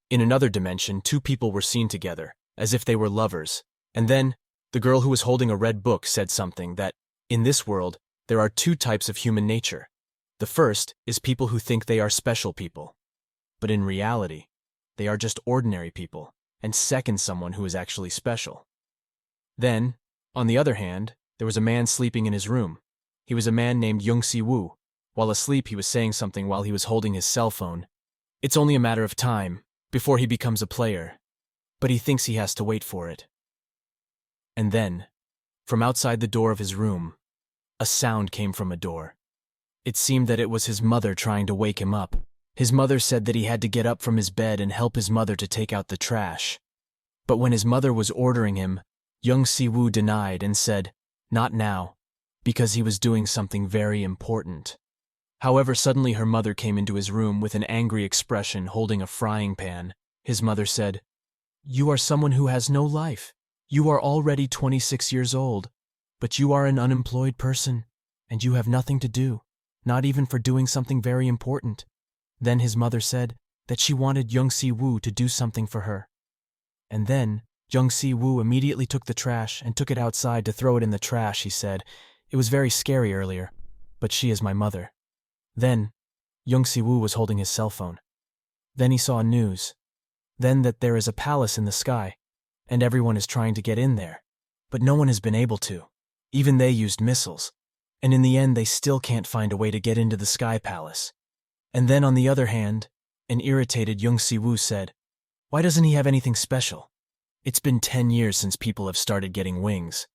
In another dimension, two people were seen together, as if they were lovers, and then, the girl who was holding a red book said something that, in this world, there are two types of human nature. The first is people who think they are special people. But in reality, they are just ordinary people, and second someone who is actually special. Then, on the other hand, there was a man sleeping in his room. He was a man named Young Woo. While asleep, he was saying something while he was holding his cell phone. It's only a matter of time before he becomes a player, but he thinks he has to wait for it. And then, from outside the door of his room, a sound came from a door. It seemed that it was his mother trying to wake him up. His mother said that he had to get up from his bed and help his mother to take out the trash. But when his mother was ordering him, Young Woo denied and said, "Not now," because he was doing something very important. However, suddenly her mother came into his room with an angry expression holding a frying pan. His mother said, "You are someone who has no life. You are already 26 years old, but you are an unemployed person, and you have nothing to do, not even for doing something very important." Then his mother said that she wanted Young Woo to do something for her. And then Young Woo immediately took the trash and took it outside to throw it in the trash. He said, "It was very scary earlier, but she is my mother." Then, Young Woo was holding his cell phone. Then he saw news. Then that there is a palace in the sky, and everyone is trying to get in there. But no one has been able to. Even they used missiles. And in the end, they still can't find a way to get into the sky palace. And then on the other hand, an irritated Young Woo said, "Why doesn't he have anything special? It's been 10 years since people have started getting wings."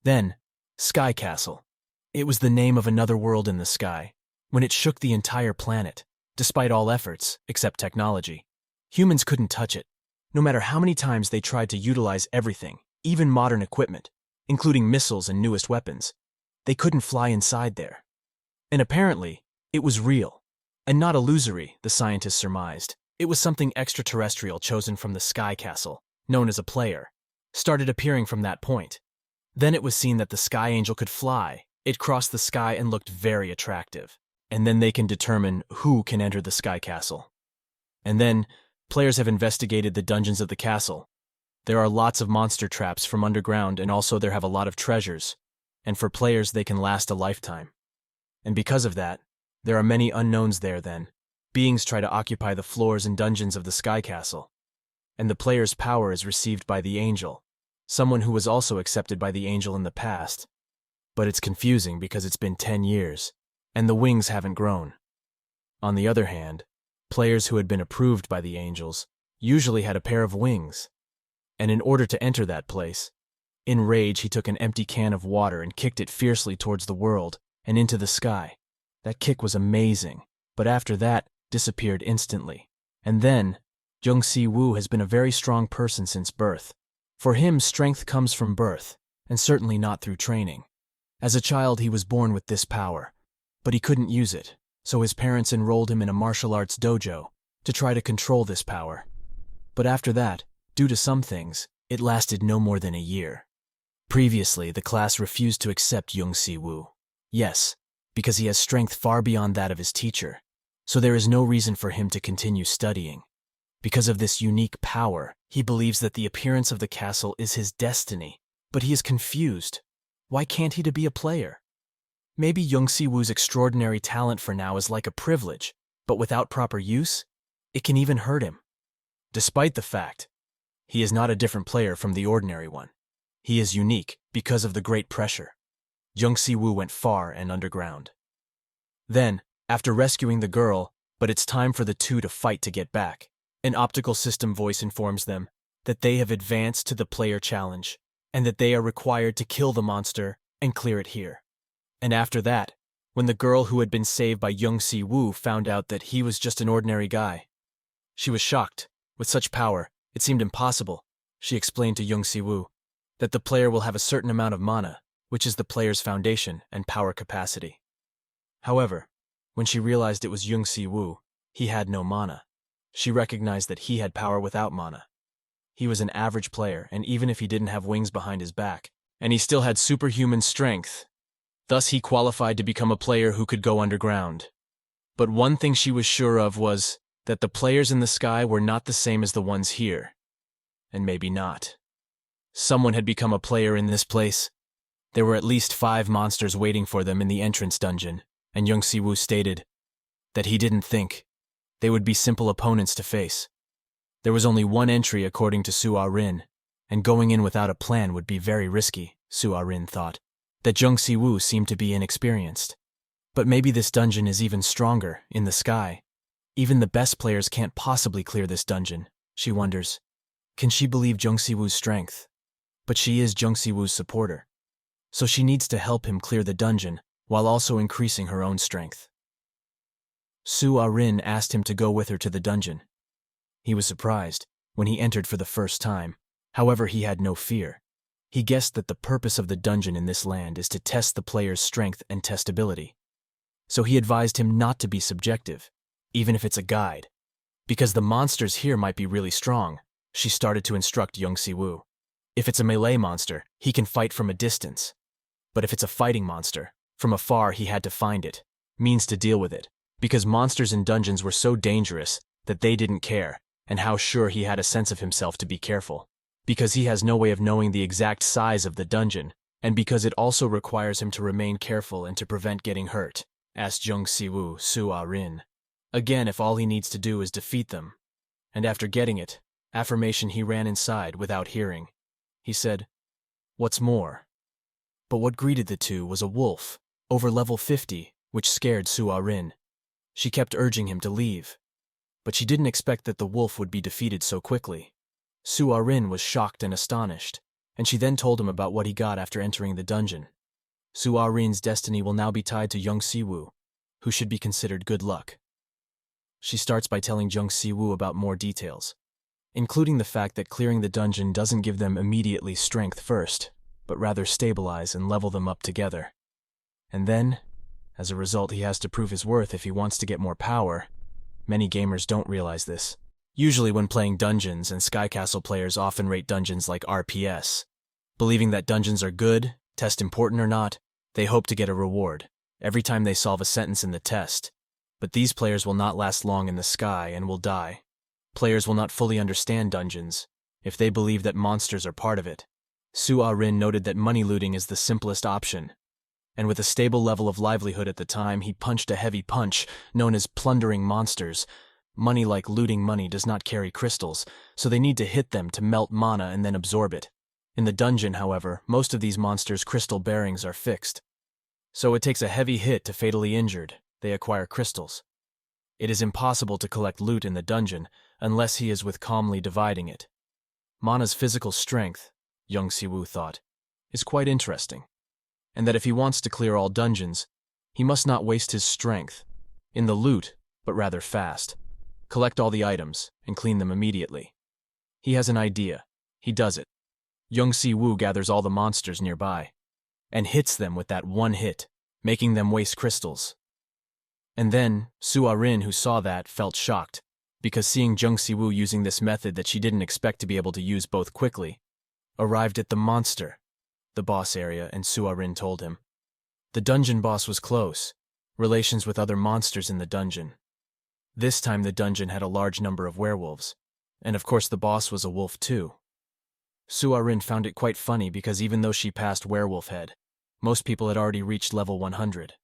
Then, Sky Castle. It was the name of another world in the sky. When it shook the entire planet, despite all efforts, except technology. Humans couldn't touch it, no matter how many times they tried to utilize everything, even modern equipment, including missiles and newest weapons. They couldn't fly inside there. And apparently, it was real, and not illusory, the scientists surmised. It was something extraterrestrial chosen from the Sky Castle, known as a player, started appearing from that point. Then it was seen that the Sky Angel could fly. It crossed the sky and looked very attractive. And then they can determine who can enter the Sky Castle. And then, players have investigated the dungeons of the castle. There are lots of monster traps from underground, and also there have a lot of treasures. And for players, they can last a lifetime. And because of that, there are many unknowns there then. Beings try to occupy the floors and dungeons of the Sky Castle. And the player's power is received by the angel, someone who was also accepted by the angel in the past. But it's confusing because it's been 10 years. And the wings haven't grown. On the other hand, players who had been approved by the angels usually had a pair of wings. And in order to enter that place, in rage he took an empty can of water and kicked it fiercely towards the world and into the sky. That kick was amazing, but after that, disappeared instantly. And then, Young Woo has been a very strong person since birth. For him, strength comes from birth, and certainly not through training. As a child, he was born with this power. But he couldn't use it, so his parents enrolled him in a martial arts dojo to try to control this power. But after that, due to some things, it lasted no more than a year. Previously, the class refused to accept Young Woo. Yes, because he has strength far beyond that of his teacher, so there is no reason for him to continue studying. Because of this unique power, he believes that the appearance of the castle is his destiny, but he is confused. Why can't he be a player? Maybe Young Woo's extraordinary talent for now is like a privilege, but without proper use, it can even hurt him. Despite the fact, he is not a different player from the ordinary one. He is unique because of the great pressure. Young Woo went far and underground. Then, after rescuing the girl, but it's time for the two to fight to get back, an optical system voice informs them that they have advanced to the player challenge, and that they are required to kill the monster and clear it here. And after that, when the girl who had been saved by Young Woo found out that he was just an ordinary guy, she was shocked. With such power, it seemed impossible. She explained to Young Woo that the player will have a certain amount of mana, which is the player's foundation and power capacity. However, when she realized it was Young Woo, he had no mana. She recognized that he had power without mana. He was an average player, and even if he didn't have wings behind his back, and he still had superhuman strength, thus he qualified to become a player who could go underground. But one thing she was sure of was that the players in the sky were not the same as the ones here. And maybe not. Someone had become a player in this place. There were at least 5 monsters waiting for them in the entrance dungeon, and Yeon Si-woo stated that he didn't think they would be simple opponents to face. There was only one entry according to Su-ah-rin, and going in without a plan would be very risky. Su-ah-rin thought that Yeon Si-woo seemed to be inexperienced. But maybe this dungeon is even stronger, in the sky. Even the best players can't possibly clear this dungeon, she wonders. Can she believe Yeon Si-woo's strength? But she is Yeon Si-woo's supporter, so she needs to help him clear the dungeon while also increasing her own strength. Su-ah-rin asked him to go with her to the dungeon. He was surprised when he entered for the first time. However, he had no fear. He guessed that the purpose of the dungeon in this land is to test the player's strength and testability. So he advised him not to be subjective, even if it's a guide. Because the monsters here might be really strong, she started to instruct Yeon Si-woo. If it's a melee monster, he can fight from a distance. But if it's a fighting monster, from afar he had to find it, means to deal with it. Because monsters in dungeons were so dangerous that they didn't care, and how sure he had a sense of himself to be careful. Because he has no way of knowing the exact size of the dungeon, and because it also requires him to remain careful and to prevent getting hurt, asked Yeon Si-woo Su-ah-rin. Again, if all he needs to do is defeat them. And after getting it, affirmation, he ran inside without hearing. He said, "What's more?" But what greeted the two was a wolf, over level 50, which scared Su-ah-rin. She kept urging him to leave. But she didn't expect that the wolf would be defeated so quickly. Su-ah-rin was shocked and astonished, and she then told him about what he got after entering the dungeon. Su-ah-rin's destiny will now be tied to Yeon Si-woo, who should be considered good luck. She starts by telling Yeon Si-woo about more details, including the fact that clearing the dungeon doesn't give them immediately strength first, but rather stabilize and level them up together. And then, as a result, he has to prove his worth if he wants to get more power. Many gamers don't realize this. Usually when playing dungeons, and Sky Castle players often rate dungeons like RPS. Believing that dungeons are good, test important or not, they hope to get a reward every time they solve a sentence in the test. But these players will not last long in the sky and will die. Players will not fully understand dungeons if they believe that monsters are part of it. Su-ah-rin noted that money looting is the simplest option, and with a stable level of livelihood at the time, he punched a heavy punch known as plundering monsters. Money like looting money does not carry crystals, so they need to hit them to melt mana and then absorb it. In the dungeon, however, most of these monsters' crystal bearings are fixed. So it takes a heavy hit to fatally injured. They acquire crystals. It is impossible to collect loot in the dungeon unless he is with calmly dividing it. Mana's physical strength, Yeon Si-woo thought, is quite interesting, and that if he wants to clear all dungeons, he must not waste his strength in the loot, but rather fast. Collect all the items and clean them immediately. He has an idea. He does it. Yeon Si-woo gathers all the monsters nearby and hits them with that one hit, making them waste crystals. And then, Su-ah-rin, who saw that, felt shocked, because seeing Yeon Si-woo using this method that she didn't expect to be able to use both quickly, arrived at the monster, the boss area, and Su-ah-rin told him. The dungeon boss was close, relations with other monsters in the dungeon. This time the dungeon had a large number of werewolves, and of course the boss was a wolf too. Su-ah-rin found it quite funny because even though she passed Werewolf Head, most people had already reached level 100.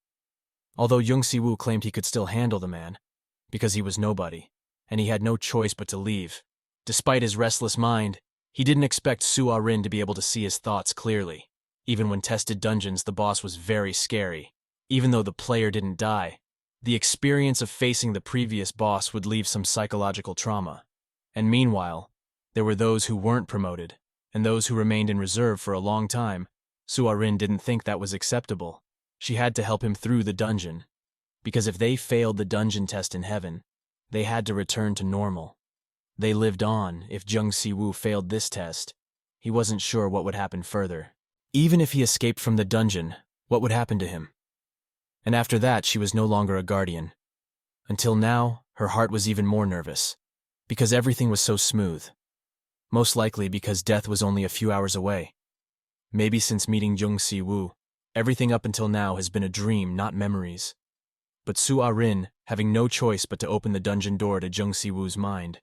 Although Yeon Si-woo claimed he could still handle the man, because he was nobody, and he had no choice but to leave. Despite his restless mind, he didn't expect Su-ah-rin to be able to see his thoughts clearly. Even when tested dungeons, the boss was very scary. Even though the player didn't die, the experience of facing the previous boss would leave some psychological trauma. And meanwhile, there were those who weren't promoted, and those who remained in reserve for a long time. Su-ah-rin didn't think that was acceptable. She had to help him through the dungeon, because if they failed the dungeon test in heaven, they had to return to normal. They lived on. If Yeon Si-woo failed this test, he wasn't sure what would happen further. Even if he escaped from the dungeon, what would happen to him? And after that, she was no longer a guardian. Until now, her heart was even more nervous, because everything was so smooth. Most likely because death was only a few hours away. Maybe since meeting Yeon Si-woo, everything up until now has been a dream, not memories. but Su Ah-rin, having no choice but to open the dungeon door to Jung Si-woo's mind.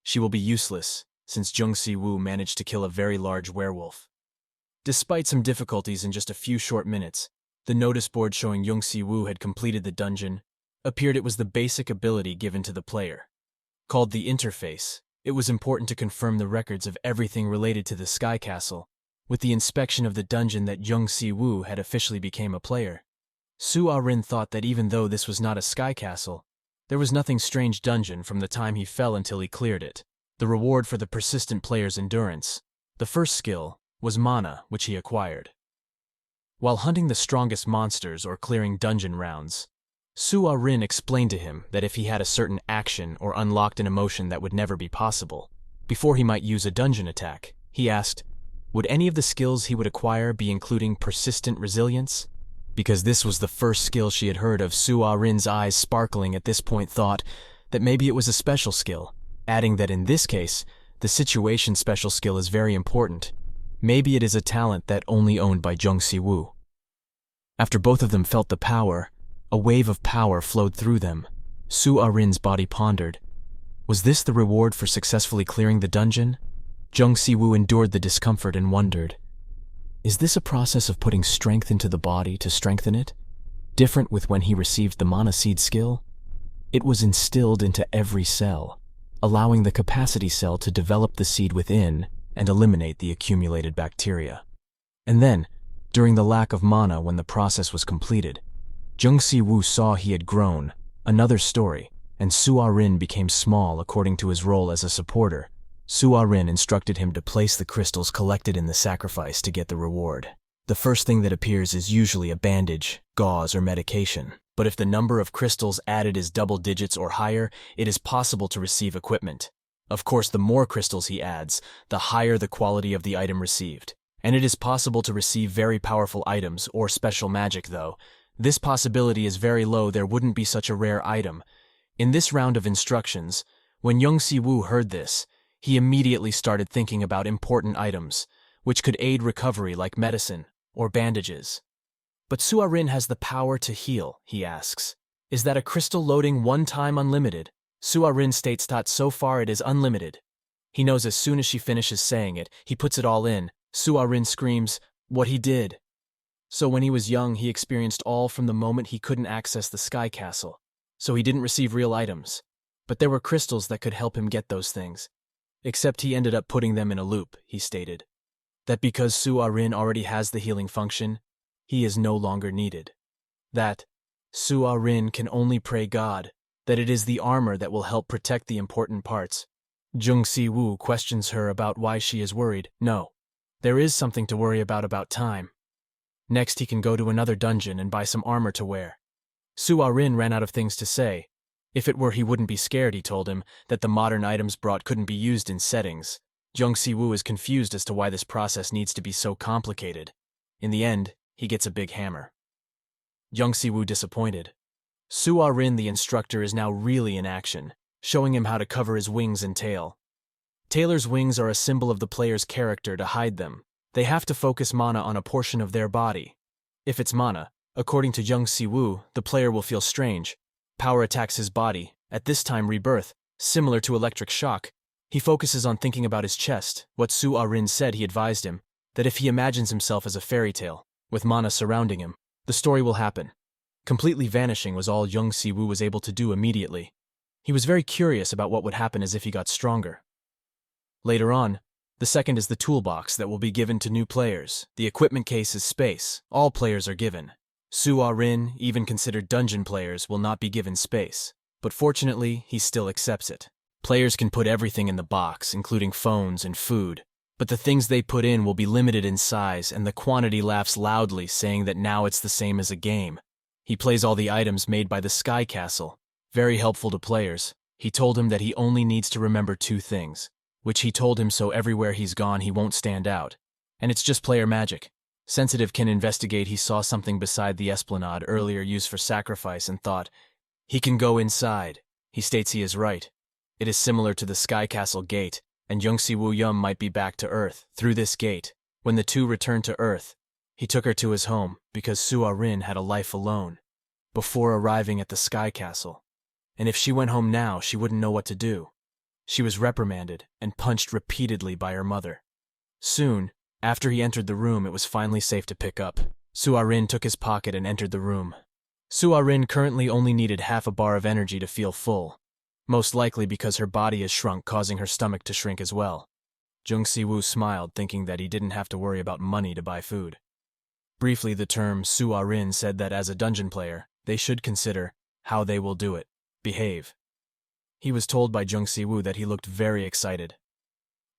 She will be useless, since Jung Si-woo managed to kill a very large werewolf. Despite some difficulties in just a few short minutes, the notice board showing Jung Si-woo had completed the dungeon appeared. It was the basic ability given to the player. Called the interface, it was important to confirm the records of everything related to the Sky Castle, with the inspection of the dungeon that Jung Si-woo had officially become a player. Su Ah-rin thought that even though this was not a Sky Castle, there was nothing strange dungeon from the time he fell until he cleared it. The reward for the persistent player's endurance. The first skill was mana, which he acquired. While hunting the strongest monsters or clearing dungeon rounds, Su Ah-rin explained to him that if he had a certain action or unlocked an emotion that would never be possible, before he might use a dungeon attack, he asked, would any of the skills he would acquire be including persistent resilience? Because this was the first skill she had heard of, Su Ah-rin's eyes sparkling at this point thought that maybe it was a special skill, adding that in this case, the situation special skill is very important. Maybe it is a talent that only owned by Jung Si-woo. After both of them felt the power, a wave of power flowed through them. Su Ah-rin's body pondered. Was this the reward for successfully clearing the dungeon? Jung Si-woo endured the discomfort and wondered, is this a process of putting strength into the body to strengthen it? Different with when he received the mana seed skill? It was instilled into every cell, allowing the capacity cell to develop the seed within and eliminate the accumulated bacteria. And then, during the lack of mana when the process was completed, Jung Si-woo saw he had grown, another story, and Su Ah-rin became small according to his role as a supporter. Su Ah-rin instructed him to place the crystals collected in the sacrifice to get the reward. The first thing that appears is usually a bandage, gauze, or medication. But if the number of crystals added is double digits or higher, it is possible to receive equipment. Of course, the more crystals he adds, the higher the quality of the item received. And it is possible to receive very powerful items or special magic, though. This possibility is very low. There wouldn't be such a rare item. In this round of instructions, when Jung Si-woo heard this, he immediately started thinking about important items, which could aid recovery like medicine or bandages. But Su Ah-rin has the power to heal, he asks. Is that a crystal loading one-time unlimited? Su Ah-rin states that so far it is unlimited. He knows as soon as she finishes saying it, he puts it all in. Su Ah-rin screams, what he did. So when he was young, he experienced all from the moment he couldn't access the Sky Castle. So he didn't receive real items. But there were crystals that could help him get those things. Except he ended up putting them in a loop, he stated. That because Su Ah-rin already has the healing function, he is no longer needed. That Su Ah-rin can only pray God that it is the armor that will help protect the important parts. Jung Si-woo questions her about why she is worried. No, there is something to worry about time. Next he can go to another dungeon and buy some armor to wear. Su Ah-rin ran out of things to say. If it were, he wouldn't be scared, he told him, that the modern items brought couldn't be used in settings. Jung Si-woo is confused as to why this process needs to be so complicated. In the end, he gets a big hammer. Jung Si-woo disappointed. Su Ah-rin, the instructor, is now really in action, showing him how to cover his wings and tail. Tailor's wings are a symbol of the player's character to hide them. They have to focus mana on a portion of their body. If it's mana, according to Jung Si-woo, the player will feel strange. Power attacks his body, at this time rebirth, similar to electric shock. He focuses on thinking about his chest. What Su Ah-rin said, he advised him, that if he imagines himself as a fairy tale, with mana surrounding him, the story will happen. Completely vanishing was all Jung Si-woo was able to do immediately. He was very curious about what would happen as if he got stronger. Later on, the second is the toolbox that will be given to new players. The equipment case is space. All players are given. Su Ah-rin, even considered dungeon players, will not be given space. But fortunately, he still accepts it. Players can put everything in the box, including phones and food. But the things they put in will be limited in size, and the quantity laughs loudly, saying that now it's the same as a game. He plays all the items made by the Sky Castle. Very helpful to players. He told him that he only needs to remember 2 things, which he told him so everywhere he's gone he won't stand out. And it's just player magic. Sensitive can investigate. He saw something beside the esplanade earlier used for sacrifice and thought, he can go inside. He states he is right. It is similar to the Sky Castle gate, and Jung Si-woo Yum might be back to Earth through this gate. When the two returned to Earth, he took her to his home because Su Ah-rin had a life alone. before arriving at the Sky Castle. And if she went home now, she wouldn't know what to do. She was reprimanded and punched repeatedly by her mother. Soon, after he entered the room, it was finally safe to pick up. Suarin took his pocket and entered the room. Suarin currently only needed half a bar of energy to feel full, most likely because her body has shrunk, causing her stomach to shrink as well. Jung Si-woo smiled, thinking that he didn't have to worry about money to buy food. Briefly, the term Suarin said that as a dungeon player, they should consider how they will do it, behave. He was told by Jung Si-woo that he looked very excited.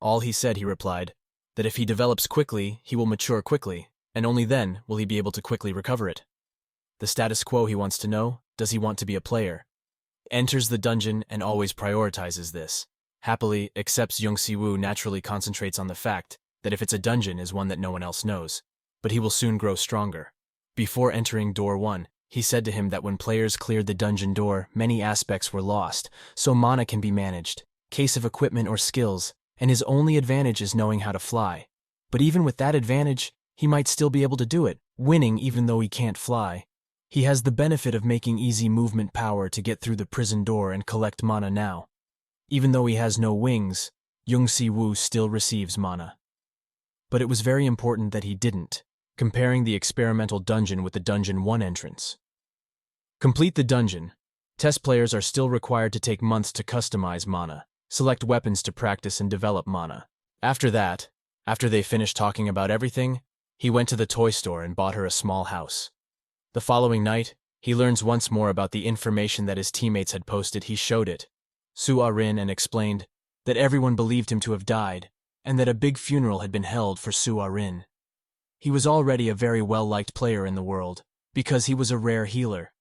All he said, he replied, that if he develops quickly, he will mature quickly, and only then will he be able to quickly recover it. The status quo he wants to know, does he want to be a player? Enters the dungeon and always prioritizes this. Happily, accepts Jung Si-woo naturally concentrates on the fact that if it's a dungeon is one that no one else knows, but he will soon grow stronger. Before entering door 1, he said to him that when players cleared the dungeon door, many aspects were lost, so mana can be managed, case of equipment or skills, and his only advantage is knowing how to fly. But even with that advantage, he might still be able to do it, winning even though he can't fly. He has the benefit of making easy movement power to get through the prison door and collect mana now. Even though he has no wings, Jung Si-woo still receives mana. But it was very important that he didn't, comparing the experimental dungeon with the Dungeon 1 entrance. Complete the dungeon. Test players are still required to take months to customize mana, select weapons to practice and develop mana. After that, after they finished talking about everything, he went to the toy store and bought her a small house. The following night, he learns once more about the information that his teammates had posted. He showed it, Suarin, and explained that everyone believed him to have died, and that a big funeral had been held for Suarin. He was already a very well-liked player in the world, because he was a rare healer.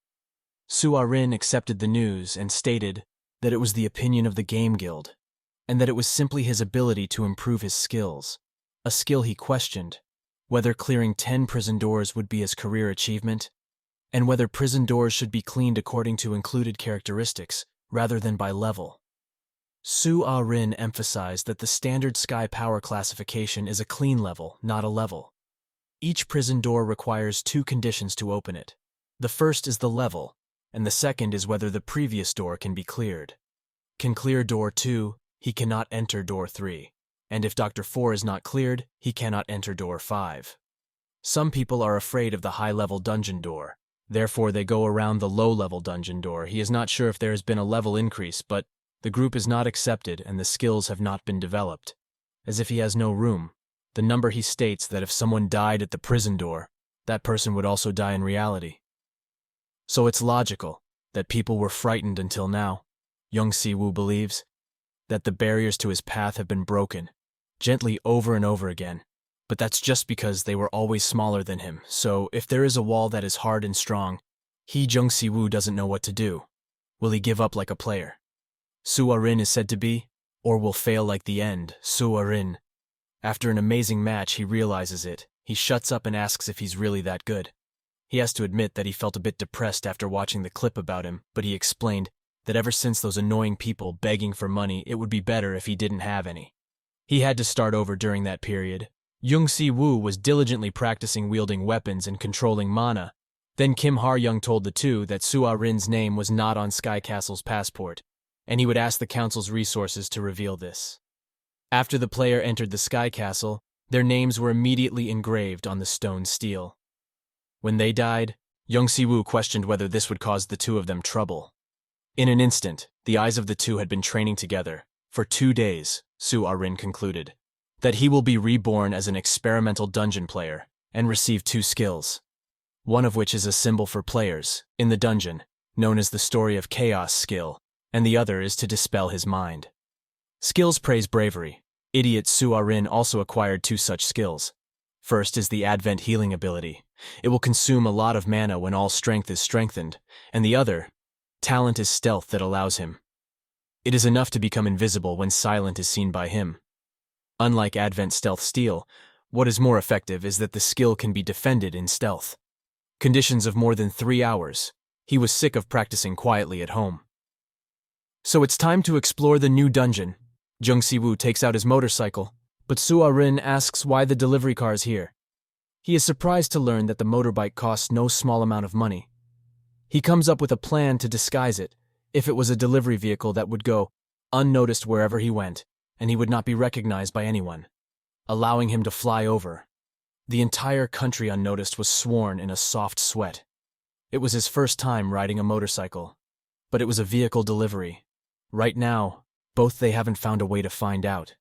Suarin accepted the news and stated that it was the opinion of the Game Guild, and that it was simply his ability to improve his skills, a skill he questioned, whether clearing 10 prison doors would be his career achievement, and whether prison doors should be cleaned according to included characteristics, rather than by level. Suarin emphasized that the standard Sky Power classification is a clean level, not a level. Each prison door requires 2 conditions to open it. The first is the level, and the second is whether the previous door can be cleared. Can clear door 2, he cannot enter door 3, and if Dr. 4 is not cleared, he cannot enter door 5. Some people are afraid of the high-level dungeon door, therefore they go around the low-level dungeon door. He is not sure if there has been a level increase, but the group is not accepted and the skills have not been developed. As if he has no room. The number he states that if someone died at the prison door, that person would also die in reality. So it's logical that people were frightened until now. Jung Si-woo believes that the barriers to his path have been broken, gently over and over again. But that's just because they were always smaller than him, so if there is a wall that is hard and strong, Jung Si-woo doesn't know what to do. Will he give up like a player? Suarin is said to be, or will fail like the end, Suarin. After an amazing match, he realizes it. He shuts up and asks if he's really that good. He has to admit that he felt a bit depressed after watching the clip about him, but he explained that ever since those annoying people begging for money, it would be better if he didn't have any. He had to start over during that period. Jung Si-woo was diligently practicing wielding weapons and controlling mana. Then Kim Har-young told the two that Suarin's name was not on Sky Castle's passport, and he would ask the council's resources to reveal this. After the player entered the Sky Castle, their names were immediately engraved on the stone steel. When they died, Jung Si-woo questioned whether this would cause the two of them trouble. In an instant, the eyes of the two had been training together. For 2 days, Suarin concluded that he will be reborn as an experimental dungeon player and receive 2 skills, one of which is a symbol for players in the dungeon, known as the Story of Chaos skill, and the other is to dispel his mind. Skills praise bravery. Idiot Suarin also acquired 2 such skills. First is the advent healing ability. It will consume a lot of mana when all strength is strengthened, and the other, talent, is stealth that allows him. It is enough to become invisible when silent is seen by him. Unlike advent stealth steel, what is more effective is that the skill can be defended in stealth. Conditions of more than 3 hours. He was sick of practicing quietly at home. So it's time to explore the new dungeon. Jung Si-woo takes out his motorcycle, but Suarin asks why the delivery car is here. He is surprised to learn that the motorbike costs no small amount of money. He comes up with a plan to disguise it, if it was a delivery vehicle that would go unnoticed wherever he went, and he would not be recognized by anyone, allowing him to fly over. The entire country unnoticed was sworn in a soft sweat. It was his first time riding a motorcycle, but it was a vehicle delivery. Right now, both they haven't found a way to find out.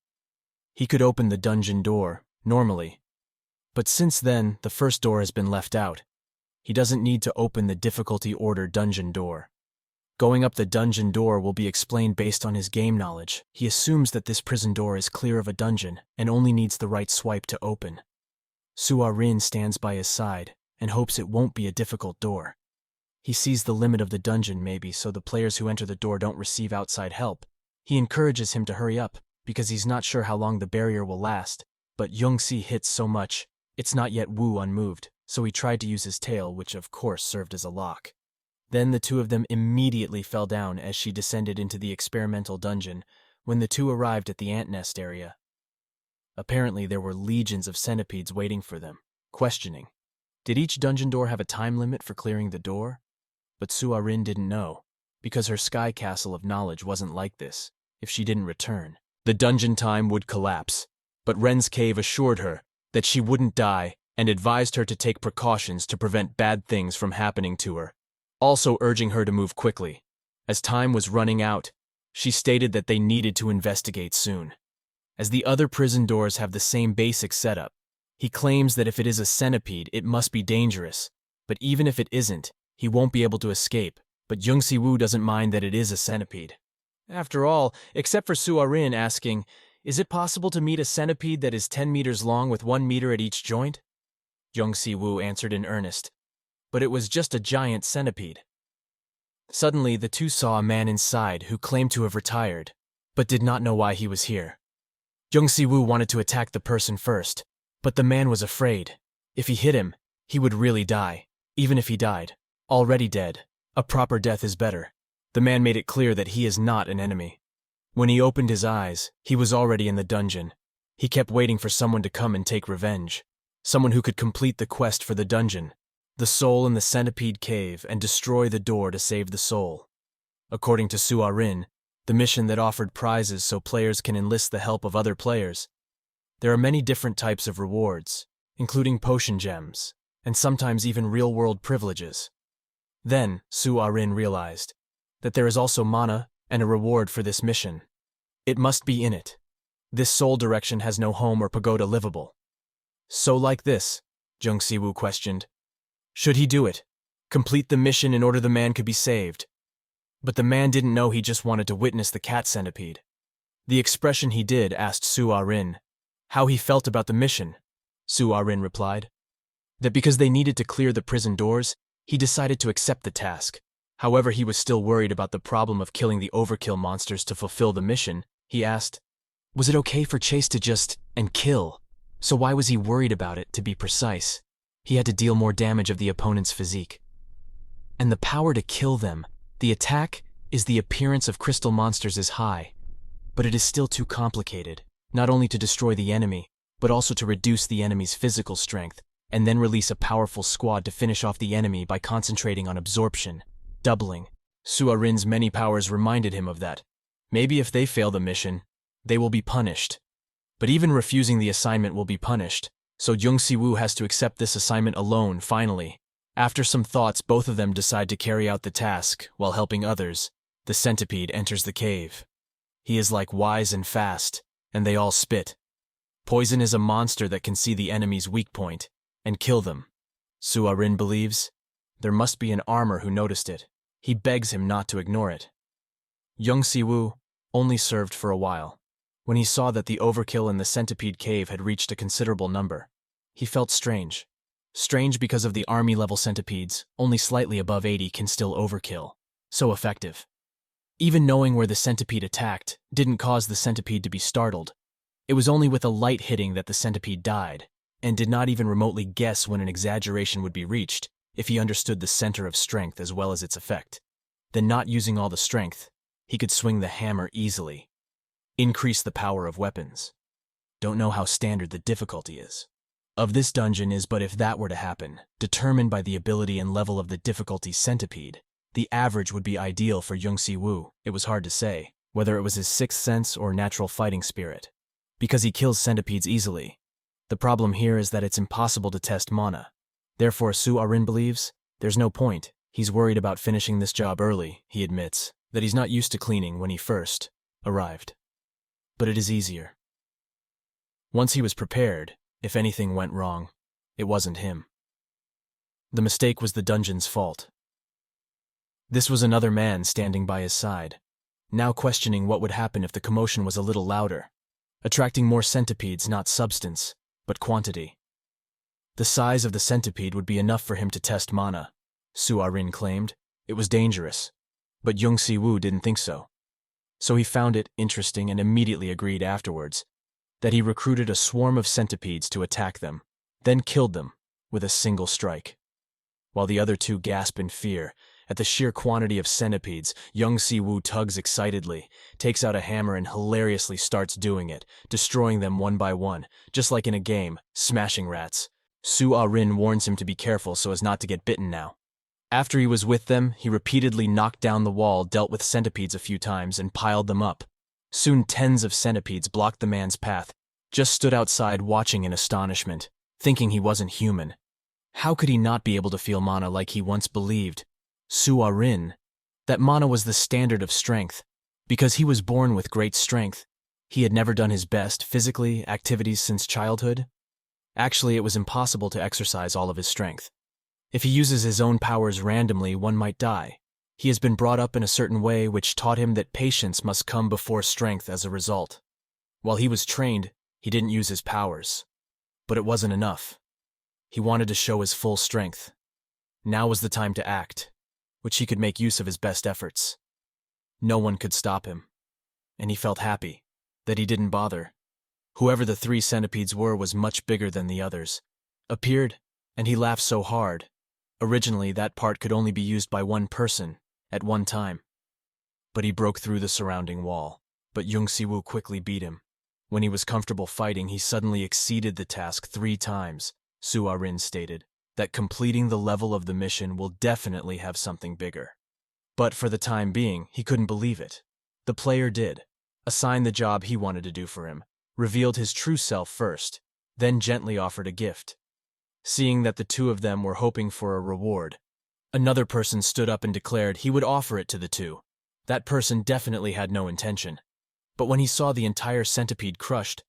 He could open the dungeon door, normally, but since then, the first door has been left out. He doesn't need to open the difficulty order dungeon door. Going up the dungeon door will be explained based on his game knowledge. He assumes that this prison door is clear of a dungeon and only needs the right swipe to open. Suarin stands by his side and hopes it won't be a difficult door. He sees the limit of the dungeon maybe, so the players who enter the door don't receive outside help. He encourages him to hurry up because he's not sure how long the barrier will last, but Young-si hits so much, it's not yet Wu unmoved, so he tried to use his tail, which of course served as a lock. Then the two of them immediately fell down as she descended into the experimental dungeon when the two arrived at the ant nest area. Apparently there were legions of centipedes waiting for them, questioning. Did each dungeon door have a time limit for clearing the door? But Suarin didn't know, because her sky castle of knowledge wasn't like this. If she didn't return, the dungeon time would collapse. But Ren's cave assured her that she wouldn't die and advised her to take precautions to prevent bad things from happening to her, also urging her to move quickly. As time was running out, she stated that they needed to investigate soon. As the other prison doors have the same basic setup, he claims that if it is a centipede, it must be dangerous, but even if it isn't, he won't be able to escape. But Young-si Woo doesn't mind that it is a centipede. After all, except for Suarin asking, is it possible to meet a centipede that is 10 meters long with 1 meter at each joint? Young-si Woo answered in earnest, but it was just a giant centipede. Suddenly, the two saw a man inside who claimed to have retired, but did not know why he was here. Young-si Woo wanted to attack the person first, but the man was afraid. If he hit him, he would really die. Even if he died, already dead, a proper death is better. The man made it clear that he is not an enemy. When he opened his eyes, he was already in the dungeon. He kept waiting for someone to come and take revenge. Someone who could complete the quest for the dungeon, the soul in the centipede cave, and destroy the door to save the soul. According to Suarin, the mission that offered prizes so players can enlist the help of other players. There are many different types of rewards, including potion gems, and sometimes even real-world privileges. Then, Suarin realized that there is also mana and a reward for this mission. It must be in it. This soul direction has no home or pagoda livable. So like this, Young-si Woo questioned. Should he do it? Complete the mission in order the man could be saved? But the man didn't know he just wanted to witness the cat centipede. The expression he did asked Suarin how he felt about the mission. Suarin replied that because they needed to clear the prison doors, he decided to accept the task. However, he was still worried about the problem of killing the overkill monsters to fulfill the mission. He asked, was it okay for Chase to just and kill? So why was he worried about it, to be precise? He had to deal more damage of the opponent's physique. And the power to kill them, the attack, is the appearance of crystal monsters is high. But it is still too complicated, not only to destroy the enemy, but also to reduce the enemy's physical strength, and then release a powerful squad to finish off the enemy by concentrating on absorption, doubling. Suarin's many powers reminded him of that. Maybe if they fail the mission, they will be punished. But even refusing the assignment will be punished, so Young-si Woo has to accept this assignment alone, finally. After some thoughts, both of them decide to carry out the task, while helping others. The centipede enters the cave. He is like wise and fast, and they all spit. Poison is a monster that can see the enemy's weak point, and kill them. Suarin believes there must be an armor who noticed it. He begs him not to ignore it. Young-si Woo only served for a while. When he saw that the overkill in the centipede cave had reached a considerable number, he felt strange. Strange because of the army-level centipedes, only slightly above 80 can still overkill. So effective. Even knowing where the centipede attacked didn't cause the centipede to be startled. It was only with a light hitting that the centipede died, and did not even remotely guess when an exaggeration would be reached if he understood the center of strength as well as its effect. Then, not using all the strength, he could swing the hammer easily. Increase the power of weapons. Don't know how standard the difficulty is. of this dungeon is but if that were to happen, determined by the ability and level of the difficulty centipede. The average would be ideal for Yeon Si-woo. It was hard to say, whether it was his sixth sense or natural fighting spirit, because he kills centipedes easily. The problem here is that it's impossible to test mana. Therefore, Soo-arin believes there's no point. He's worried about finishing this job early. He admits that he's not used to cleaning when he first arrived. But it is easier. Once he was prepared, if anything went wrong, it wasn't him. The mistake was the dungeon's fault. This was another man standing by his side, now questioning what would happen if the commotion was a little louder, attracting more centipedes, not substance, but quantity. The size of the centipede would be enough for him to test mana, Soo-arin claimed. It was dangerous, but Yeon Si-woo didn't think so. So he found it interesting and immediately agreed afterwards that he recruited a swarm of centipedes to attack them, then killed them with a single strike. While the other two gasp in fear at the sheer quantity of centipedes, Yeon Si-woo tugs excitedly, takes out a hammer and hilariously starts doing it, destroying them one by one, just like in a game, smashing rats. Soo-arin warns him to be careful so as not to get bitten now. After he was with them, he repeatedly knocked down the wall, dealt with centipedes a few times, and piled them up. Soon tens of centipedes blocked the man's path, just stood outside watching in astonishment, thinking he wasn't human. How could he not be able to feel mana like he once believed? Soo-arin, that mana was the standard of strength, because he was born with great strength. He had never done his best physically activities since childhood. Actually, it was impossible to exercise all of his strength. If he uses his own powers randomly, one might die. He has been brought up in a certain way which taught him that patience must come before strength as a result. While he was trained, he didn't use his powers. But it wasn't enough. He wanted to show his full strength. Now was the time to act, which he could make use of his best efforts. No one could stop him, and he felt happy that he didn't bother. Whoever the three centipedes were was much bigger than the others. Appeared, and he laughed so hard. Originally, that part could only be used by one person at one time. But he broke through the surrounding wall. But Yeon Si-woo quickly beat him. When he was comfortable fighting, he suddenly exceeded the task 3 times. Soo-arin stated that completing the level of the mission will definitely have something bigger. But for the time being, he couldn't believe it. The player did. Assigned the job he wanted to do for him, revealed his true self first, then gently offered a gift. Seeing that the two of them were hoping for a reward, another person stood up and declared he would offer it to the two. That person definitely had no intention. But when he saw the entire centipede crushed,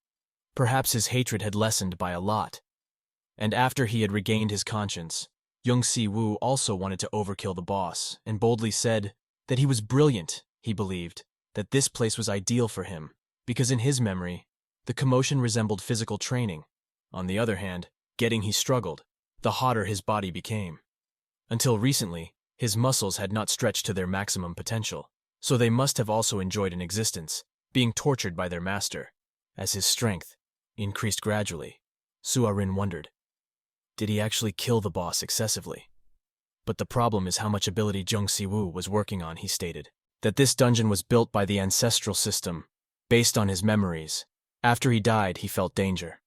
perhaps his hatred had lessened by a lot. And after he had regained his conscience, Yeon Si-woo also wanted to overkill the boss and boldly said that he was brilliant. He believed that this place was ideal for him because in his memory, the commotion resembled physical training. On the other hand, getting he struggled, the hotter his body became. Until recently, his muscles had not stretched to their maximum potential, so they must have also enjoyed an existence, being tortured by their master. As his strength increased gradually, Soo-arin wondered, did he actually kill the boss excessively? But the problem is how much ability Yeon Si-woo was working on. He stated that this dungeon was built by the ancestral system, based on his memories. After he died, he felt danger.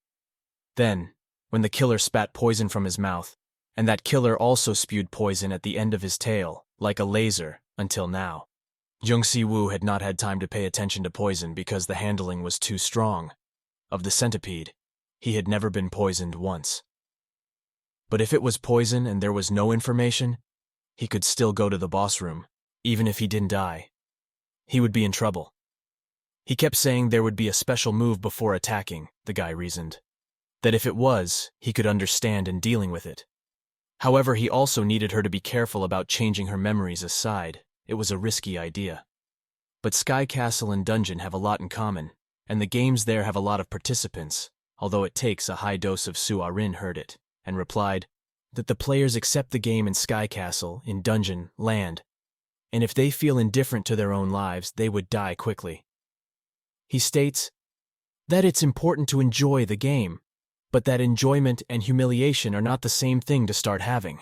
Then, when the killer spat poison from his mouth, and that killer also spewed poison at the end of his tail, like a laser, until now. Yeon Si-woo had not had time to pay attention to poison because the handling was too strong. Of the centipede, he had never been poisoned once. But if it was poison and there was no information, he could still go to the boss room, even if he didn't die. He would be in trouble. He kept saying there would be a special move before attacking, the guy reasoned. That if it was, he could understand in dealing with it. However, he also needed her to be careful about changing her memories aside. It was a risky idea. But Sky Castle and Dungeon have a lot in common, and the games there have a lot of participants, although it takes a high dose of. Soo-arin heard it, and replied that the players accept the game in Sky Castle, in Dungeon, land, and if they feel indifferent to their own lives, they would die quickly. He states that it's important to enjoy the game, but that enjoyment and humiliation are not the same thing to start having.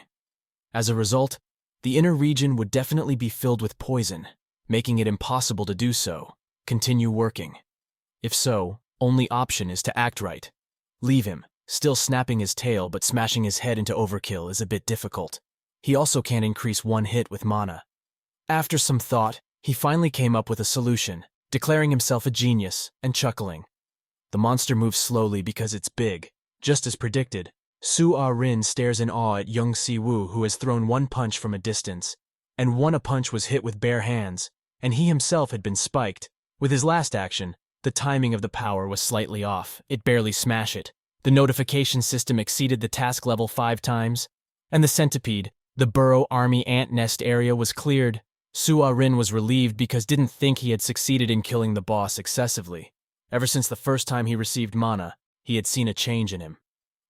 As a result, the inner region would definitely be filled with poison, making it impossible to do so. Continue working. If so, only option is to act right. Leave him, Still, snapping his tail but smashing his head into overkill is a bit difficult. He also can't increase one hit with mana. After some thought, he finally came up with a solution, declaring himself a genius and chuckling. The monster moves slowly because it's big. Just as predicted, Su-Ah-Rin stares in awe at young Si-woo, who has thrown one punch from a distance, and a punch was hit with bare hands, and he himself had been spiked. With his last action, the timing of the power was slightly off. It barely smashed it. The notification system exceeded the task level 5 times, and the centipede, the burrow army ant nest area, was cleared. Su-Ah-Rin was relieved because didn't think he had succeeded in killing the boss excessively. Ever since the first time he received mana, he had seen a change in him.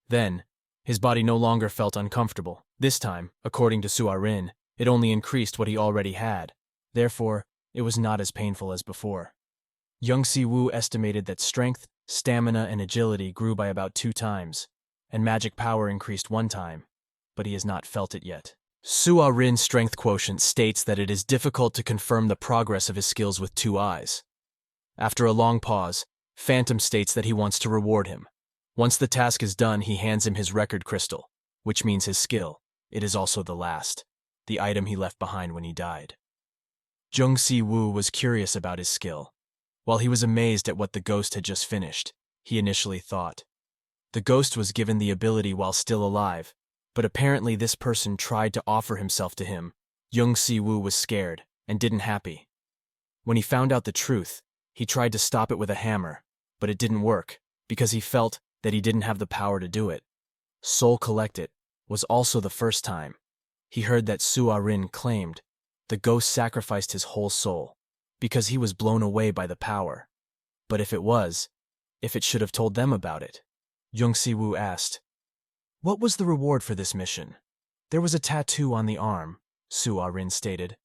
Then, his body no longer felt uncomfortable. This time, according to Su-Ah-Rin, it only increased what he already had. Therefore, it was not as painful as before. Young Si-woo estimated that strength, stamina, and agility grew by about 2 times, and magic power increased 1 time, but he has not felt it yet. Su-Ah-Rin's strength quotient states that it is difficult to confirm the progress of his skills with 2 eyes. After a long pause, Phantom states that he wants to reward him. Once the task is done, he hands him his record crystal, which means his skill. It is also the last, the item he left behind when he died. Jung Si-woo was curious about his skill. While he was amazed at what the ghost had just finished, he initially thought. The ghost was given the ability while still alive, but apparently this person tried to offer himself to him. Young Si-woo was scared and didn't happy. When he found out the truth, he tried to stop it with a hammer, but it didn't work because he felt that he didn't have the power to do it. Soul Collect It was also the first time. He heard that Su-Ah-Rin claimed the ghost sacrificed his whole soul because he was blown away by the power. But if it should have told them about it. Young Si-woo asked, "What was the reward for this mission?" There was a tattoo on the arm, Su-Ah-Rin stated,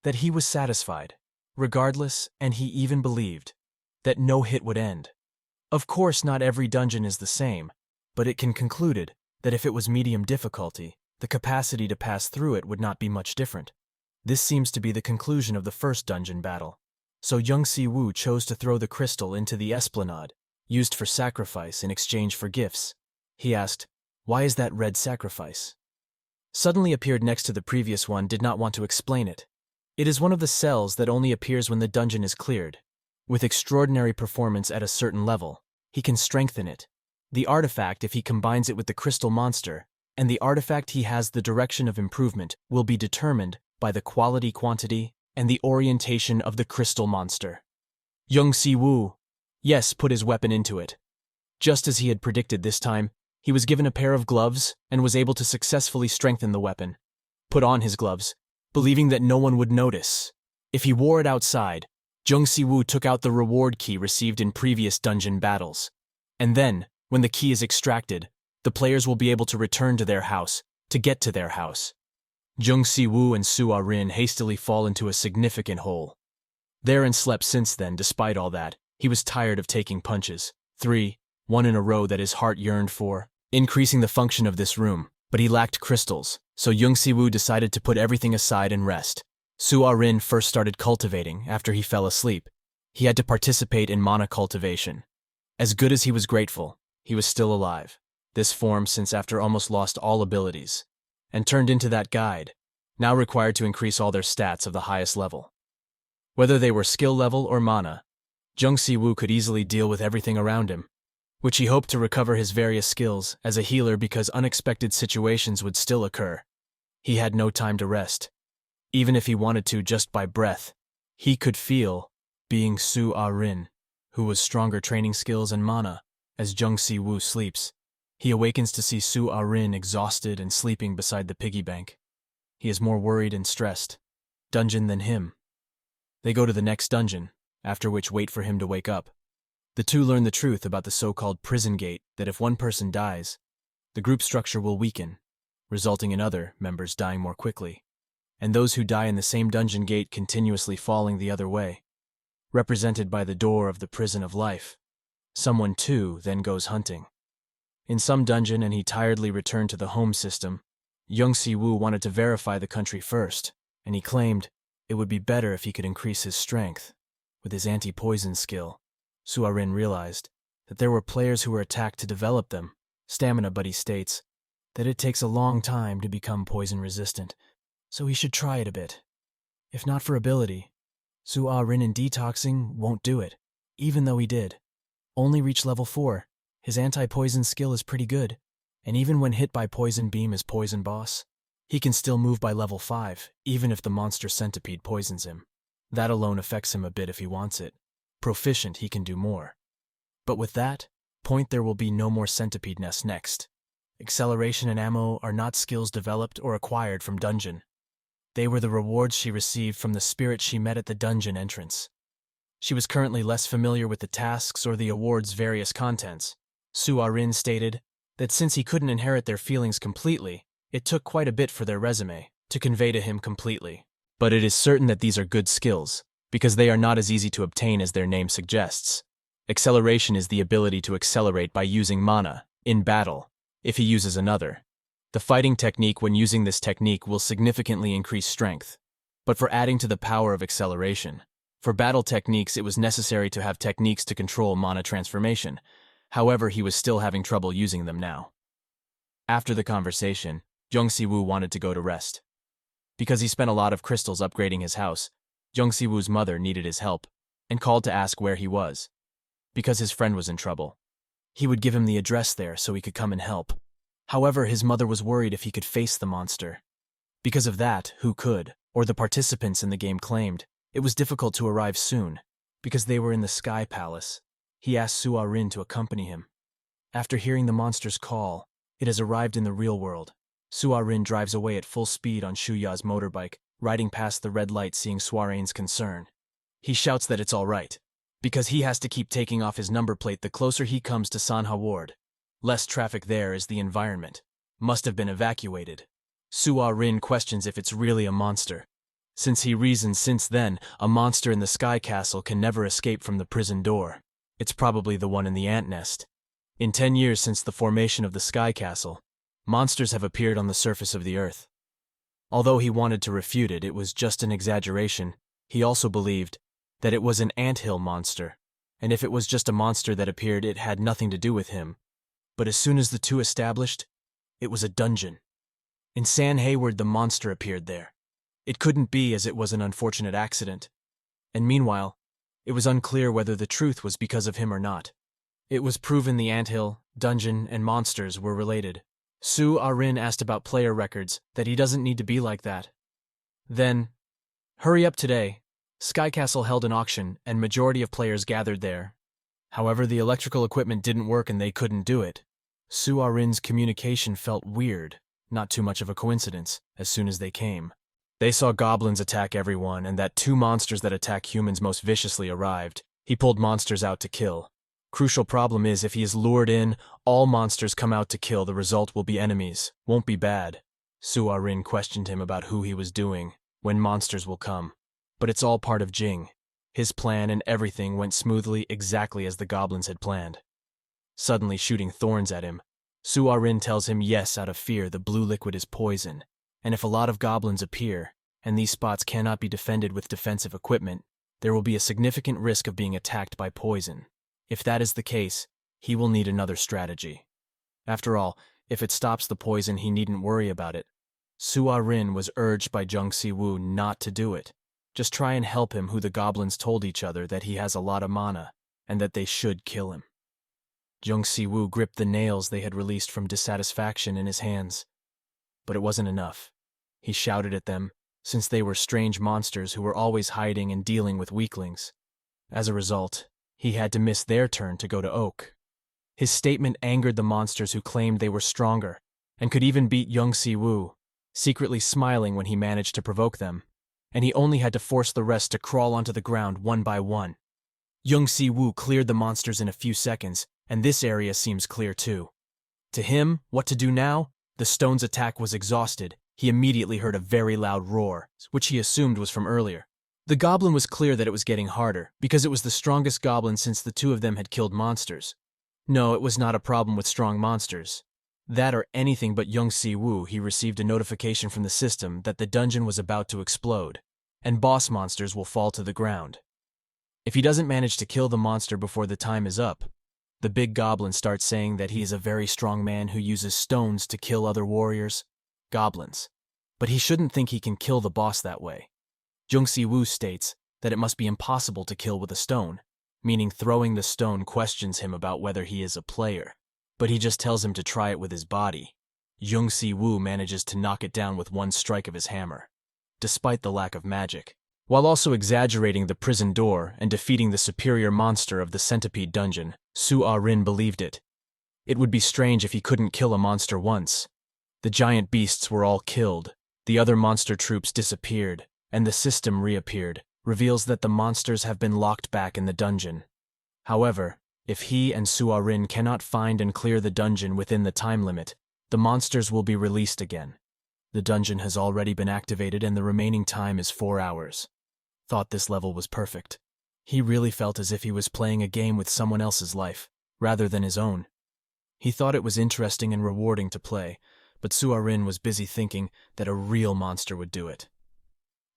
that he was satisfied, regardless, and he even believed that no hit would end. Of course, not every dungeon is the same, but it can concluded that if it was medium difficulty, the capacity to pass through it would not be much different. This seems to be the conclusion of the first dungeon battle. So Young Si-woo chose to throw the crystal into the esplanade, used for sacrifice in exchange for gifts. He asked, "Why is that red sacrifice?" Suddenly appeared next to the previous one did not want to explain it. It is one of the cells that only appears when the dungeon is cleared. With extraordinary performance at a certain level, he can strengthen it. The artifact, if he combines it with the crystal monster, and the artifact he has, the direction of improvement will be determined by the quality, quantity, and the orientation of the crystal monster. Young Si-woo, yes, put his weapon into it. Just as he had predicted this time, he was given a pair of gloves and was able to successfully strengthen the weapon. Put on his gloves, believing that no one would notice. If he wore it outside, Jung Si-woo took out the reward key received in previous dungeon battles. And then, when the key is extracted, the players will be able to return to their house, to get to their house. Jung Si-woo and Su-Ah-Rin hastily fall into a significant hole. Therein slept since then. Despite all that, he was tired of taking punches. 3, 1 in a row that his heart yearned for, increasing the function of this room, but he lacked crystals, so Young Si-woo decided to put everything aside and rest. Su-Ah-Rin first started cultivating after he fell asleep. He had to participate in mana cultivation. As good as he was grateful, he was still alive. This form since after almost lost all abilities, and turned into that guide, now required to increase all their stats of the highest level. Whether they were skill level or mana, Jung Si-woo could easily deal with everything around him, which he hoped to recover his various skills as a healer because unexpected situations would still occur. He had no time to rest. Even if he wanted to just by breath, he could feel being Su-Ah-Rin, who was stronger training skills and mana. As Jung Si-woo sleeps, he awakens to see Su-Ah-Rin exhausted and sleeping beside the piggy bank. He is more worried and stressed dungeon than him. They go to the next dungeon, after which wait for him to wake up. The two learn the truth about the so-called prison gate, that if one person dies, the group structure will weaken, resulting in other members dying more quickly, and those who die in the same dungeon gate continuously falling the other way, represented by the door of the prison of life. Someone, too, then goes hunting. In some dungeon, and he tiredly returned to the home system, Young Si-woo wanted to verify the country first, and he claimed it would be better if he could increase his strength. With his anti-poison skill, Su-Ah-Rin realized that there were players who were attacked to develop them, stamina, but he states that it takes a long time to become poison resistant, so he should try it a bit. If not for ability, Su Ah-rin in detoxing won't do it, even though he did only reach level 4. His anti-poison skill is pretty good, and even when hit by poison beam as poison boss, he can still move by level 5, even if the monster centipede poisons him. That alone affects him a bit if he wants it. Proficient, he can do more. But with that point, there will be no more centipede nests next. Acceleration and ammo are not skills developed or acquired from dungeon. They were the rewards she received from the spirit she met at the dungeon entrance. She was currently less familiar with the tasks or the awards' various contents. Su Ah-rin stated that since he couldn't inherit their feelings completely, it took quite a bit for their resume to convey to him completely. But it is certain that these are good skills, because they are not as easy to obtain as their name suggests. Acceleration is the ability to accelerate by using mana, in battle, if he uses another. The fighting technique when using this technique will significantly increase strength. But for adding to the power of acceleration, for battle techniques it was necessary to have techniques to control mana transformation. However, he was still having trouble using them now. After the conversation, Jung Si-woo wanted to go to rest. Because he spent a lot of crystals upgrading his house, Jung Si-woo's mother needed his help, and called to ask where he was. Because his friend was in trouble, he would give him the address there so he could come and help. However, his mother was worried if he could face the monster. Because of that, who could, or the participants in the game claimed, it was difficult to arrive soon, because they were in the Sky Palace. He asked Su Ah-rin to accompany him. After hearing the monster's call, it has arrived in the real world. Su Ah-rin drives away at full speed on Shuya's motorbike, riding past the red light seeing Soirene's concern. He shouts that it's all right, because he has to keep taking off his number plate the closer he comes to Sanha Ward. Less traffic there as the environment must have been evacuated. Su Ah-rin questions if it's really a monster. Since he reasons since then, a monster in the Sky Castle can never escape from the prison door. It's probably the one in the ant nest. In 10 years since the formation of the Sky Castle, monsters have appeared on the surface of the earth. Although he wanted to refute it, it was just an exaggeration. He also believed that it was an anthill monster, and if it was just a monster that appeared, it had nothing to do with him. But as soon as the two established, it was a dungeon. In San Hayward, the monster appeared there. It couldn't be, as it was an unfortunate accident. And meanwhile, it was unclear whether the truth was because of him or not. It was proven the anthill, dungeon, and monsters were related. Su Ah-rin asked about player records, that he doesn't need to be like that. Then, hurry up today. Sky Castle held an auction, and majority of players gathered there. However, the electrical equipment didn't work and they couldn't do it. Su Ah-rin's communication felt weird, not too much of a coincidence, as soon as they came. They saw goblins attack everyone, and that 2 monsters that attack humans most viciously arrived. He pulled monsters out to kill. Crucial problem is, if he is lured in, all monsters come out to kill, the result will be enemies. Won't be bad. Su Ah-rin questioned him about who he was doing, when monsters will come. But it's all part of Jing. His plan and everything went smoothly, exactly as the goblins had planned. Suddenly shooting thorns at him, Su Ah-rin tells him yes, out of fear, the blue liquid is poison, and if a lot of goblins appear, and these spots cannot be defended with defensive equipment, there will be a significant risk of being attacked by poison. If that is the case, he will need another strategy. After all, if it stops the poison, he needn't worry about it. Su Ah-rin was urged by Jung Si-woo not to do it. Just try and help him, who the goblins told each other that he has a lot of mana, and that they should kill him. Jung Si-woo gripped the nails they had released from dissatisfaction in his hands. But it wasn't enough. He shouted at them, since they were strange monsters who were always hiding and dealing with weaklings. As a result, he had to miss their turn to go to Oak. His statement angered the monsters who claimed they were stronger, and could even beat Jung Si-woo, secretly smiling when he managed to provoke them, and he only had to force the rest to crawl onto the ground one by one. Jung Si-woo cleared the monsters in a few seconds, and this area seems clear too. To him, what to do now? The stone's attack was exhausted. He immediately heard a very loud roar, which he assumed was from earlier. The goblin was clear that it was getting harder, because it was the strongest goblin since the 2 of them had killed monsters. No, it was not a problem with strong monsters. That or anything but Jung Si-woo. He received a notification from the system that the dungeon was about to explode, and boss monsters will fall to the ground. If he doesn't manage to kill the monster before the time is up, The big goblin starts saying that he is a very strong man who uses stones to kill other warriors, goblins. But he shouldn't think he can kill the boss that way. Jung Si-woo states that it must be impossible to kill with a stone, meaning throwing the stone questions him about whether he is a player. But he just tells him to try it with his body. Jung Si-woo manages to knock it down with one strike of his hammer, despite the lack of magic, while also exaggerating the prison door and defeating the superior monster of the centipede dungeon. Su-ah-rin believed it. It would be strange if he couldn't kill a monster once. The giant beasts were all killed, the other monster troops disappeared, and the system reappeared, reveals that the monsters have been locked back in the dungeon. However, if he and Su-ah-rin cannot find and clear the dungeon within the time limit, the monsters will be released again. The dungeon has already been activated and the remaining time is 4 hours. Thought this level was perfect. He really felt as if he was playing a game with someone else's life, rather than his own. He thought it was interesting and rewarding to play, but Su-ah-rin was busy thinking that a real monster would do it.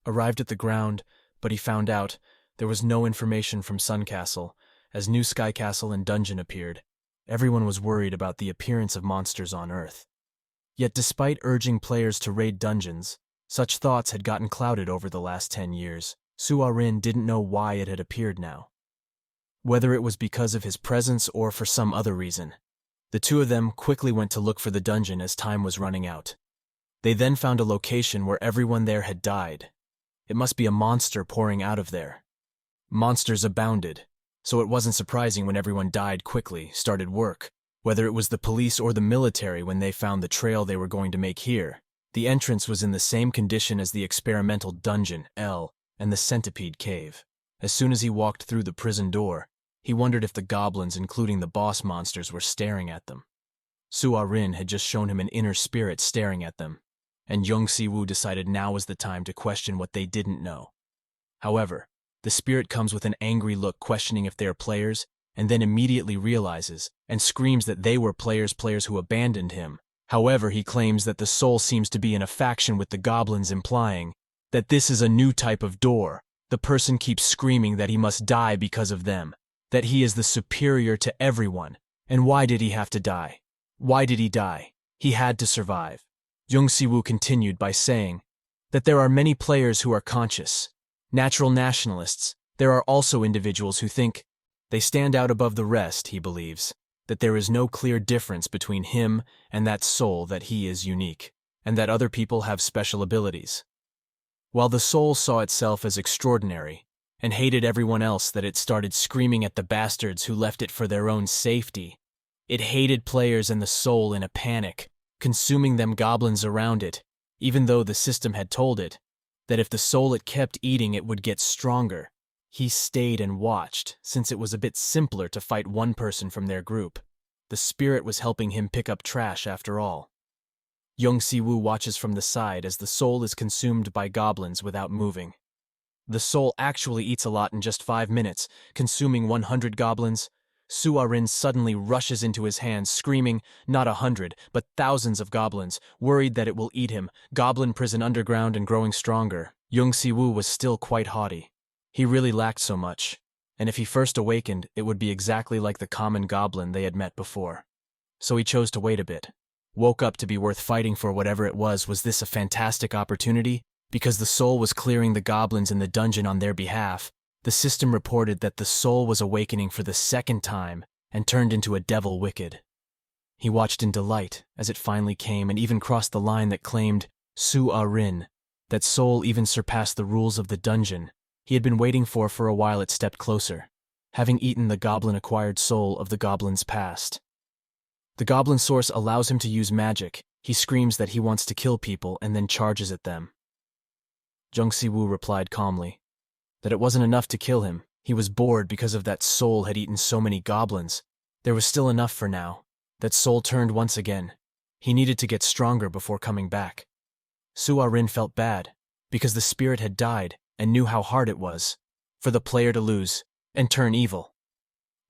Arrived at the ground, but he found out there was no information from Sun Castle, as New Sky Castle and Dungeon appeared. Everyone was worried about the appearance of monsters on Earth. Yet despite urging players to raid dungeons, such thoughts had gotten clouded over the last 10 years. Su-ah-rin didn't know why it had appeared now. Whether it was because of his presence or for some other reason. The two of them quickly went to look for the dungeon as time was running out. They then found a location where everyone there had died. It must be a monster pouring out of there. Monsters abounded, so it wasn't surprising when everyone died quickly, started work, whether it was the police or the military when they found the trail they were going to make here. The entrance was in the same condition as the experimental dungeon, L, and the centipede cave. As soon as he walked through the prison door, he wondered if the goblins, including the boss monsters, were staring at them. Su-ah-rin had just shown him an inner spirit staring at them, and Jung Si-woo decided now was the time to question what they didn't know. However, the spirit comes with an angry look questioning if they are players, and then immediately realizes and screams that they were players who abandoned him. However, he claims that the soul seems to be in a faction with the goblins, implying that this is a new type of door. The person keeps screaming that he must die because of them, that he is the superior to everyone. And why did he have to die? Why did he die? He had to survive. Jung Si-woo continued by saying that there are many players who are conscious, natural nationalists. There are also individuals who think they stand out above the rest. He believes that there is no clear difference between him and that soul, that he is unique, and that other people have special abilities. While the soul saw itself as extraordinary and hated everyone else, that it started screaming at the bastards who left it for their own safety. It hated players and the soul in a panic, consuming them goblins around it, even though the system had told it that if the soul it kept eating it would get stronger. He stayed and watched, since it was a bit simpler to fight one person from their group. The spirit was helping him pick up trash after all. Jung Si-woo watches from the side as the soul is consumed by goblins without moving. The soul actually eats a lot in just 5 minutes, consuming 100 goblins. Su-ah-rin suddenly rushes into his hands, screaming, not 100, but thousands of goblins, worried that it will eat him. Goblin prison underground and growing stronger. Jung Si-woo was still quite haughty. He really lacked so much, and if he first awakened, it would be exactly like the common goblin they had met before. So he chose to wait a bit. Woke up to be worth fighting for whatever it was. Was this a fantastic opportunity? Because the soul was clearing the goblins in the dungeon on their behalf. The system reported that the soul was awakening for the second time and turned into a devil wicked. He watched in delight as it finally came and even crossed the line that claimed Su-ah-rin. That soul even surpassed the rules of the dungeon he had been waiting for a while. It stepped closer, having eaten the goblin-acquired soul of the goblin's past. The goblin source allows him to use magic. He screams that he wants to kill people and then charges at them. Jung Si-woo replied calmly that it wasn't enough to kill him. He was bored because of that soul had eaten so many goblins. There was still enough for now. That soul turned once again. He needed to get stronger before coming back. Su-ah-rin felt bad because the spirit had died and knew how hard it was for the player to lose and turn evil.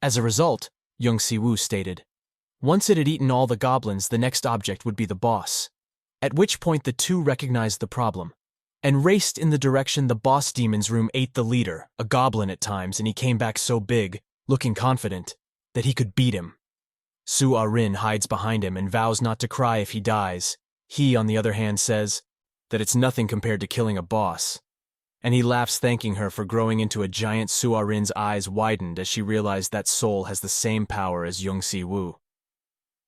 As a result, Jung Si-woo stated, once it had eaten all the goblins, the next object would be the boss. At which point the two recognized the problem and raced in the direction the boss demon's room. Ate the leader, a goblin at times, and he came back so big, looking confident. that he could beat him. Su Ah-rin hides behind him and vows not to cry if he dies. He, on the other hand, says that it's nothing compared to killing a boss. And he laughs, thanking her for growing into a giant. Su Ah-rin's eyes widened as she realized that soul has the same power as Yoon Si-woo.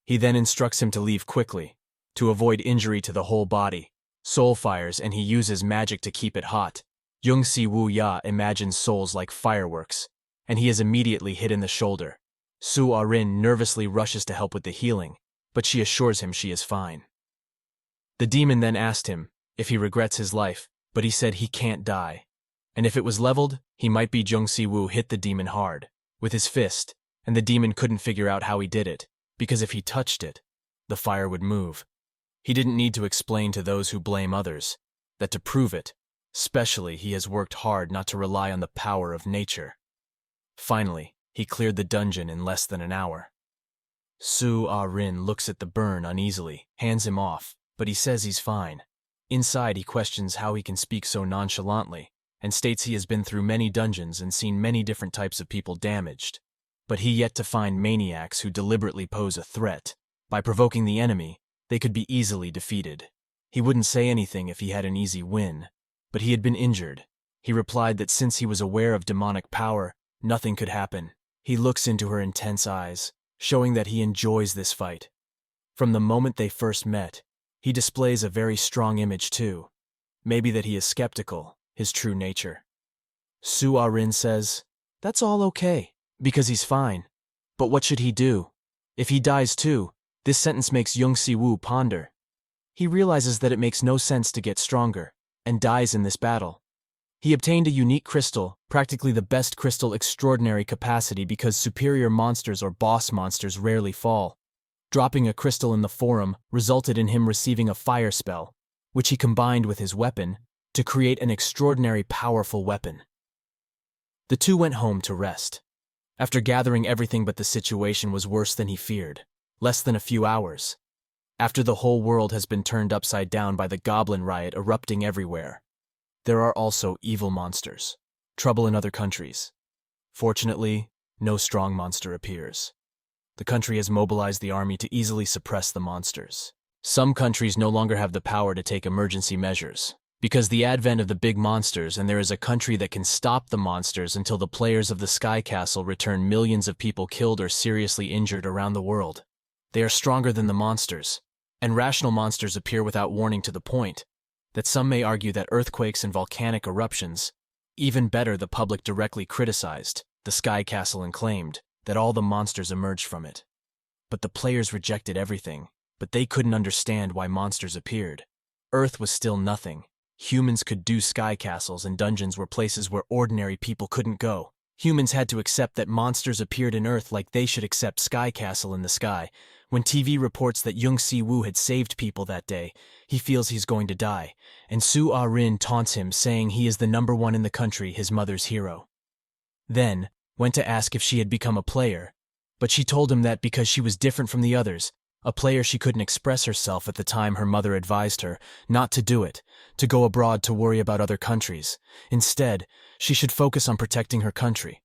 He then instructs him to leave quickly, to avoid injury to the whole body. Soul fires and he uses magic to keep it hot. Yoon Si-woo imagines souls like fireworks, and he is immediately hit in the shoulder. Su Ah-rin nervously rushes to help with the healing, but she assures him she is fine. The demon then asked him if he regrets his life, but he said he can't die. And if it was leveled, he might be. Yoon Si-woo hit the demon hard with his fist, and the demon couldn't figure out how he did it, because if he touched it, the fire would move. He didn't need to explain to those who blame others that to prove it, especially, he has worked hard not to rely on the power of nature. Finally, he cleared the dungeon in less than an hour. Su Ah-rin looks at the burn uneasily, hands him off, but he says he's fine. Inside, he questions how he can speak so nonchalantly, and states he has been through many dungeons and seen many different types of people damaged. But he yet to find maniacs who deliberately pose a threat. By provoking the enemy, they could be easily defeated. He wouldn't say anything if he had an easy win, but he had been injured. He replied that since he was aware of demonic power, nothing could happen. He looks into her intense eyes, showing that he enjoys this fight. From the moment they first met, he displays a very strong image too. Maybe that he is skeptical, his true nature. Su Ah-rin says, that's all okay, because he's fine. But what should he do? If he dies too, this sentence makes Yoon Si-woo ponder. He realizes that it makes no sense to get stronger, and dies in this battle. He obtained a unique crystal, practically the best crystal, extraordinary capacity, because superior monsters or boss monsters rarely fall. Dropping a crystal in the forum resulted in him receiving a fire spell, which he combined with his weapon to create an extraordinary powerful weapon. The two went home to rest. After gathering everything, but the situation was worse than he feared. Less than a few hours, after the whole world has been turned upside down by the goblin riot erupting everywhere. There are also evil monsters, trouble in other countries. Fortunately, no strong monster appears. The country has mobilized the army to easily suppress the monsters. Some countries no longer have the power to take emergency measures, because the advent of the big monsters, and there is a country that can stop the monsters until the players of the Sky Castle return. Millions of people killed or seriously injured around the world. They are stronger than the monsters, and rational monsters appear without warning, to the point that some may argue that earthquakes and volcanic eruptions. Even better, the public directly criticized the Sky Castle and claimed that all the monsters emerged from it. But the players rejected everything, but they couldn't understand why monsters appeared. Earth was still nothing. Humans could do sky castles, and dungeons were places where ordinary people couldn't go. Humans had to accept that monsters appeared in Earth like they should accept Sky Castle in the sky. When TV reports that Yoon Si-woo had saved people that day, he feels he's going to die, and Su Ah-rin taunts him, saying he is the #1 in the country, his mother's hero. Then, went to ask if she had become a player, but she told him that because she was different from the others, a player, she couldn't express herself at the time. Her mother advised her not to do it, to go abroad to worry about other countries. Instead, she should focus on protecting her country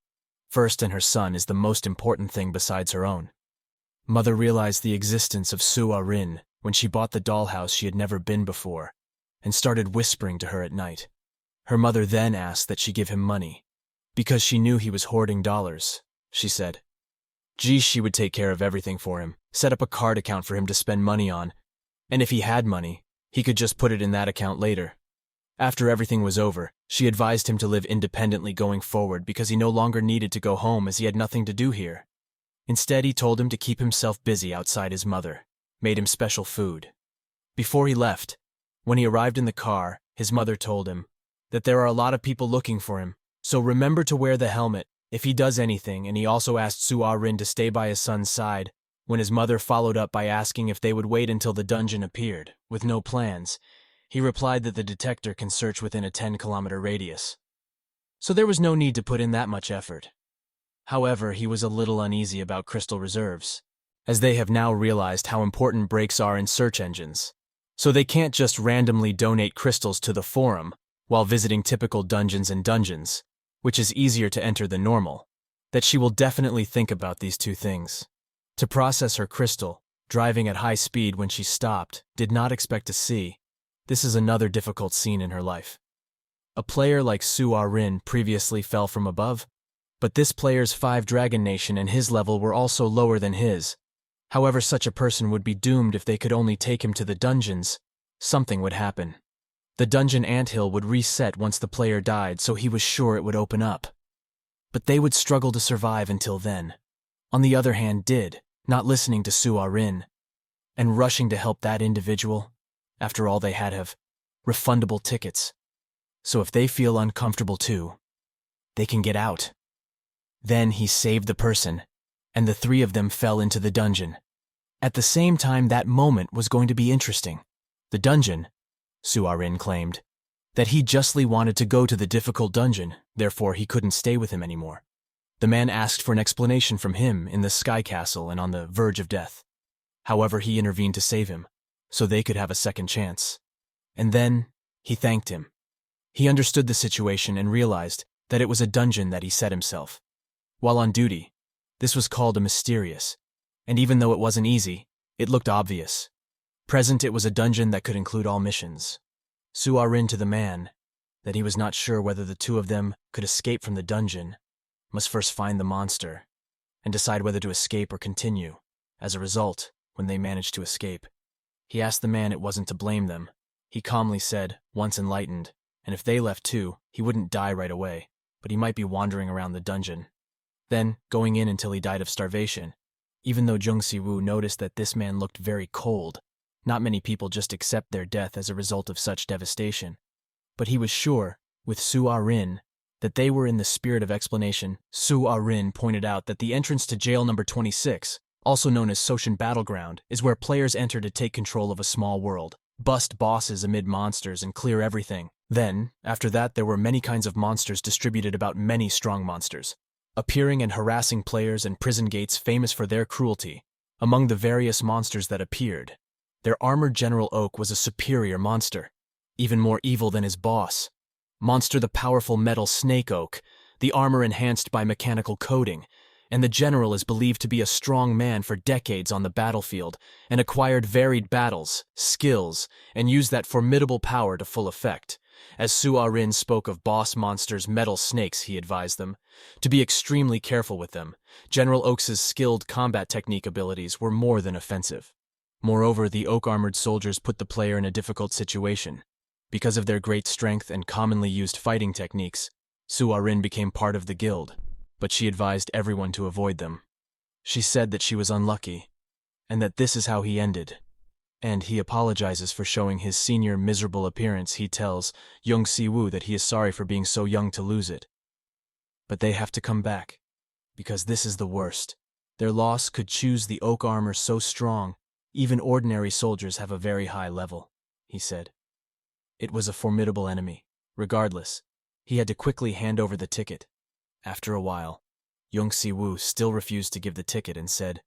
first, and her son is the most important thing besides her own. Mother realized the existence of Su Ah-rin when she bought the dollhouse she had never been before, and started whispering to her at night. Her mother then asked that she give him money, because she knew he was hoarding dollars. She said, she would take care of everything for him, set up a card account for him to spend money on, and if he had money, he could just put it in that account later. After everything was over, she advised him to live independently going forward, because he no longer needed to go home as he had nothing to do here. Instead, he told him to keep himself busy outside. His mother made him special food. Before he left, when he arrived in the car, his mother told him that there are a lot of people looking for him, so remember to wear the helmet if he does anything, and he also asked Su Ah-rin to stay by his son's side. When his mother followed up by asking if they would wait until the dungeon appeared, with no plans, he replied that the detector can search within a 10-kilometer radius. So there was no need to put in that much effort. However, he was a little uneasy about crystal reserves, as they have now realized how important breaks are in search engines. So they can't just randomly donate crystals to the forum while visiting typical dungeons and dungeons, which is easier to enter than normal. that she will definitely think about these two things. To process her crystal, driving at high speed when she stopped, did not expect to see. This is another difficult scene in her life. A player like Su Ah-rin previously fell from above, but this player's 5 Dragon Nation and his level were also lower than his. However, such a person would be doomed if they could only take him to the dungeons. Something would happen. The dungeon anthill would reset once the player died, so he was sure it would open up. But they would struggle to survive until then. On the other hand, did, not listening to Su Ah-rin, and rushing to help that individual. After all, they have refundable tickets. So if they feel uncomfortable too, they can get out. Then he saved the person, and the 3 of them fell into the dungeon. At the same time, that moment was going to be interesting. The dungeon, Su Ah-rin claimed, that he justly wanted to go to the difficult dungeon, therefore he couldn't stay with him anymore. The man asked for an explanation from him in the Sky Castle and on the verge of death. However, he intervened to save him, so they could have a second chance. And then, he thanked him. He understood the situation and realized that it was a dungeon that he set himself. While on duty, this was called a mysterious, and even though it wasn't easy, it looked obvious. Present, it was a dungeon that could include all missions. Su Ah-rin to the man, that he was not sure whether the 2 of them could escape from the dungeon, must first find the monster, and decide whether to escape or continue. As a result, when they managed to escape, he asked the man it wasn't to blame them. He calmly said, once enlightened, and if they left too, he wouldn't die right away, but he might be wandering around the dungeon. Then, going in until he died of starvation. Even though Jung Si-woo noticed that this man looked very cold, not many people just accept their death as a result of such devastation. But he was sure, with Su Ah-rin, that they were in the spirit of explanation. Su Ah-rin pointed out that the entrance to jail number 26, also known as Soshin Battleground, is where players enter to take control of a small world, bust bosses amid monsters, and clear everything. Then, after that, there were many kinds of monsters distributed about many strong monsters, appearing and harassing players and prison gates famous for their cruelty. Among the various monsters that appeared, their armored General Oak was a superior monster, even more evil than his boss. Monster the powerful metal Snake Oak, the armor enhanced by mechanical coating, and the general is believed to be a strong man for decades on the battlefield and acquired varied battles, skills, and used that formidable power to full effect. As Su Ah-rin spoke of boss monsters Metal Snakes, he advised them to be extremely careful with them. General Oak's skilled combat technique abilities were more than offensive. Moreover, the oak-armored soldiers put the player in a difficult situation. Because of their great strength and commonly used fighting techniques, Su Ah-rin became part of the guild, but she advised everyone to avoid them. She said that she was unlucky, and that this is how he ended. And he apologizes for showing his senior miserable appearance. He tells Jung Si-woo that he is sorry for being so young to lose it. But they have to come back, because this is the worst. Their loss could choose the oak armor so strong, even ordinary soldiers have a very high level, he said. It was a formidable enemy. Regardless, he had to quickly hand over the ticket. After a while, Jung Si-woo still refused to give the ticket and said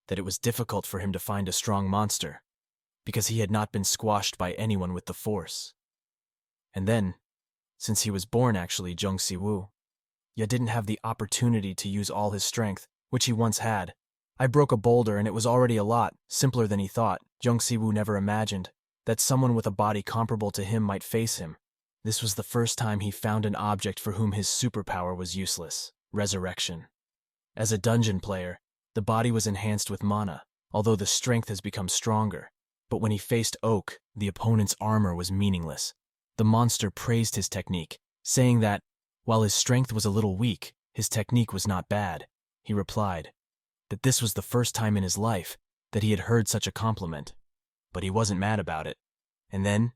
that it was difficult for him to find a strong monster, because he had not been squashed by anyone with the force. And then, since he was born actually, Jung Si-woo, yet didn't have the opportunity to use all his strength, which he once had. I broke a boulder and it was already a lot simpler than he thought. Jung Si-woo never imagined that someone with a body comparable to him might face him. This was the first time he found an object for whom his superpower was useless: resurrection. As a dungeon player, the body was enhanced with mana, although the strength has become stronger. But when he faced Oak, the opponent's armor was meaningless. The monster praised his technique, saying that, while his strength was a little weak, his technique was not bad. He replied that this was the first time in his life that he had heard such a compliment. But he wasn't mad about it. And then,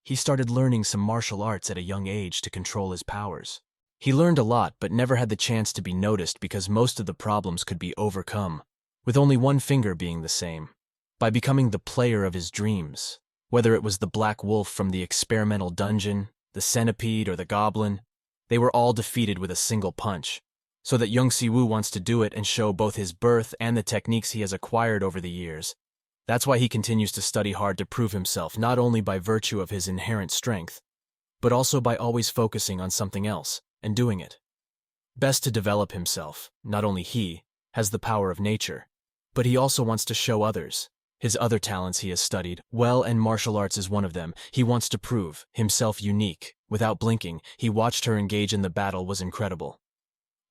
he started learning some martial arts at a young age to control his powers. He learned a lot, but never had the chance to be noticed because most of the problems could be overcome, with only one finger being the same, by becoming the player of his dreams. Whether it was the Black Wolf from the experimental dungeon, the Centipede, or the Goblin, they were all defeated with a single punch. So that Jung Si-woo wants to do it and show both his birth and the techniques he has acquired over the years. That's why he continues to study hard to prove himself, not only by virtue of his inherent strength, but also by always focusing on something else and doing it. best to develop himself. Not only he has the power of nature, but he also wants to show others his other talents he has studied well, and martial arts is one of them. He wants to prove himself unique. Without blinking, he watched her engage in the battle was incredible.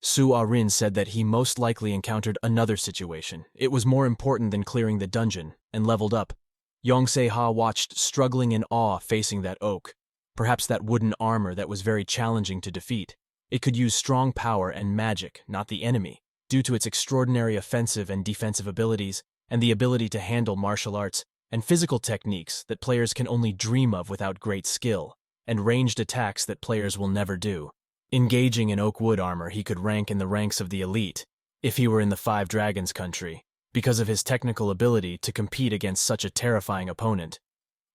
Su Ah-rin said that he most likely encountered another situation. It was more important than clearing the dungeon, and leveled up. Yeon Jeokha watched, struggling in awe, facing that oak. Perhaps that wooden armor that was very challenging to defeat. It could use strong power and magic, not the enemy, due to its extraordinary offensive and defensive abilities, and the ability to handle martial arts and physical techniques that players can only dream of without great skill, and ranged attacks that players will never do. Engaging in oak wood armor, he could rank in the ranks of the elite, if he were in the Five Dragons country, because of his technical ability to compete against such a terrifying opponent.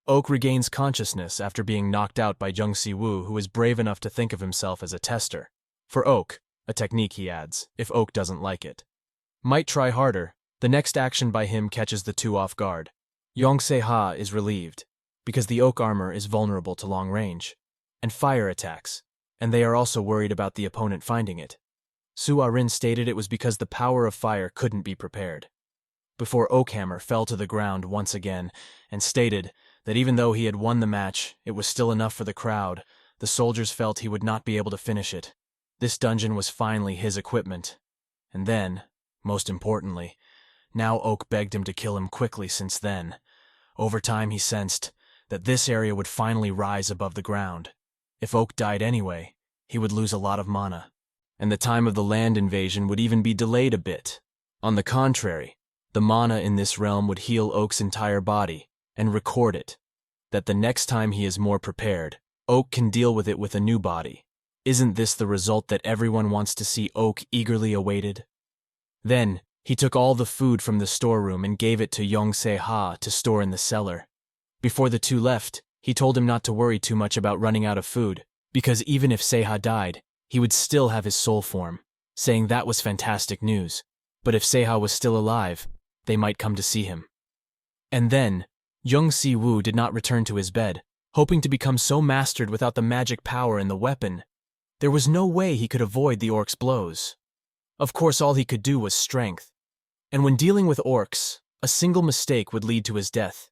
Oak regains consciousness after being knocked out by Jung Si-woo, who is brave enough to think of himself as a tester. For Oak, a technique he adds, if Oak doesn't like it. Might try harder. The next action by him catches the two off guard. Yeon Jeokha is relieved, because the oak armor is vulnerable to long range and fire attacks, and they are also worried about the opponent finding it. Su Ah-rin stated it was because the power of fire couldn't be prepared. Before Oakhammer fell to the ground once again, and stated that even though he had won the match, it was still enough for the crowd. The soldiers felt he would not be able to finish it. This dungeon was finally his equipment. And then, most importantly, now Oak begged him to kill him quickly. Since then, over time he sensed that this area would finally rise above the ground. If Oak died anyway, he would lose a lot of mana, and the time of the land invasion would even be delayed a bit. On the contrary, the mana in this realm would heal Oak's entire body and record it, that the next time he is more prepared, Oak can deal with it with a new body. Isn't this the result that everyone wants to see? Oak eagerly awaited. Then, he took all the food from the storeroom and gave it to Yeon Jeokha to store in the cellar. Before the two left, he told him not to worry too much about running out of food, because even if Jeokha died, he would still have his soul form, saying that was fantastic news. But if Jeokha was still alive, they might come to see him. And then, Jung Si-woo did not return to his bed, hoping to become so mastered without the magic power in the weapon. There was no way he could avoid the orc's blows. Of course, all he could do was strength. And when dealing with orcs, a single mistake would lead to his death.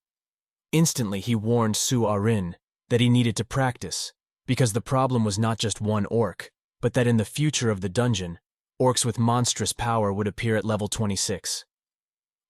Instantly, he warned Su Ah-rin that he needed to practice, because the problem was not just one orc, but that in the future of the dungeon, orcs with monstrous power would appear at level 26.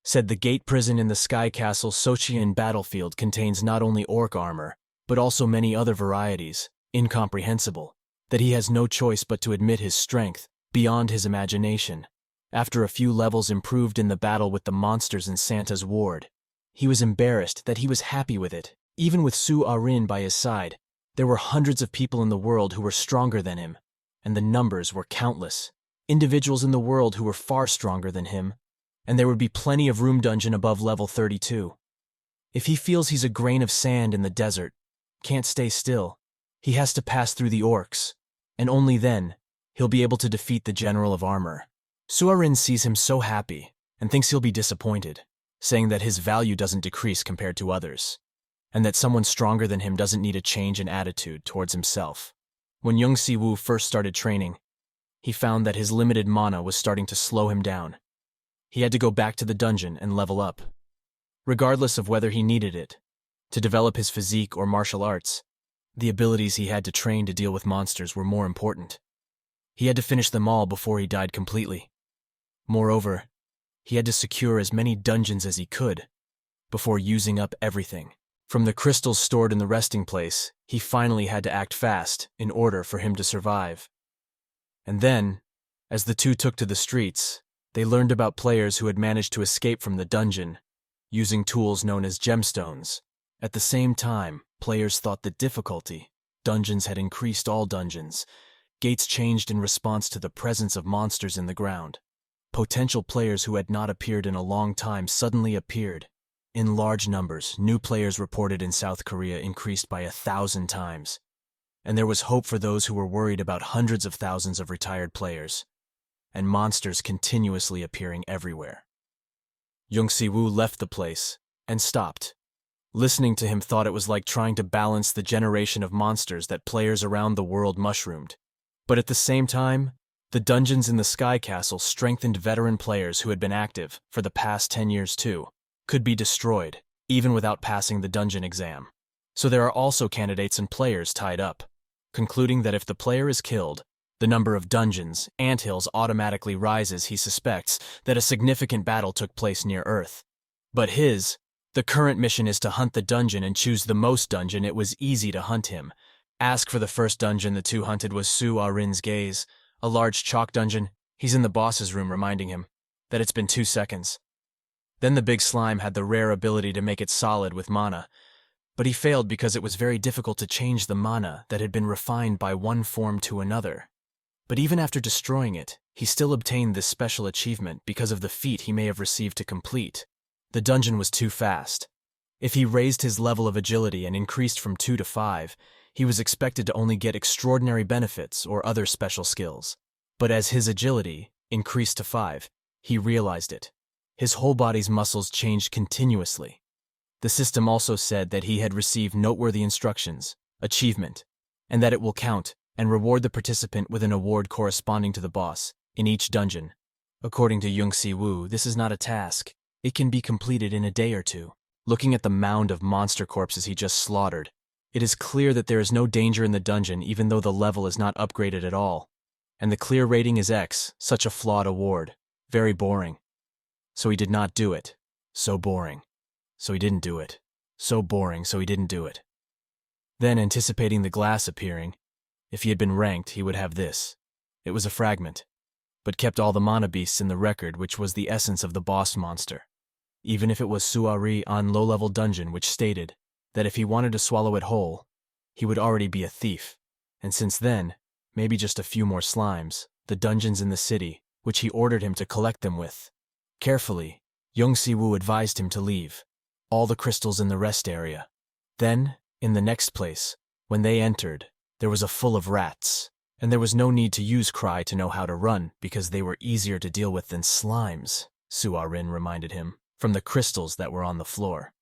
Said the gate prison in the Sky Castle Sochian battlefield contains not only orc armor, but also many other varieties, incomprehensible, that he has no choice but to admit his strength, beyond his imagination. After a few levels improved in the battle with the monsters in Santa's ward, he was embarrassed that he was happy with it. Even with Su Ah-rin by his side, there were hundreds of people in the world who were stronger than him, and the numbers were countless. Individuals in the world who were far stronger than him, and there would be plenty of room dungeon above level 32. If he feels he's a grain of sand in the desert, can't stay still, he has to pass through the orcs, and only then, he'll be able to defeat the General of Armor. Su Ah-rin sees him so happy, and thinks he'll be disappointed, saying that his value doesn't decrease compared to others, and that someone stronger than him doesn't need a change in attitude towards himself. When Jung Si-woo first started training, he found that his limited mana was starting to slow him down. He had to go back to the dungeon and level up. Regardless of whether he needed it, to develop his physique or martial arts, the abilities he had to train to deal with monsters were more important. He had to finish them all before he died completely. Moreover, he had to secure as many dungeons as he could before using up everything. From the crystals stored in the resting place, he finally had to act fast in order for him to survive. And then, as the two took to the streets, they learned about players who had managed to escape from the dungeon, using tools known as gemstones. At the same time, players thought the difficulty. Dungeons had increased. All dungeons. Gates changed in response to the presence of monsters in the ground. Potential players who had not appeared in a long time suddenly appeared. In large numbers, new players reported in South Korea increased by 1,000 times. And there was hope for those who were worried about hundreds of thousands of retired players, and monsters continuously appearing everywhere. Jung Si-woo left the place and stopped. Listening to him thought it was like trying to balance the generation of monsters that players around the world mushroomed. But at the same time, The dungeons in the Sky Castle strengthened veteran players who had been active for the past 10 years too, could be destroyed, even without passing the dungeon exam. So there are also candidates and players tied up, concluding that if the player is killed, the number of dungeons, anthills automatically rises. He suspects that a significant battle took place near Earth. But the current mission is to hunt the dungeon and choose the most dungeon. It was easy to hunt him. Ask for the first dungeon the two hunted was Su Ah-rin's gaze, a large chalk dungeon. He's in the boss's room reminding him that it's been 2 seconds. Then the big slime had the rare ability to make it solid with mana, but he failed because it was very difficult to change the mana that had been refined by one form to another. But even after destroying it, he still obtained this special achievement because of the feat he may have received to complete. The dungeon was too fast. If he raised his level of agility and increased from 2 to 5, he was expected to only get extraordinary benefits or other special skills. But as his agility increased to 5, he realized it. His whole body's muscles changed continuously. The system also said that he had received noteworthy instructions, achievement, and that it will count and reward the participant with an award corresponding to the boss in each dungeon. According to Yoon Si-woo, this is not a task. It can be completed in a day or two. Looking at the mound of monster corpses he just slaughtered, it is clear that there is no danger in the dungeon even though the level is not upgraded at all. And the clear rating is X, such a flawed award. Very boring. So he did not do it. So boring. So he didn't do it. So boring, so he didn't do it. Then, anticipating the glass appearing, if he had been ranked, he would have this. It was a fragment, but kept all the mana beasts in the record, which was the essence of the boss monster. Even if it was Su Ah-rin on low-level dungeon, which stated that if he wanted to swallow it whole, he would already be a thief. And since then, maybe just a few more slimes, the dungeons in the city, which he ordered him to collect them with. Carefully, Yoon Si-woo advised him to leave all the crystals in the rest area. Then, in the next place, when they entered, there was a full of rats, and there was no need to use cry to know how to run because they were easier to deal with than slimes, Su Ah-rin reminded him, from the crystals that were on the floor.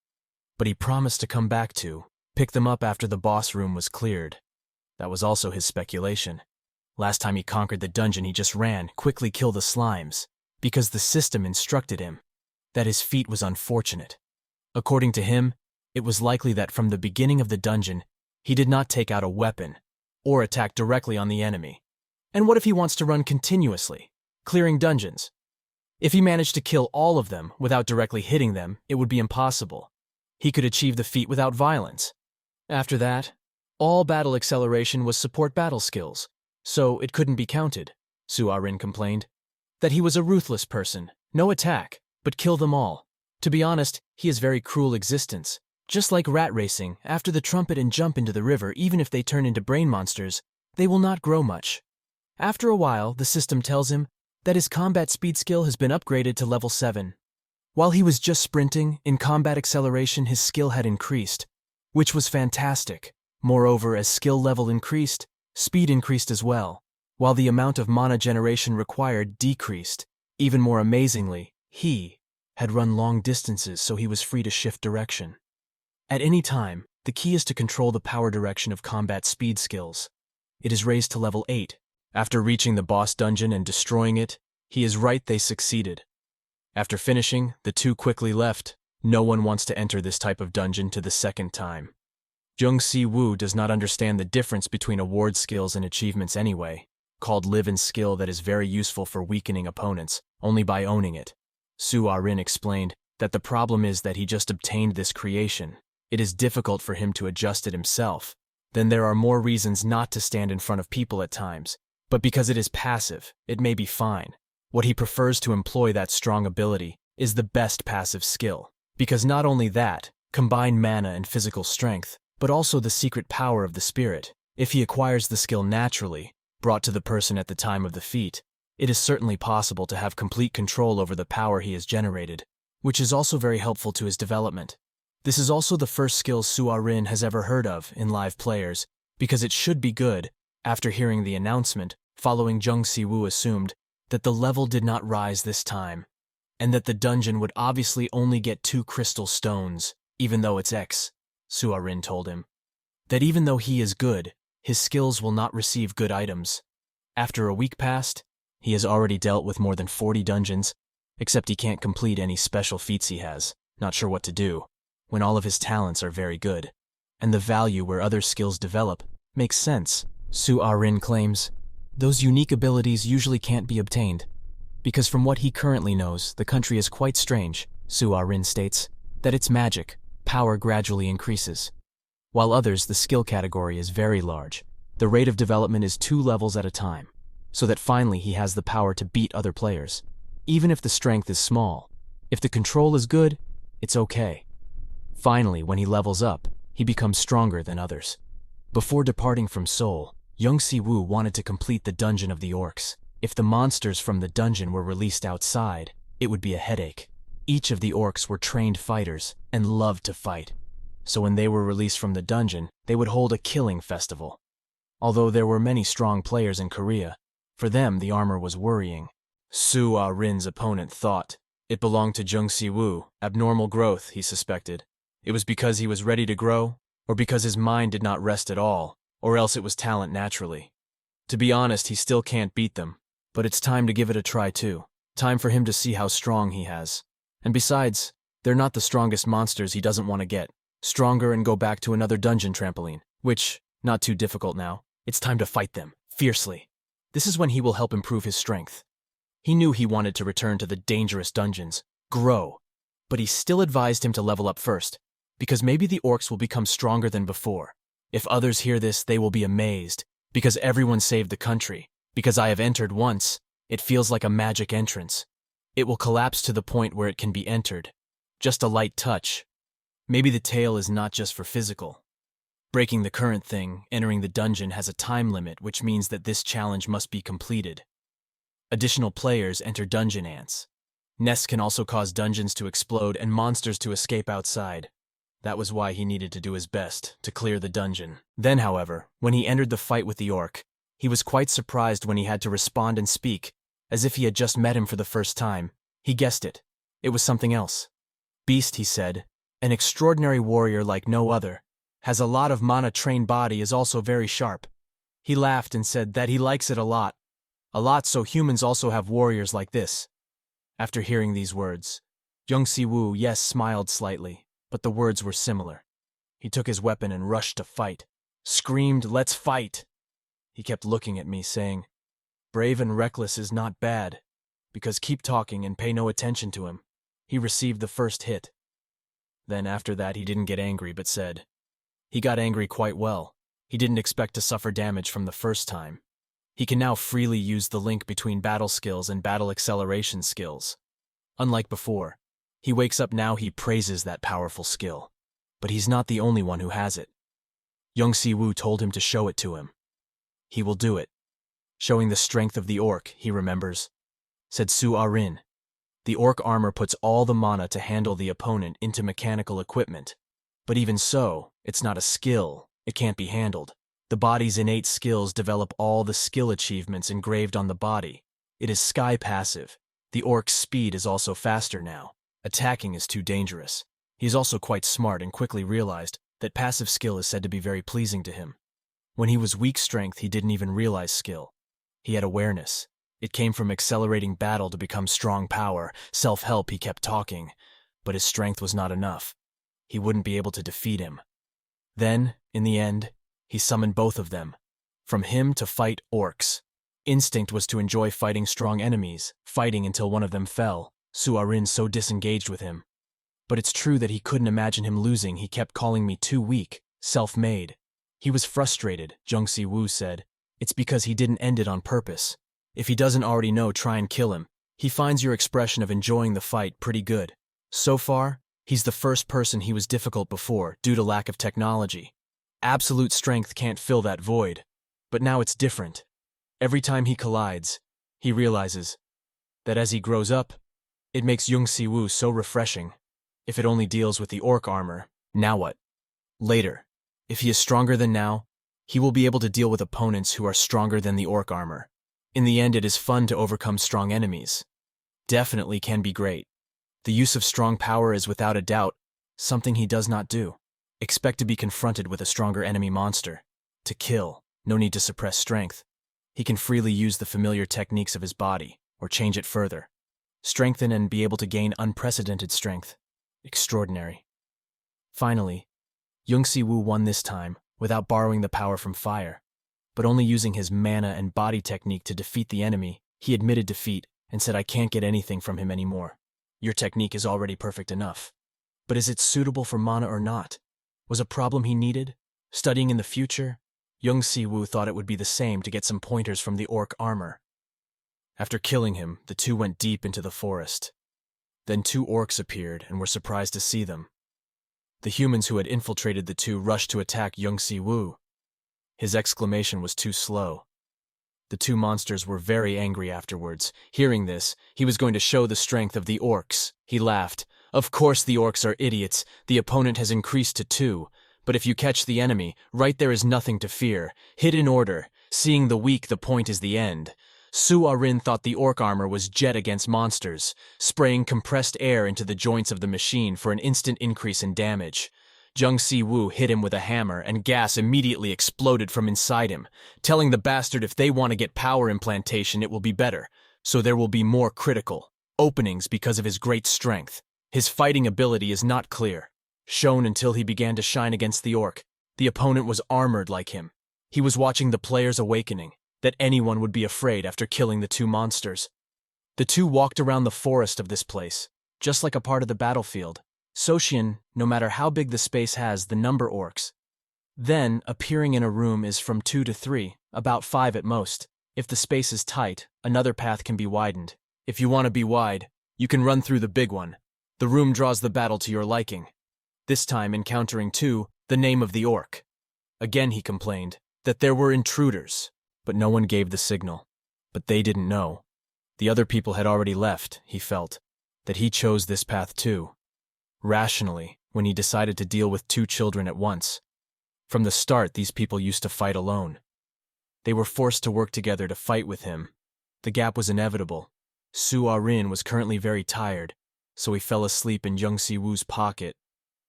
But he promised to come back to pick them up after the boss room was cleared. That was also his speculation. Last time he conquered the dungeon, he just ran, quickly kill the slimes, because the system instructed him that his feat was unfortunate. According to him, it was likely that from the beginning of the dungeon, he did not take out a weapon or attack directly on the enemy. And what if he wants to run continuously, clearing dungeons? If he managed to kill all of them without directly hitting them, it would be impossible. He could achieve the feat without violence. After that, all battle acceleration was support battle skills, so it couldn't be counted, Su Ah-rin complained. That he was a ruthless person, no attack, but kill them all. To be honest, he has very cruel existence. Just like rat racing, after the trumpet and jump into the river, even if they turn into brain monsters, they will not grow much. After a while, the system tells him that his combat speed skill has been upgraded to level 7. While he was just sprinting, in combat acceleration his skill had increased, which was fantastic. Moreover, as skill level increased, speed increased as well, while the amount of mana generation required decreased. Even more amazingly, he had run long distances, so he was free to shift direction. At any time, the key is to control the power direction of combat speed skills. It is raised to level 8. After reaching the boss dungeon and destroying it, he is right, they succeeded. After finishing, the two quickly left. No one wants to enter this type of dungeon to the second time. Yoon Si-woo does not understand the difference between award skills and achievements anyway, called live-in skill that is very useful for weakening opponents, only by owning it. Su Ah-rin explained that the problem is that he just obtained this creation. It is difficult for him to adjust it himself. Then there are more reasons not to stand in front of people at times, but because it is passive, it may be fine. What he prefers to employ that strong ability is the best passive skill, because not only that, combine mana and physical strength, but also the secret power of the spirit. If he acquires the skill naturally, brought to the person at the time of the feat, it is certainly possible to have complete control over the power he has generated, which is also very helpful to his development. This is also the first skill Su Ah-rin has ever heard of in live players, because it should be good. After hearing the announcement, following Yoon Si-woo assumed that the level did not rise this time, and that the dungeon would obviously only get 2 crystal stones, even though it's X. Su Ah-rin told him that even though he is good, his skills will not receive good items. After a week passed, He has already dealt with more than 40 dungeons, except he can't complete any special feats he has, not sure what to do, when all of his talents are very good. And the value where other skills develop makes sense, Su Ah-rin claims. Those unique abilities usually can't be obtained, because from what he currently knows, the country is quite strange, Su Ah-rin states, that its magic, power gradually increases. While others, the skill category is very large. The rate of development is 2 levels at a time, so that finally he has the power to beat other players. Even if the strength is small, if the control is good, it's okay. Finally, when he levels up, he becomes stronger than others. Before departing from Seoul, Young Si-woo wanted to complete the dungeon of the orcs. If the monsters from the dungeon were released outside, it would be a headache. Each of the orcs were trained fighters and loved to fight. So when they were released from the dungeon, they would hold a killing festival. Although there were many strong players in Korea, for them the armor was worrying. Su Ah-rin's opponent thought it belonged to Jung Si-woo, abnormal growth, he suspected. It was because he was ready to grow, or because his mind did not rest at all, or else it was talent naturally. To be honest, he still can't beat them, but it's time to give it a try too. Time for him to see how strong he has. And besides, they're not the strongest monsters he doesn't want to get. Stronger and go back to another dungeon trampoline, which, not too difficult now. It's time to fight them, fiercely. This is when he will help improve his strength. He knew he wanted to return to the dangerous dungeons, grow, but he still advised him to level up first, because maybe the orcs will become stronger than before. If others hear this, they will be amazed, because everyone saved the country. Because I have entered once, it feels like a magic entrance. It will collapse to the point where it can be entered. Just a light touch. Maybe the tale is not just for physical. Breaking the current thing, entering the dungeon has a time limit, which means that this challenge must be completed. Additional players enter dungeon ants. Nests can also cause dungeons to explode and monsters to escape outside. That was why he needed to do his best to clear the dungeon. Then, however, when he entered the fight with the orc, he was quite surprised when he had to respond and speak, as if he had just met him for the first time. He guessed it. It was something else. Beast, he said, an extraordinary warrior like no other, has a lot of mana, trained body, is also very sharp. He laughed and said that he likes it a lot. A lot, so humans also have warriors like this. After hearing these words, Young Si-woo, yes, smiled slightly, but the words were similar. He took his weapon and rushed to fight. Screamed, "Let's fight!" He kept looking at me, saying, "Brave and reckless is not bad, because keep talking and pay no attention to him." He received the first hit. Then after that he didn't get angry but said, he got angry quite well. He didn't expect to suffer damage from the first time. He can now freely use the link between battle skills and battle acceleration skills. Unlike before, he wakes up now, he praises that powerful skill. But he's not the only one who has it. Young Si-woo told him to show it to him. He will do it. Showing the strength of the orc, he remembers, said Su Ah-rin. The orc armor puts all the mana to handle the opponent into mechanical equipment. But even so, it's not a skill. It can't be handled. The body's innate skills develop all the skill achievements engraved on the body. It is sky passive. The orc's speed is also faster now. Attacking is too dangerous. He is also quite smart and quickly realized that passive skill is said to be very pleasing to him. When he was weak strength, he didn't even realize skill. He had awareness. It came from accelerating battle to become strong power. Self-help, he kept talking. But his strength was not enough. He wouldn't be able to defeat him. Then, in the end, he summoned both of them. From him to fight orcs. Instinct was to enjoy fighting strong enemies, fighting until one of them fell. Su Ah-rin so disengaged with him. But it's true that he couldn't imagine him losing. He kept calling me too weak, self-made. He was frustrated, Young Si-woo said. It's because he didn't end it on purpose. If he doesn't already know, try and kill him. He finds your expression of enjoying the fight pretty good. So far, he's the first person he was difficult before due to lack of technology. Absolute strength can't fill that void. But now it's different. Every time he collides, he realizes that as he grows up, it makes Young Si-woo so refreshing. If it only deals with the orc armor, now what? Later, if he is stronger than now, he will be able to deal with opponents who are stronger than the orc armor. In the end, it is fun to overcome strong enemies. Definitely can be great. The use of strong power is without a doubt something he does not do. Expect to be confronted with a stronger enemy monster. To kill, no need to suppress strength. He can freely use the familiar techniques of his body, or change it further. Strengthen and be able to gain unprecedented strength. Extraordinary. Finally, Yoon Si-woo won this time without borrowing the power from fire, but only using his mana and body technique to defeat the enemy. He admitted defeat and said, "I can't get anything from him anymore. Your technique is already perfect enough. But is it suitable for mana or not? Was a problem he needed? Studying in the future?" Yoon Si-woo thought it would be the same to get some pointers from the orc armor. After killing him, the two went deep into the forest. Then two orcs appeared and were surprised to see them. The humans who had infiltrated the two rushed to attack Yoon Si-woo. His exclamation was too slow. The two monsters were very angry afterwards. Hearing this, he was going to show the strength of the orcs. He laughed. "Of course the orcs are idiots. The opponent has increased to 2. But if you catch the enemy, right there is nothing to fear. Hit in order. Seeing the weak, the point is the end." Su-arin thought the orc armor was jet against monsters, spraying compressed air into the joints of the machine for an instant increase in damage. Yoon Si-woo hit him with a hammer, and gas immediately exploded from inside him, telling the bastard if they want to get power implantation it will be better, so there will be more critical openings because of his great strength. His fighting ability is not clear, shown until he began to shine against the orc. The opponent was armored like him. He was watching the player's awakening, that anyone would be afraid after killing the two monsters. The two walked around the forest of this place, just like a part of the battlefield. Sotian, no matter how big the space has the number orcs. Then, appearing in a room is from 2 to 3, about 5 at most. If the space is tight, another path can be widened. If you want to be wide, you can run through the big one. The room draws the battle to your liking. This time encountering 2, the name of the orc. Again he complained that there were intruders, but no one gave the signal. But they didn't know. The other people had already left, he felt, that he chose this path too. Rationally, when he decided to deal with 2 children at once. From the start, these people used to fight alone. They were forced to work together to fight with him. The gap was inevitable. Su-arin was currently very tired, so he fell asleep in Yoon Si-woo's pocket.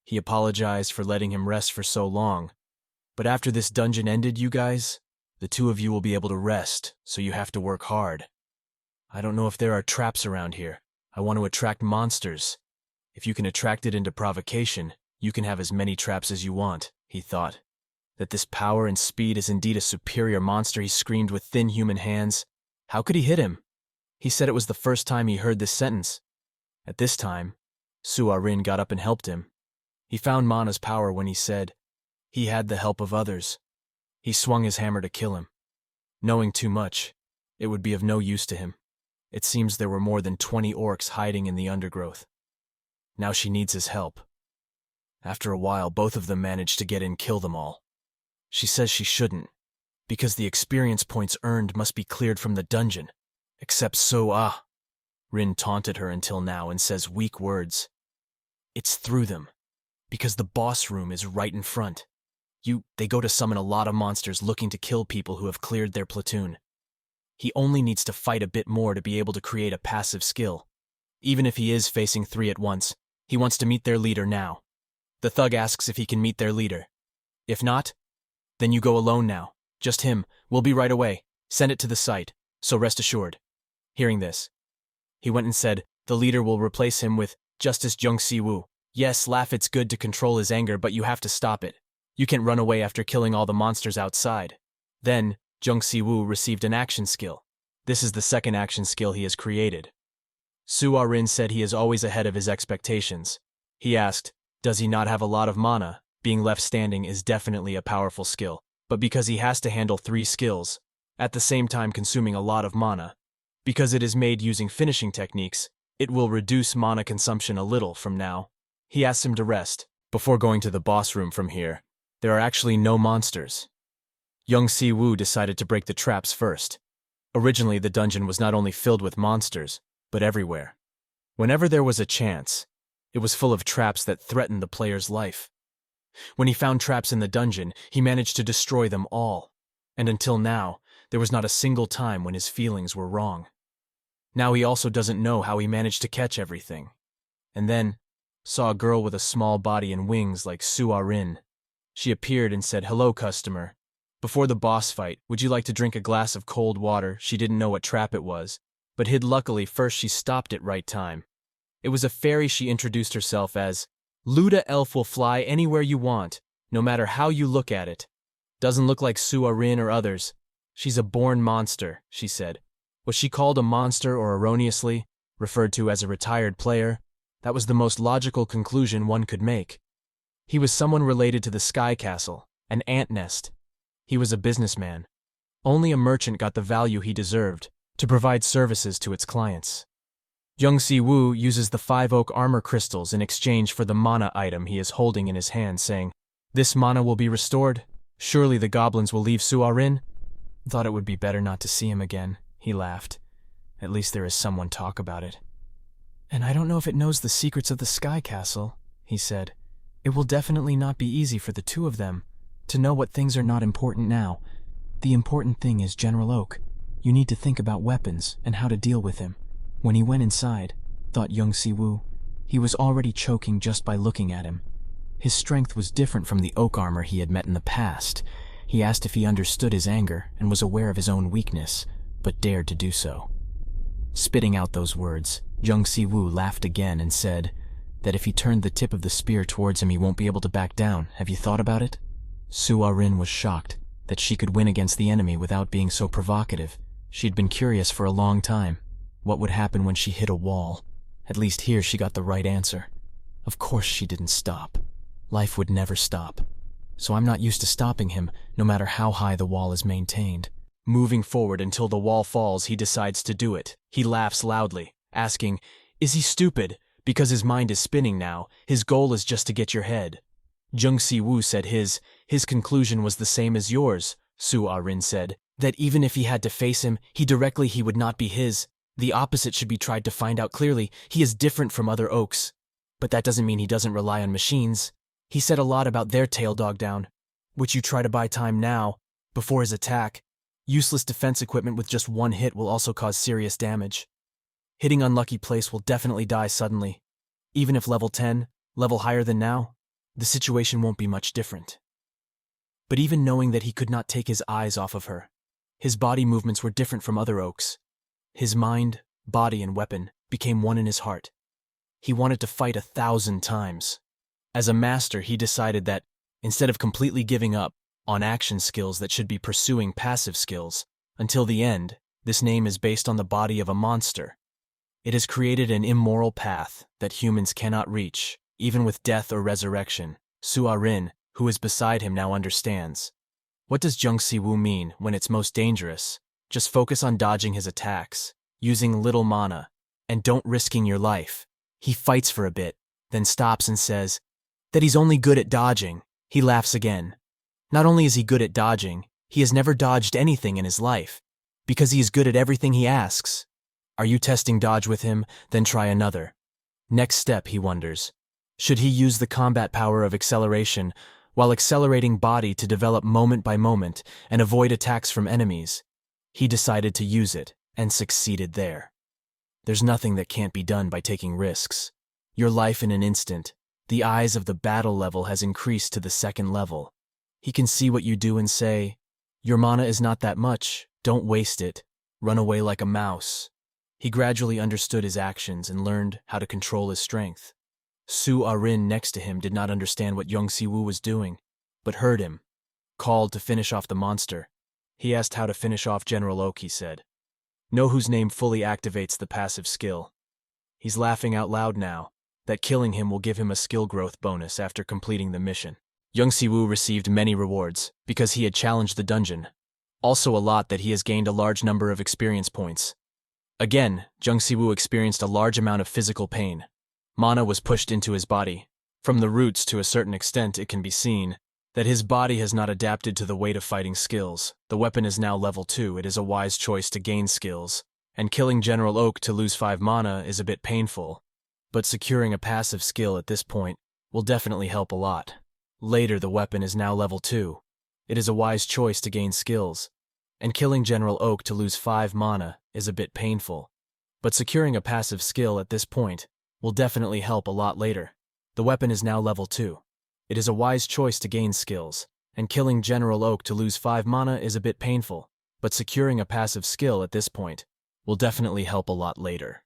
He apologized for letting him rest for so long. "But after this dungeon ended, you guys, the 2 of you will be able to rest, so you have to work hard. I don't know if there are traps around here. I want to attract monsters. If you can attract it into provocation, you can have as many traps as you want," he thought. That this power and speed is indeed a superior monster, he screamed with thin human hands. How could he hit him? He said it was the first time he heard this sentence. At this time, Su-arin got up and helped him. He found Mana's power when he said he had the help of others. He swung his hammer to kill him. Knowing too much, it would be of no use to him. It seems there were more than 20 orcs hiding in the undergrowth. Now she needs his help. After a while, both of them managed to get in and kill them all. She says she shouldn't, because the experience points earned must be cleared from the dungeon. Except Rin taunted her until now and says weak words. It's through them, because the boss room is right in front. They go to summon a lot of monsters looking to kill people who have cleared their platoon. He only needs to fight a bit more to be able to create a passive skill. Even if he is facing 3 at once, he wants to meet their leader now. The thug asks if he can meet their leader. If not, then you go alone now. Just him. We'll be right away. Send it to the site, so rest assured. Hearing this, he went and said the leader will replace him with Justice Yoon Si-woo. Yes, laugh, it's good to control his anger, but you have to stop it. You can't run away after killing all the monsters outside. Then, Yoon Si-woo received an action skill. This is the second action skill he has created. Su-arin said he is always ahead of his expectations. He asked, does he not have a lot of mana? Being left standing is definitely a powerful skill, but because he has to handle 3 skills, at the same time consuming a lot of mana, because it is made using finishing techniques, it will reduce mana consumption a little from now. He asks him to rest. Before going to the boss room from here, there are actually no monsters. Yoon Si-woo decided to break the traps first. Originally, the dungeon was not only filled with monsters, but everywhere. Whenever there was a chance, it was full of traps that threatened the player's life. When he found traps in the dungeon, he managed to destroy them all, and until now, there was not a single time when his feelings were wrong. Now he also doesn't know how he managed to catch everything. And then, saw a girl with a small body and wings like Su-arin. She appeared and said, "Hello, customer. Before the boss fight, would you like to drink a glass of cold water? She didn't know what trap it was, but hid luckily first she stopped at right time. It was a fairy. She introduced herself as, Luda elf will fly anywhere you want, no matter how you look at it. Doesn't look like Suarin or others. She's a born monster, she said. Was she called a monster or erroneously referred to as a retired player? That was the most logical conclusion one could make. He was someone related to the Sky Castle, an ant nest. He was a businessman. Only a merchant got the value he deserved to provide services to its clients. Young Si-woo uses the 5 oak armor crystals in exchange for the mana item he is holding in his hand, saying, This mana will be restored. Surely the goblins will leave Suarin? Thought it would be better not to see him again, he laughed. At least there is someone talk about it. And I don't know if it knows the secrets of the Sky Castle, he said. It will definitely not be easy for the two of them to know what things are not important now. The important thing is General Oak. You need to think about weapons and how to deal with him. When he went inside, thought Young Si-woo, he was already choking just by looking at him. His strength was different from the oak armor he had met in the past. He asked if he understood his anger and was aware of his own weakness, but dared to do so. Spitting out those words, Young Si-woo laughed again and said that if he turned the tip of the spear towards him he won't be able to back down. Have you thought about it? Suarin was shocked that she could win against the enemy without being so provocative. She'd been curious for a long time. What would happen when she hit a wall? At least here she got the right answer. Of course she didn't stop. Life would never stop. So I'm not used to stopping him, no matter how high the wall is maintained. Moving forward until the wall falls, he decides to do it. He laughs loudly, asking, Is he stupid? Because his mind is spinning now. His goal is just to get your head. Jung Si-woo said his conclusion was the same as yours, Suarin said, that even if he had to face him, he would not be his. The opposite should be tried to find out clearly. He is different from other oaks. But that doesn't mean he doesn't rely on machines. He said a lot about their tail dog down, which you try to buy time now, before his attack. Useless defense equipment with just one hit will also cause serious damage. Hitting unlucky place will definitely die suddenly. Even if level 10, level higher than now, the situation won't be much different. But even knowing that he could not take his eyes off of her, his body movements were different from other oaks. His mind, body, and weapon became one in his heart. He wanted to fight 1,000 times. As a master, he decided that, instead of completely giving up on action skills that should be pursuing passive skills, until the end, this name is based on the body of a monster. It has created an immoral path that humans cannot reach, even with death or resurrection. Suarin, who is beside him, now understands. What does Jung Si-woo mean when it's most dangerous? Just focus on dodging his attacks, using little mana, and don't risking your life. He fights for a bit, then stops and says that he's only good at dodging. He laughs again. Not only is he good at dodging, he has never dodged anything in his life, because he is good at everything he asks. Are you testing dodge with him? Then try another. Next step, he wonders. Should he use the combat power of acceleration while accelerating body to develop moment by moment and avoid attacks from enemies? He decided to use it and succeeded there. There's nothing that can't be done by taking risks. Your life in an instant. The eyes of the battle level has increased to the 2nd level. He can see what you do and say, Your mana is not that much, don't waste it, run away like a mouse. He gradually understood his actions and learned how to control his strength. Suarin next to him did not understand what Young Si-woo was doing, but heard him, called to finish off the monster. He asked how to finish off General Oak, he said. Know whose name fully activates the passive skill. He's laughing out loud now, that killing him will give him a skill growth bonus after completing the mission. Young Si-woo received many rewards because he had challenged the dungeon. Also a lot that he has gained a large number of experience points. Again, Jung Si-woo experienced a large amount of physical pain. Mana was pushed into his body. From the roots, to a certain extent, it can be seen that his body has not adapted to the weight of fighting skills. The weapon is now level 2. It is a wise choice to gain skills. And killing General Oak to lose 5 mana is a bit painful. But securing a passive skill at this point will definitely help a lot. Later, the weapon is now level 2. It is a wise choice to gain skills. And killing General Oak to lose 5 mana is a bit painful. But securing a passive skill at this point will definitely help a lot later. The weapon is now level 2. It is a wise choice to gain skills. and killing General Oak to lose 5 mana is a bit painful, but securing a passive skill at this point will definitely help a lot later.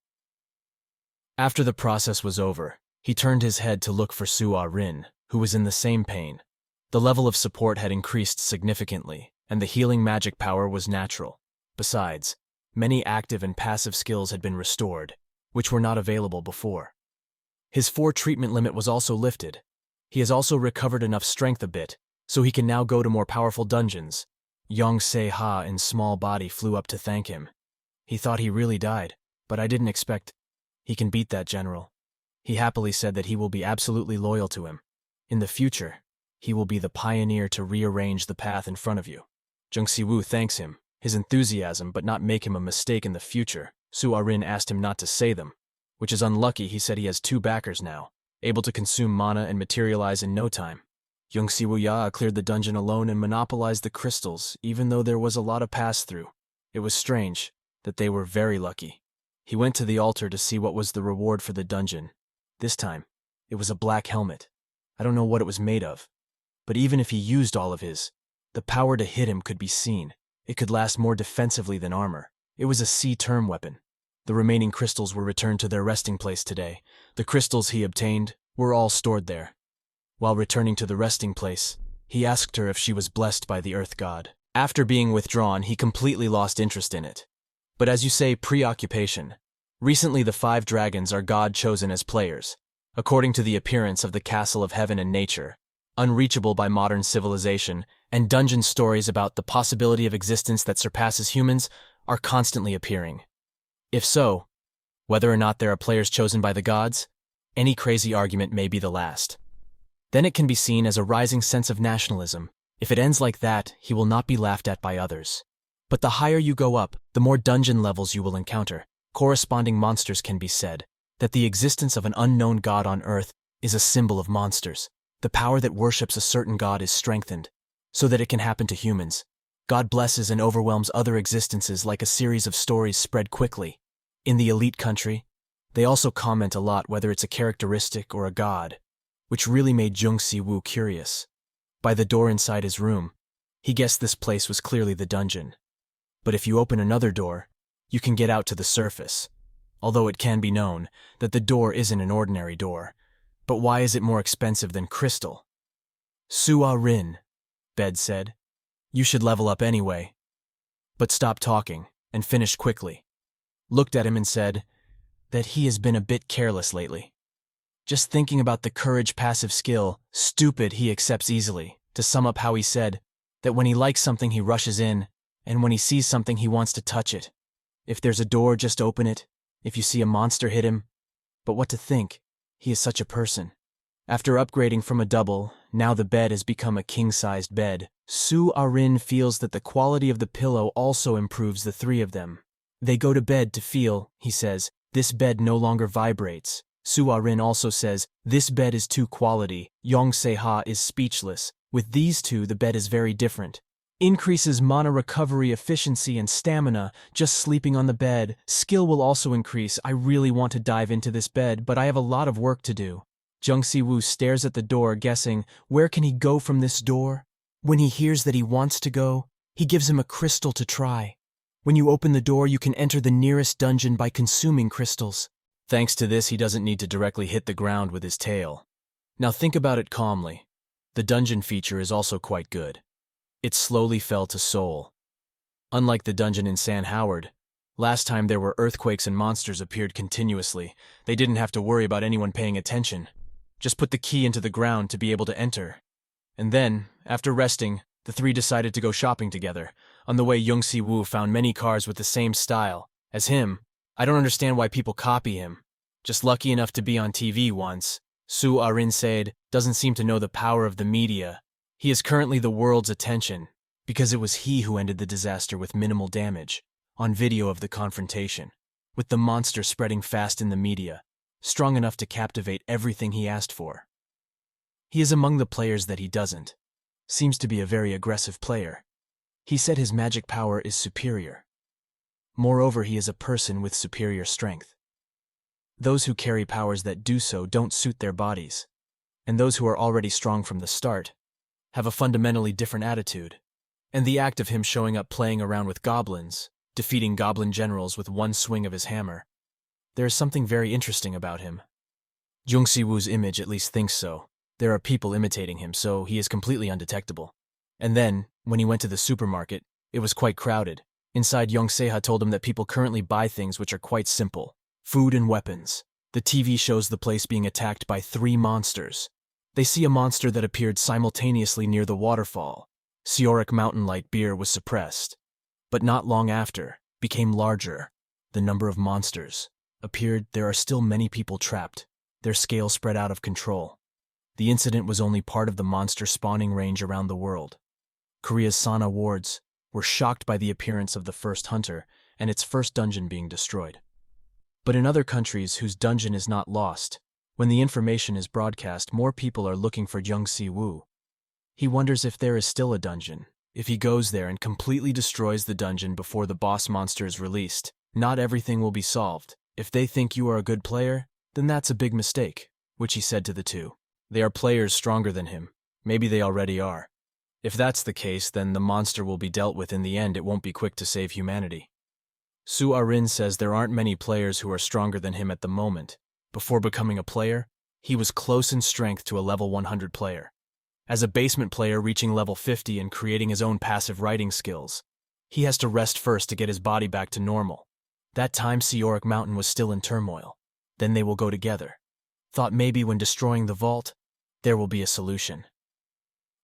After the process was over, he turned his head to look for Sua Rin, who was in the same pain. The level of support had increased significantly, and the healing magic power was natural. Besides, many active and passive skills had been restored, which were not available before. His 4 treatment limit was also lifted. He has also recovered enough strength a bit, so he can now go to more powerful dungeons. Yeon Jeokha in small body flew up to thank him. He thought he really died, but I didn't expect. He can beat that general. He happily said that he will be absolutely loyal to him. In the future, he will be the pioneer to rearrange the path in front of you. Jung Si-woo thanks him, his enthusiasm, but not make him a mistake in the future. Sua Rin asked him not to say them, which is unlucky. He said he has 2 backers now, able to consume mana and materialize in no time. Jung Si-woo cleared the dungeon alone and monopolized the crystals, even though there was a lot of pass-through. It was strange that they were very lucky. He went to the altar to see what was the reward for the dungeon. This time, it was a black helmet. I don't know what it was made of, but even if he used all of his, the power to hit him could be seen. It could last more defensively than armor. It was a C-term weapon. The remaining crystals were returned to their resting place today. The crystals he obtained were all stored there. While returning to the resting place, he asked her if she was blessed by the Earth God. After being withdrawn, he completely lost interest in it. But as you say, preoccupation. Recently, the 5 dragons are God chosen as players, according to the appearance of the castle of heaven and nature, unreachable by modern civilization, and dungeon stories about the possibility of existence that surpasses humans are constantly appearing. If so, whether or not there are players chosen by the gods, any crazy argument may be the last. Then it can be seen as a rising sense of nationalism. If it ends like that, he will not be laughed at by others. But the higher you go up, the more dungeon levels you will encounter. Corresponding monsters can be said. That the existence of an unknown god on Earth is a symbol of monsters. The power that worships a certain god is strengthened, so that it can happen to humans. God blesses and overwhelms other existences like a series of stories spread quickly. In the elite country, they also comment a lot whether it's a characteristic or a god, which really made Jung Si-woo curious. By the door inside his room, he guessed this place was clearly the dungeon. But if you open another door, you can get out to the surface. Although it can be known that the door isn't an ordinary door. But why is it more expensive than crystal? Sua Rin, Bed said. You should level up anyway. But stopped talking and finished quickly. Looked at him and said that he has been a bit careless lately. Just thinking about the courage passive skill, stupid he accepts easily. To sum up how he said that when he likes something he rushes in, and when he sees something he wants to touch it. If there's a door, just open it. If you see a monster, hit him. But what to think? He is such a person. After upgrading from a double, now the bed has become a king-sized bed. Sua Rin feels that the quality of the pillow also improves the 3 of them. They go to bed to feel, he says, this bed no longer vibrates. Sua Rin also says, this bed is 2 quality. Yeon Jeokha is speechless. With these 2, the bed is very different. Increases mana recovery efficiency and stamina, just sleeping on the bed. Skill will also increase. I really want to dive into this bed, but I have a lot of work to do. Jung Si-woo stares at the door, guessing, where can he go from this door? When he hears that he wants to go, he gives him a crystal to try. When you open the door, you can enter the nearest dungeon by consuming crystals. Thanks to this, he doesn't need to directly hit the ground with his tail. Now think about it calmly. The dungeon feature is also quite good. It slowly fell to soul. Unlike the dungeon in San Howard, last time there were earthquakes and monsters appeared continuously. They didn't have to worry about anyone paying attention. Just put the key into the ground to be able to enter. And then, after resting, the 3 decided to go shopping together. On the way, Jung Si-woo found many cars with the same style as him. I don't understand why people copy him. Just lucky enough to be on TV once. Sua Rin said, doesn't seem to know the power of the media. He is currently the world's attention, because it was he who ended the disaster with minimal damage, on video of the confrontation, with the monster spreading fast in the media, strong enough to captivate everything he asked for. He is among the players that he doesn't. Seems to be a very aggressive player. He said his magic power is superior. Moreover, he is a person with superior strength. Those who carry powers that do so don't suit their bodies, and those who are already strong from the start have a fundamentally different attitude. And the act of him showing up playing around with goblins, defeating goblin generals with one swing of his hammer, there is something very interesting about him. Jung Si-woo's image at least thinks so. There are people imitating him, so he is completely undetectable. And then, when he went to the supermarket, it was quite crowded. Inside, Yeon Jeokha told him that people currently buy things which are quite simple: food and weapons. The TV shows the place being attacked by 3 monsters. They see a monster that appeared simultaneously near the waterfall. Seoric Mountain Light beer was suppressed, but not long after, became larger. The number of monsters appeared. There are still many people trapped, their scale spread out of control. The incident was only part of the monster spawning range around the world. Korea's Sana wards were shocked by the appearance of the first hunter and its first dungeon being destroyed. But in other countries whose dungeon is not lost, when the information is broadcast, more people are looking for Jung Si-woo. He wonders if there is still a dungeon. If he goes there and completely destroys the dungeon before the boss monster is released, not everything will be solved. If they think you are a good player, then that's a big mistake, which he said to the 2. They are players stronger than him. Maybe they already are. If that's the case, then the monster will be dealt with in the end. It won't be quick to save humanity. Su Ah-rin says there aren't many players who are stronger than him at the moment. Before becoming a player, he was close in strength to a level 100 player. As a basement player reaching level 50 and creating his own passive writing skills, he has to rest first to get his body back to normal. That time Seoric Mountain was still in turmoil. Then they will go together. Thought maybe when destroying the vault, there will be a solution.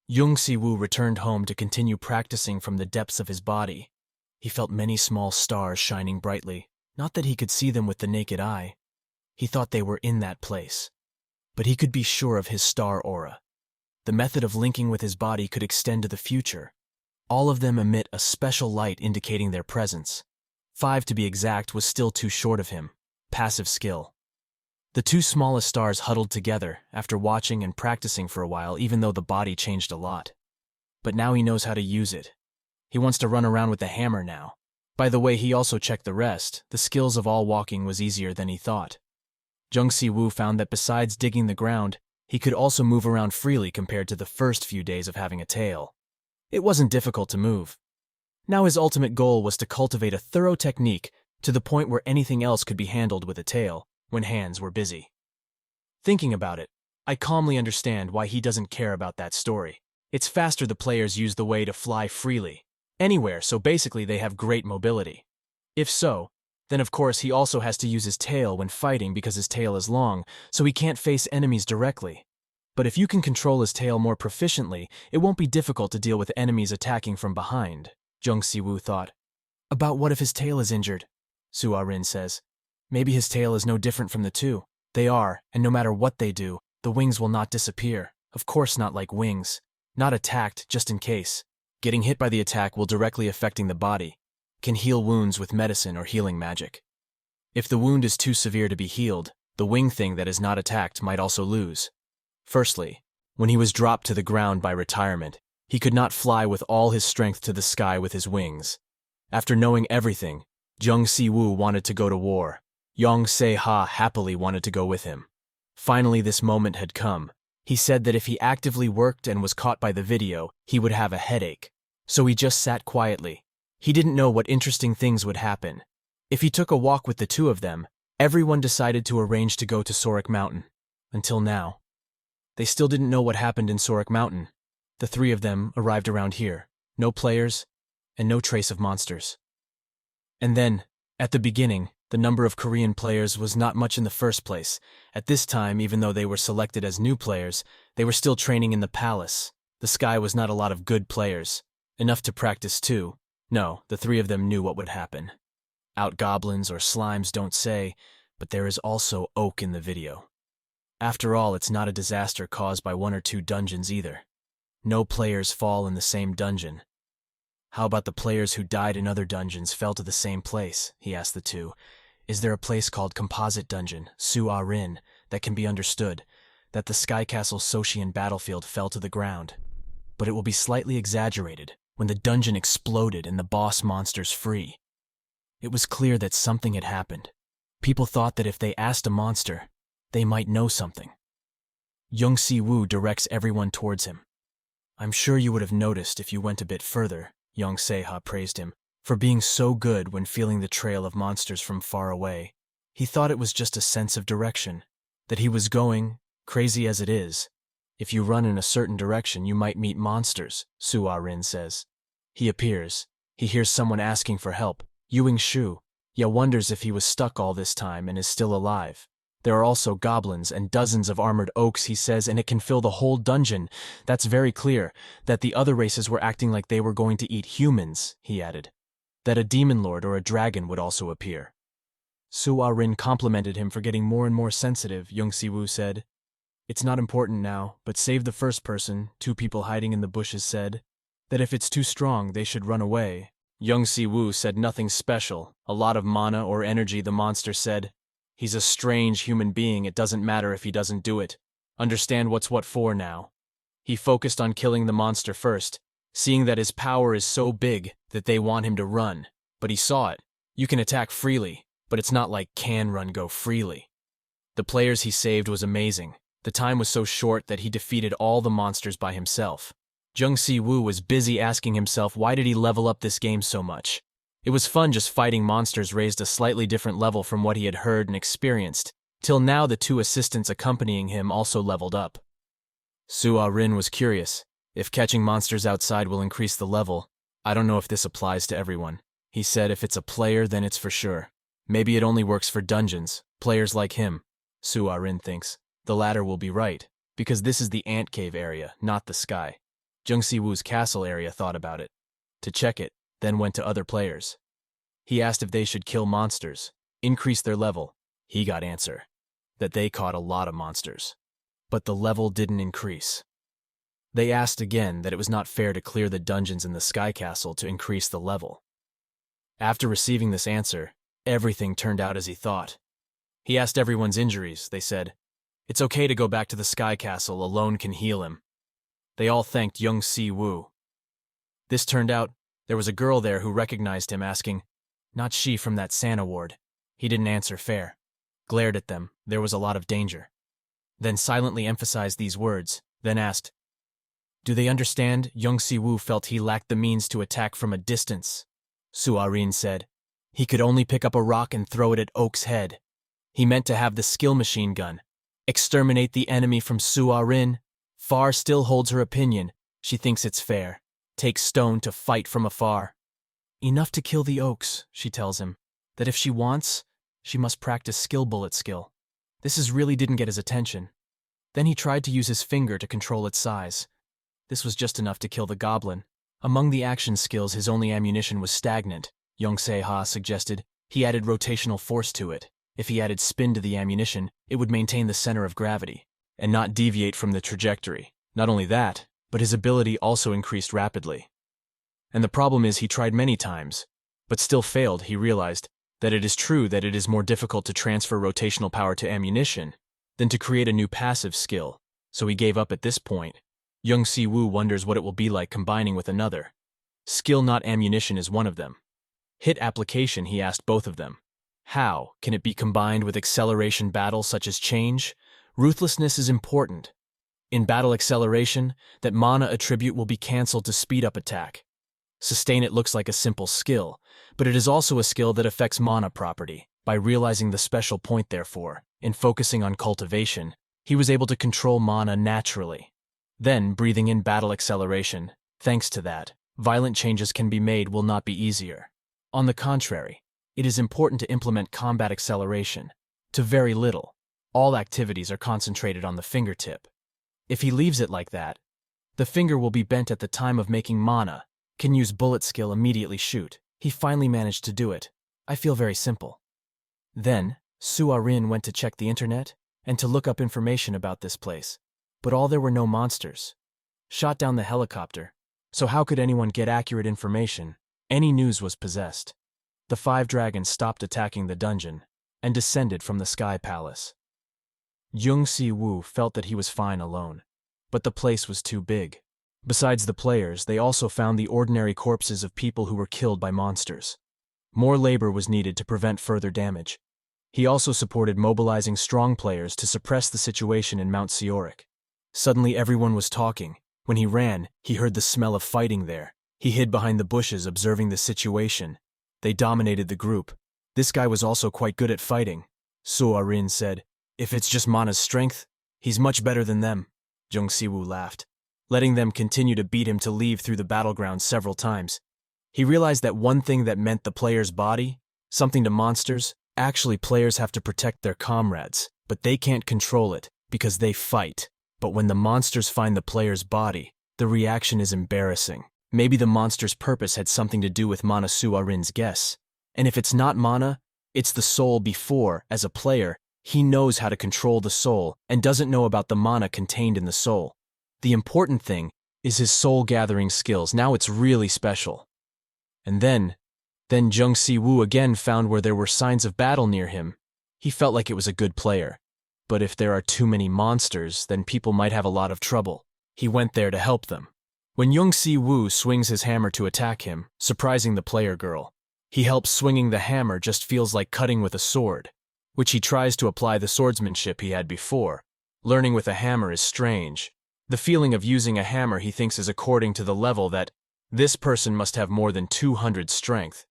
Jung Si-woo returned home to continue practicing from the depths of his body. He felt many small stars shining brightly, not that he could see them with the naked eye. He thought they were in that place. But he could be sure of his star aura. The method of linking with his body could extend to the future. All of them emit a special light indicating their presence. 5 to be exact was still too short of him. Passive skill. The 2 smallest stars huddled together after watching and practicing for a while, even though the body changed a lot. But now he knows how to use it. He wants to run around with the hammer now. By the way, he also checked the rest. The skills of all walking was easier than he thought. Jung Si-woo found that besides digging the ground, he could also move around freely compared to the first few days of having a tail. It wasn't difficult to move. Now his ultimate goal was to cultivate a thorough technique to the point where anything else could be handled with a tail when hands were busy. Thinking about it, I calmly understand why he doesn't care about that story. It's faster the players use the way to fly freely, anywhere, so basically they have great mobility. If so, then of course he also has to use his tail when fighting because his tail is long, so he can't face enemies directly. But if you can control his tail more proficiently, it won't be difficult to deal with enemies attacking from behind, Jung Si-woo thought. About what if his tail is injured? Su Ah-rin says. Maybe his tail is no different from the 2. They are, and no matter what they do, the wings will not disappear. Of course not like wings. Not attacked, just in case. Getting hit by the attack will directly affecting the body. Can heal wounds with medicine or healing magic. If the wound is too severe to be healed, the wing thing that is not attacked might also lose. Firstly, when he was dropped to the ground by retirement, he could not fly with all his strength to the sky with his wings. After knowing everything, Jung Si-woo wanted to go to war. Yeon Jeokha happily wanted to go with him. Finally, this moment had come. He said that if he actively worked and was caught by the video, he would have a headache. So he just sat quietly. He didn't know what interesting things would happen. If he took a walk with the 2 of them, everyone decided to arrange to go to Seoric Mountain. Until now. They still didn't know what happened in Seoric Mountain. The 3 of them arrived around here. No players, and no trace of monsters. And then, at the beginning, the number of Korean players was not much in the first place. At this time, even though they were selected as new players, they were still training in the palace. The sky was not a lot of good players. Enough to practice too. No, the 3 of them knew what would happen. Out goblins or slimes don't say, but there is also oak in the video. After all, it's not a disaster caused by 1 or 2 dungeons either. No players fall in the same dungeon. How about the players who died in other dungeons fell to the same place? He asked the 2. Is there a place called Composite Dungeon, Su Ah-rin, that can be understood, that the Sky Castle Soshian battlefield fell to the ground? But it will be slightly exaggerated when the dungeon exploded and the boss monsters free. It was clear that something had happened. People thought that if they asked a monster, they might know something. Jung Si-woo directs everyone towards him. I'm sure you would have noticed if you went a bit further, Yeon Jeokha praised him, for being so good when feeling the trail of monsters from far away. He thought it was just a sense of direction, that he was going, crazy as it is. If you run in a certain direction, you might meet monsters, Suarin says. He appears. He hears someone asking for help. Ewing Shu. Ye wonders if he was stuck all this time and is still alive. There are also goblins and dozens of armored oaks, he says, and it can fill the whole dungeon. That's very clear, that the other races were acting like they were going to eat humans, he added. That a demon lord or a dragon would also appear. Suarin complimented him for getting more and more sensitive, Young-si-woo said. It's not important now, but save the first person, two people hiding in the bushes said. That if it's too strong, they should run away. Young-si-woo said nothing special, a lot of mana or energy, the monster said. He's a strange human being, it doesn't matter if he doesn't do it. Understand what's what for now. He focused on killing the monster first, seeing that his power is so big that they want him to run. But he saw it. You can attack freely, but it's not like can run go freely. The players he saved was amazing. The time was so short that he defeated all the monsters by himself. Jung-si-woo was busy asking himself why did he level up this game so much. It was fun just fighting monsters raised a slightly different level from what he had heard and experienced, till now the two assistants accompanying him also leveled up. Suarin was curious. If catching monsters outside will increase the level, I don't know if this applies to everyone. He said if it's a player, then it's for sure. Maybe it only works for dungeons, players like him. Suarin thinks. The latter will be right, because this is the ant cave area, not the sky. Jung-si-woo's castle area thought about it. To check it, then went to other players. He asked if they should kill monsters, increase their level. He got answer. That they caught a lot of monsters. But the level didn't increase. They asked again that it was not fair to clear the dungeons in the sky castle to increase the level. After receiving this answer, everything turned out as he thought. He asked everyone's injuries, they said. It's okay to go back to the sky castle, alone can heal him. They all thanked Young-si-woo. This turned out, there was a girl there who recognized him asking, not she from that Santa ward. He didn't answer fair. Glared at them, there was a lot of danger. Then silently emphasized these words, then asked, do they understand? Young-si-woo felt he lacked the means to attack from a distance. Suarin said, he could only pick up a rock and throw it at Oak's head. He meant to have the skill machine gun. Exterminate the enemy from Suarin. Far still holds her opinion. She thinks it's fair. Take stone to fight from afar. Enough to kill the Oaks, she tells him. That if she wants, she must practice skill bullet skill. This really didn't get his attention. Then he tried to use his finger to control its size. This was just enough to kill the goblin. Among the action skills, his only ammunition was stagnant. Yeon Jeokha suggested. He added rotational force to it. If he added spin to the ammunition, it would maintain the center of gravity, and not deviate from the trajectory. Not only that, but his ability also increased rapidly. And the problem is he tried many times, but still failed. He realized that it is true that it is more difficult to transfer rotational power to ammunition than to create a new passive skill, so he gave up at this point. Young-si-woo wonders what it will be like combining with another. Skill not ammunition is one of them. Hit application, he asked both of them. How can it be combined with acceleration battle such as change? Ruthlessness is important. In battle acceleration, that mana attribute will be cancelled to speed up attack. Sustain it looks like a simple skill, but it is also a skill that affects mana property. By realizing the special point therefore, in focusing on cultivation, he was able to control mana naturally. Then, breathing in battle acceleration, thanks to that, violent changes can be made will not be easier. On the contrary, it is important to implement combat acceleration. To very little, all activities are concentrated on the fingertip. If he leaves it like that, the finger will be bent at the time of making mana, can use bullet skill immediately shoot. He finally managed to do it. I feel very simple. Then, Suarin went to check the internet and to look up information about this place. But all there were no monsters. Shot down the helicopter. So how could anyone get accurate information? Any news was possessed. The 5 dragons stopped attacking the dungeon and descended from the sky palace. Young-si-woo felt that he was fine alone, but the place was too big. Besides the players, they also found the ordinary corpses of people who were killed by monsters. More labor was needed to prevent further damage. He also supported mobilizing strong players to suppress the situation in Mount Seoric. Suddenly everyone was talking. When he ran, he heard the smell of fighting there. He hid behind the bushes, observing the situation. They dominated the group. This guy was also quite good at fighting. So-arin said, "If it's just Mana's strength, he's much better than them." Jung Si-woo laughed, letting them continue to beat him to leave through the battleground several times. He realized that one thing that meant the player's body, something to monsters, actually players have to protect their comrades, but they can't control it because they fight. But when the monsters find the player's body, the reaction is embarrassing. Maybe the monster's purpose had something to do with Mana Su-arin's guess. And if it's not Mana, it's the soul before, as a player, he knows how to control the soul and doesn't know about the mana contained in the soul. The important thing is his soul-gathering skills. Now it's really special. And then Jung Si-woo again found where there were signs of battle near him. He felt like it was a good player. But if there are too many monsters, then people might have a lot of trouble. He went there to help them. When Jung Si-woo swings his hammer to attack him, surprising the player girl, he helps. Swinging the hammer just feels like cutting with a sword, which he tries to apply the swordsmanship he had before. Learning with a hammer is strange. The feeling of using a hammer he thinks is according to the level that this person must have more than 200 strength.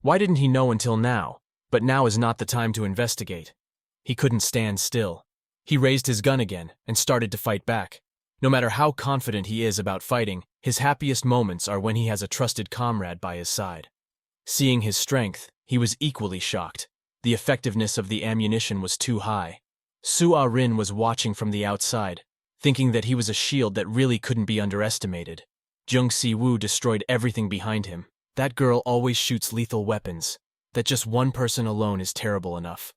Why didn't he know until now? But now is not the time to investigate. He couldn't stand still. He raised his gun again and started to fight back. No matter how confident he is about fighting, his happiest moments are when he has a trusted comrade by his side. Seeing his strength, he was equally shocked. The effectiveness of the ammunition was too high. Su-arin was watching from the outside, thinking that he was a shield that really couldn't be underestimated. Jung Si-woo destroyed everything behind him. That girl always shoots lethal weapons. That just one person alone is terrible enough.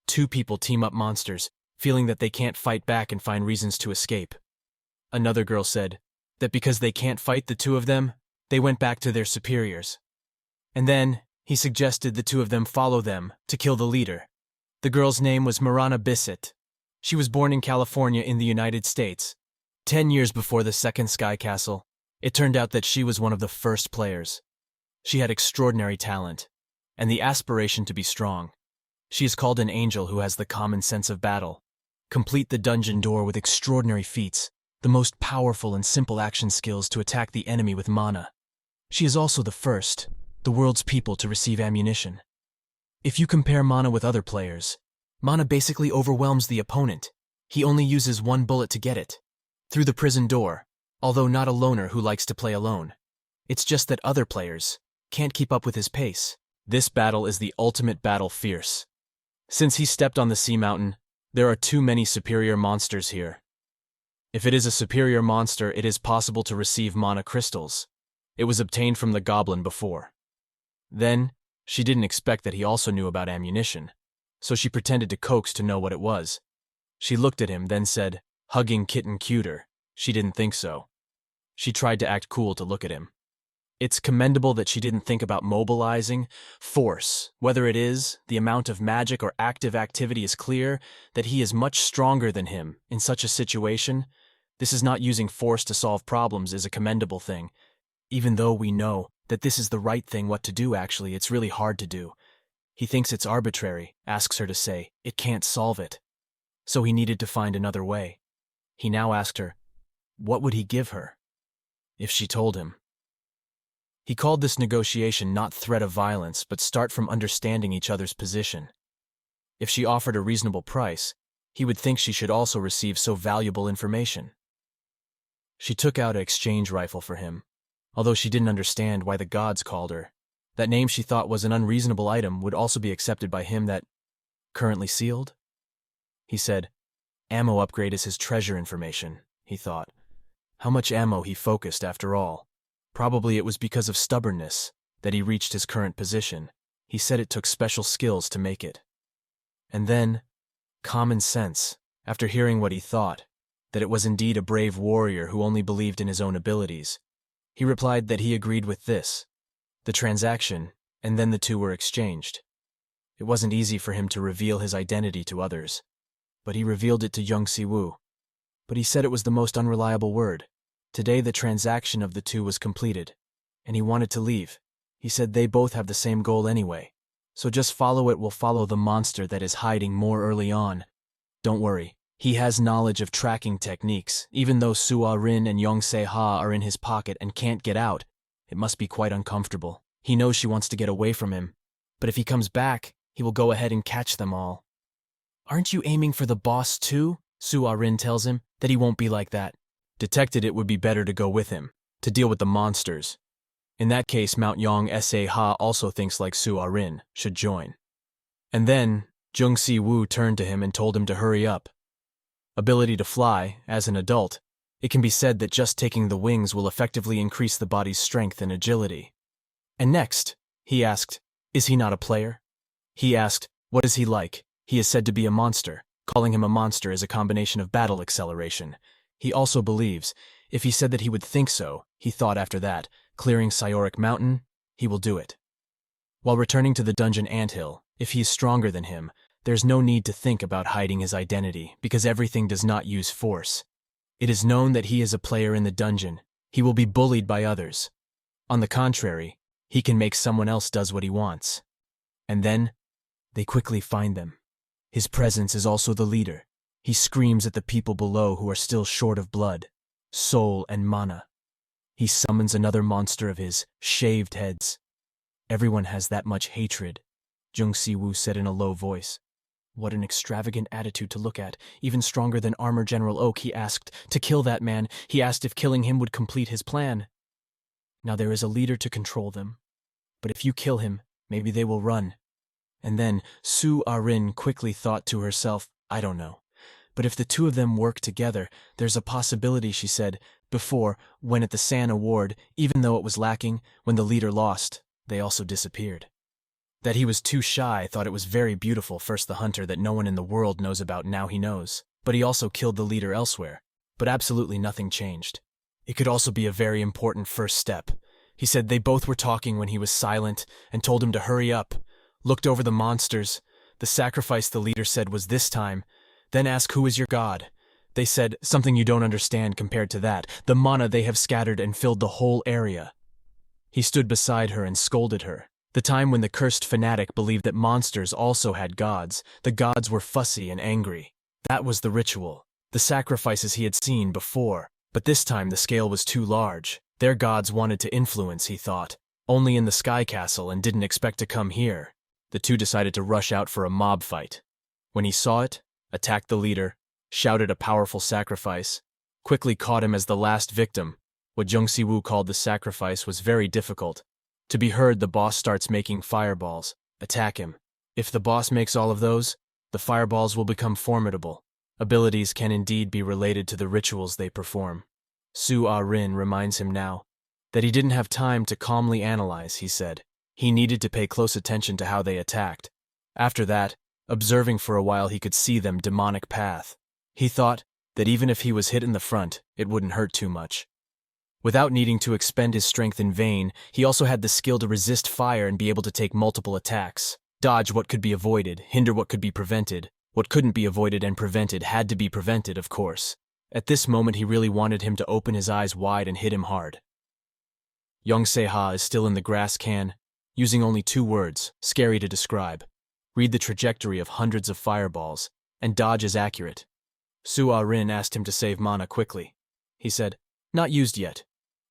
Two people team up monsters, feeling that they can't fight back and find reasons to escape. Another girl said that because they can't fight the two of them, they went back to their superiors. And then he suggested the two of them follow them to kill the leader. The girl's name was Marana Bissett. She was born in California in the United States. 10 years before the second Sky Castle, it turned out that she was one of the first players. She had extraordinary talent, and the aspiration to be strong. She is called an angel who has the common sense of battle. Complete the dungeon door with extraordinary feats, the most powerful and simple action skills to attack the enemy with mana. She is also the first, the world's people to receive ammunition. If you compare Mana with other players, Mana basically overwhelms the opponent. He only uses one bullet to get it. Through the prison door, although not a loner who likes to play alone. It's just that other players can't keep up with his pace. This battle is the ultimate battle fierce. Since he stepped on the sea mountain, there are too many superior monsters here. If it is a superior monster, it is possible to receive mana crystals. It was obtained from the goblin before. Then, she didn't expect that he also knew about ammunition, so she pretended to coax to know what it was. She looked at him, then said, "Hugging kitten cuter." She didn't think so. She tried to act cool to look at him. It's commendable that she didn't think about mobilizing force. Whether it is, the amount of magic or active activity is clear that he is much stronger than him in such a situation. This is not using force to solve problems is a commendable thing. Even though we know that this is the right thing what to do, actually, it's really hard to do. He thinks it's arbitrary, asks her to say, it can't solve it. So he needed to find another way. He now asked her, what would he give her if she told him? He called this negotiation not threat of violence, but start from understanding each other's position. If she offered a reasonable price, he would think she should also receive so valuable information. She took out an exchange rifle for him, although she didn't understand why the gods called her. That name she thought was an unreasonable item would also be accepted by him. That currently sealed? He said, ammo upgrade is his treasure information, he thought. How much ammo he focused after all. Probably it was because of stubbornness that he reached his current position. He said it took special skills to make it. And then, common sense, after hearing what he thought, that it was indeed a brave warrior who only believed in his own abilities. He replied that he agreed with this, the transaction, and then the two were exchanged. It wasn't easy for him to reveal his identity to others, but he revealed it to Jung Si-woo. But he said it was the most unreliable word. Today the transaction of the two was completed, and he wanted to leave. He said they both have the same goal anyway, so just follow it will follow the monster that is hiding more early on. Don't worry, He has knowledge of tracking techniques. Even though Suarin and Yeon Jeokha are in his pocket and can't get out, it must be quite uncomfortable. He knows she wants to get away from him, but if he comes back, he will go ahead and catch them all. Aren't you aiming for the boss too? Suarin tells him that he won't be like that. Detected it would be better to go with him, to deal with the monsters. In that case, Mount Yeon Jeokha also thinks like Suarin should join. And then, Jung Si-woo turned to him and told him to hurry up. Ability to fly, as an adult, it can be said that just taking the wings will effectively increase the body's strength and agility. And next, he asked, is he not a player? He asked, what is he like? He is said to be a monster. Calling him a monster is a combination of battle acceleration. He also believes, if he said that he would think so, he thought after that, clearing Sayoric Mountain, he will do it. While returning to the dungeon anthill, if he is stronger than him, there's no need to think about hiding his identity, because everything does not use force. It is known that he is a player in the dungeon. He will be bullied by others. On the contrary, he can make someone else does what he wants. And then, they quickly find them. His presence is also the leader. He screams at the people below who are still short of blood, soul, and mana. He summons another monster of his, shaved heads. Everyone has that much hatred, Jung Si-woo said in a low voice. What an extravagant attitude to look at, even stronger than Armor General Oak. He asked to kill that man. He asked if killing him would complete his plan. Now there is a leader to control them. But if you kill him, maybe they will run. And then Su-arin quickly thought to herself, I don't know. But if the two of them work together, there's a possibility, she said, before, when at the San Award, even though it was lacking, when the leader lost, they also disappeared. That he was too shy, thought it was very beautiful, first the hunter that no one in the world knows about, now he knows. But he also killed the leader elsewhere. But absolutely nothing changed. It could also be a very important first step. He said they both were talking when he was silent and told him to hurry up. Looked over the monsters. The sacrifice the leader said was this time. Then ask who is your god. They said something you don't understand compared to that. The mana they have scattered and filled the whole area. He stood beside her and scolded her. The time when the cursed fanatic believed that monsters also had gods. The gods were fussy and angry. That was the ritual. The sacrifices he had seen before. But this time the scale was too large. Their gods wanted to influence, he thought. Only in the Sky Castle and didn't expect to come here. The two decided to rush out for a mob fight. When he saw it, attacked the leader, shouted a powerful sacrifice, quickly caught him as the last victim. What Jung Si-woo called the sacrifice was very difficult. To be heard, the boss starts making fireballs. Attack him. If the boss makes all of those, the fireballs will become formidable. Abilities can indeed be related to the rituals they perform. Su-arin reminds him now that he didn't have time to calmly analyze, he said. He needed to pay close attention to how they attacked. After that, observing for a while, he could see them demonic path. He thought that even if he was hit in the front, it wouldn't hurt too much. Without needing to expend his strength in vain, he also had the skill to resist fire and be able to take multiple attacks. Dodge what could be avoided, hinder what could be prevented. What couldn't be avoided and prevented had to be prevented, of course. At this moment, he really wanted him to open his eyes wide and hit him hard. Yeon Jeokha is still in the grass can, using only 2 words, scary to describe. Read the trajectory of hundreds of fireballs, and dodge is accurate. Su-arin asked him to save mana quickly. He said, not used yet.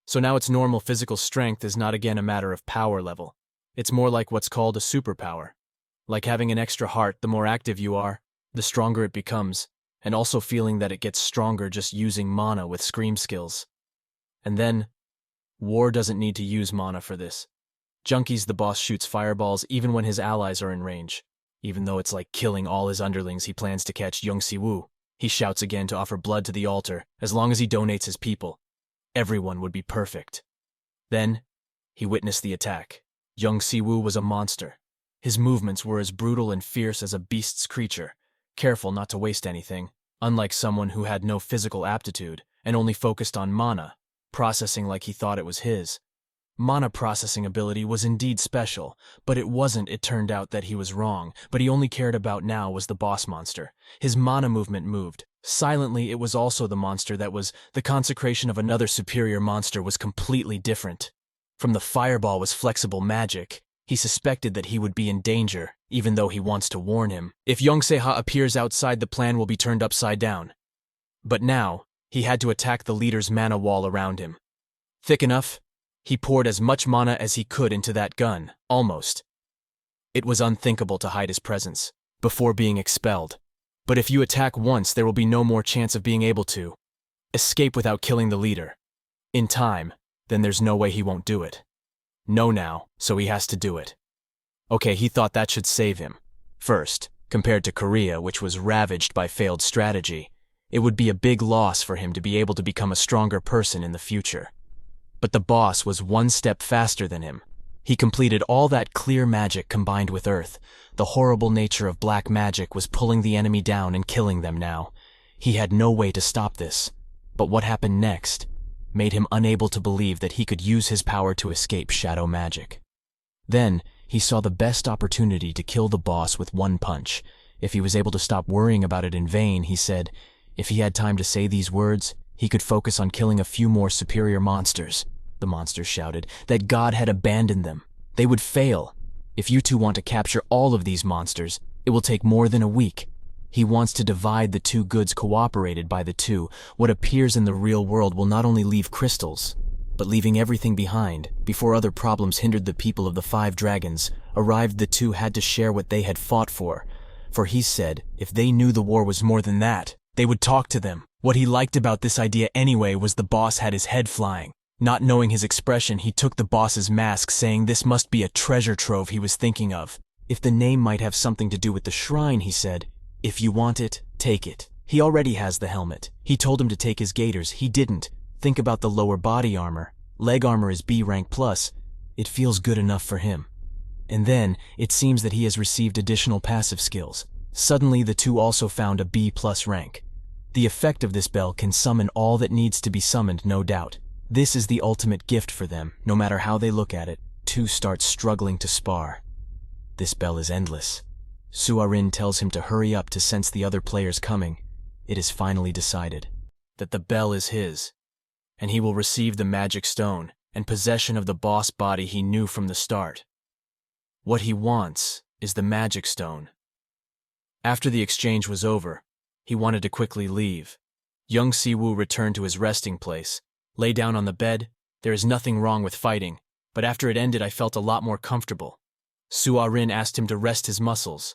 So now its normal physical strength is not again a matter of power level. It's more like what's called a superpower. Like having an extra heart, the more active you are, the stronger it becomes, and also feeling that it gets stronger just using mana with scream skills. And then, war doesn't need to use mana for this. Junkies, the boss shoots fireballs even when his allies are in range. Even though it's like killing all his underlings, he plans to catch Jung Si-woo. He shouts again to offer blood to the altar, as long as he donates his people. Everyone would be perfect. Then, he witnessed the attack. Jung Si-woo was a monster. His movements were as brutal and fierce as a beast's creature, careful not to waste anything, unlike someone who had no physical aptitude and only focused on mana, processing like he thought it was his. Mana processing ability was indeed special, but it wasn't. It turned out that he was wrong, but he only cared about now was the boss monster. His mana movement moved. Silently, it was also the monster that was the consecration of another superior monster was completely different. From the fireball was flexible magic. He suspected that he would be in danger, even though he wants to warn him. If Yeon Jeokha appears outside, the plan will be turned upside down. But now, he had to attack the leader's mana wall around him. Thick enough, he poured as much mana as he could into that gun, almost. It was unthinkable to hide his presence before being expelled. But if you attack once, there will be no more chance of being able to escape without killing the leader. In time, then there's no way he won't do it. No now, so he has to do it. Okay, he thought that should save him. First, compared to Korea, which was ravaged by failed strategy, it would be a big loss for him to be able to become a stronger person in the future. But the boss was one step faster than him. He completed all that clear magic combined with earth. The horrible nature of black magic was pulling the enemy down and killing them now. He had no way to stop this. But what happened next made him unable to believe that he could use his power to escape shadow magic. Then, he saw the best opportunity to kill the boss with one punch. If he was able to stop worrying about it in vain, he said, if he had time to say these words, he could focus on killing a few more superior monsters. The monsters shouted that God had abandoned them. They would fail. If you two want to capture all of these monsters, it will take more than a week. He wants to divide the two goods cooperated by the two. What appears in the real world will not only leave crystals, but leaving everything behind. Before other problems hindered the people of the 5 dragons, arrived the two had to share what they had fought for. For he said, if they knew the war was more than that, they would talk to them. What he liked about this idea anyway was the boss had his head flying. Not knowing his expression, he took the boss's mask, saying this must be a treasure trove he was thinking of. If the name might have something to do with the shrine, he said, if you want it, take it. He already has the helmet. He told him to take his gaiters. He didn't. Think about the lower body armor. Leg armor is B rank plus. It feels good enough for him. And then, it seems that he has received additional passive skills. Suddenly, the two also found a B plus rank. The effect of this bell can summon all that needs to be summoned, no doubt. This is the ultimate gift for them. No matter how they look at it, two start struggling to spar. This bell is endless. Suarin tells him to hurry up to sense the other players coming. It is finally decided that the bell is his, and he will receive the magic stone and possession of the boss body he knew from the start. What he wants is the magic stone. After the exchange was over, he wanted to quickly leave. Young Siwoo returned to his resting place, lay down on the bed. There is nothing wrong with fighting, but after it ended I felt a lot more comfortable. Suarin asked him to rest his muscles.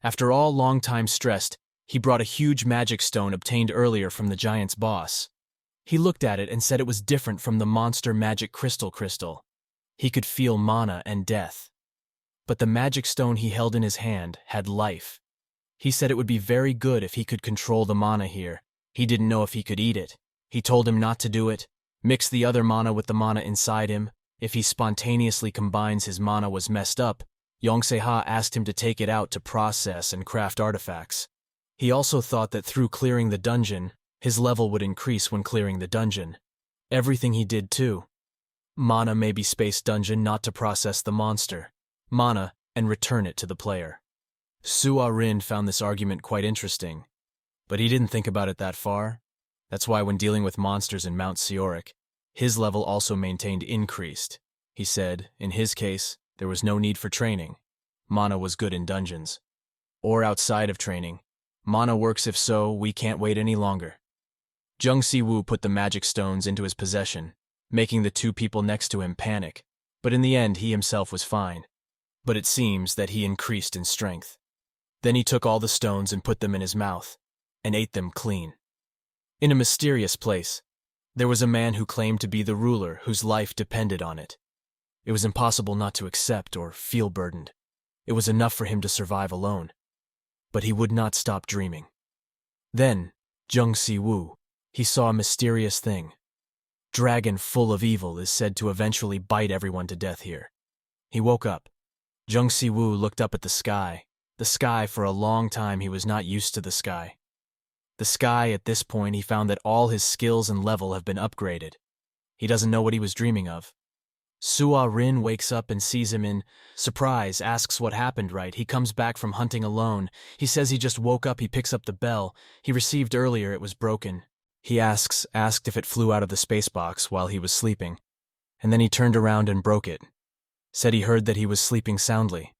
After all long time stressed, he brought a huge magic stone obtained earlier from the giant's boss. He looked at it and said it was different from the monster magic crystal. He could feel mana and death. But the magic stone he held in his hand had life. He said it would be very good if he could control the mana here. He didn't know if he could eat it. He told him not to do it. Mix the other mana with the mana inside him. If he spontaneously combines his mana was messed up, Yeon Jeokha asked him to take it out to process and craft artifacts. He also thought that through clearing the dungeon, his level would increase when clearing the dungeon. Everything he did too. Mana may be space dungeon not to process the monster. Mana and return it to the player. Suarin found this argument quite interesting, but he didn't think about it that far. That's why when dealing with monsters in Mount Seoric, his level also maintained increased. He said, in his case, there was no need for training. Mana was good in dungeons. Or outside of training. Mana works if so, we can't wait any longer. Jung Si-woo put the magic stones into his possession, making the two people next to him panic. But in the end, he himself was fine. But it seems that he increased in strength. Then he took all the stones and put them in his mouth, and ate them clean. In a mysterious place, there was a man who claimed to be the ruler whose life depended on it. It was impossible not to accept or feel burdened. It was enough for him to survive alone. But he would not stop dreaming. Then, Jung Si-woo, he saw a mysterious thing. Dragon full of evil is said to eventually bite everyone to death here. He woke up. Jung Si-woo looked up at the sky. The sky, for a long time he was not used to the sky. The sky, at this point, he found that all his skills and level have been upgraded. He doesn't know what he was dreaming of. Suarin wakes up and sees him in surprise, asks what happened right. He comes back from hunting alone. He says he just woke up, he picks up the bell. He received earlier, it was broken. He asked if it flew out of the space box while he was sleeping. And then he turned around and broke it. Said he heard that he was sleeping soundly.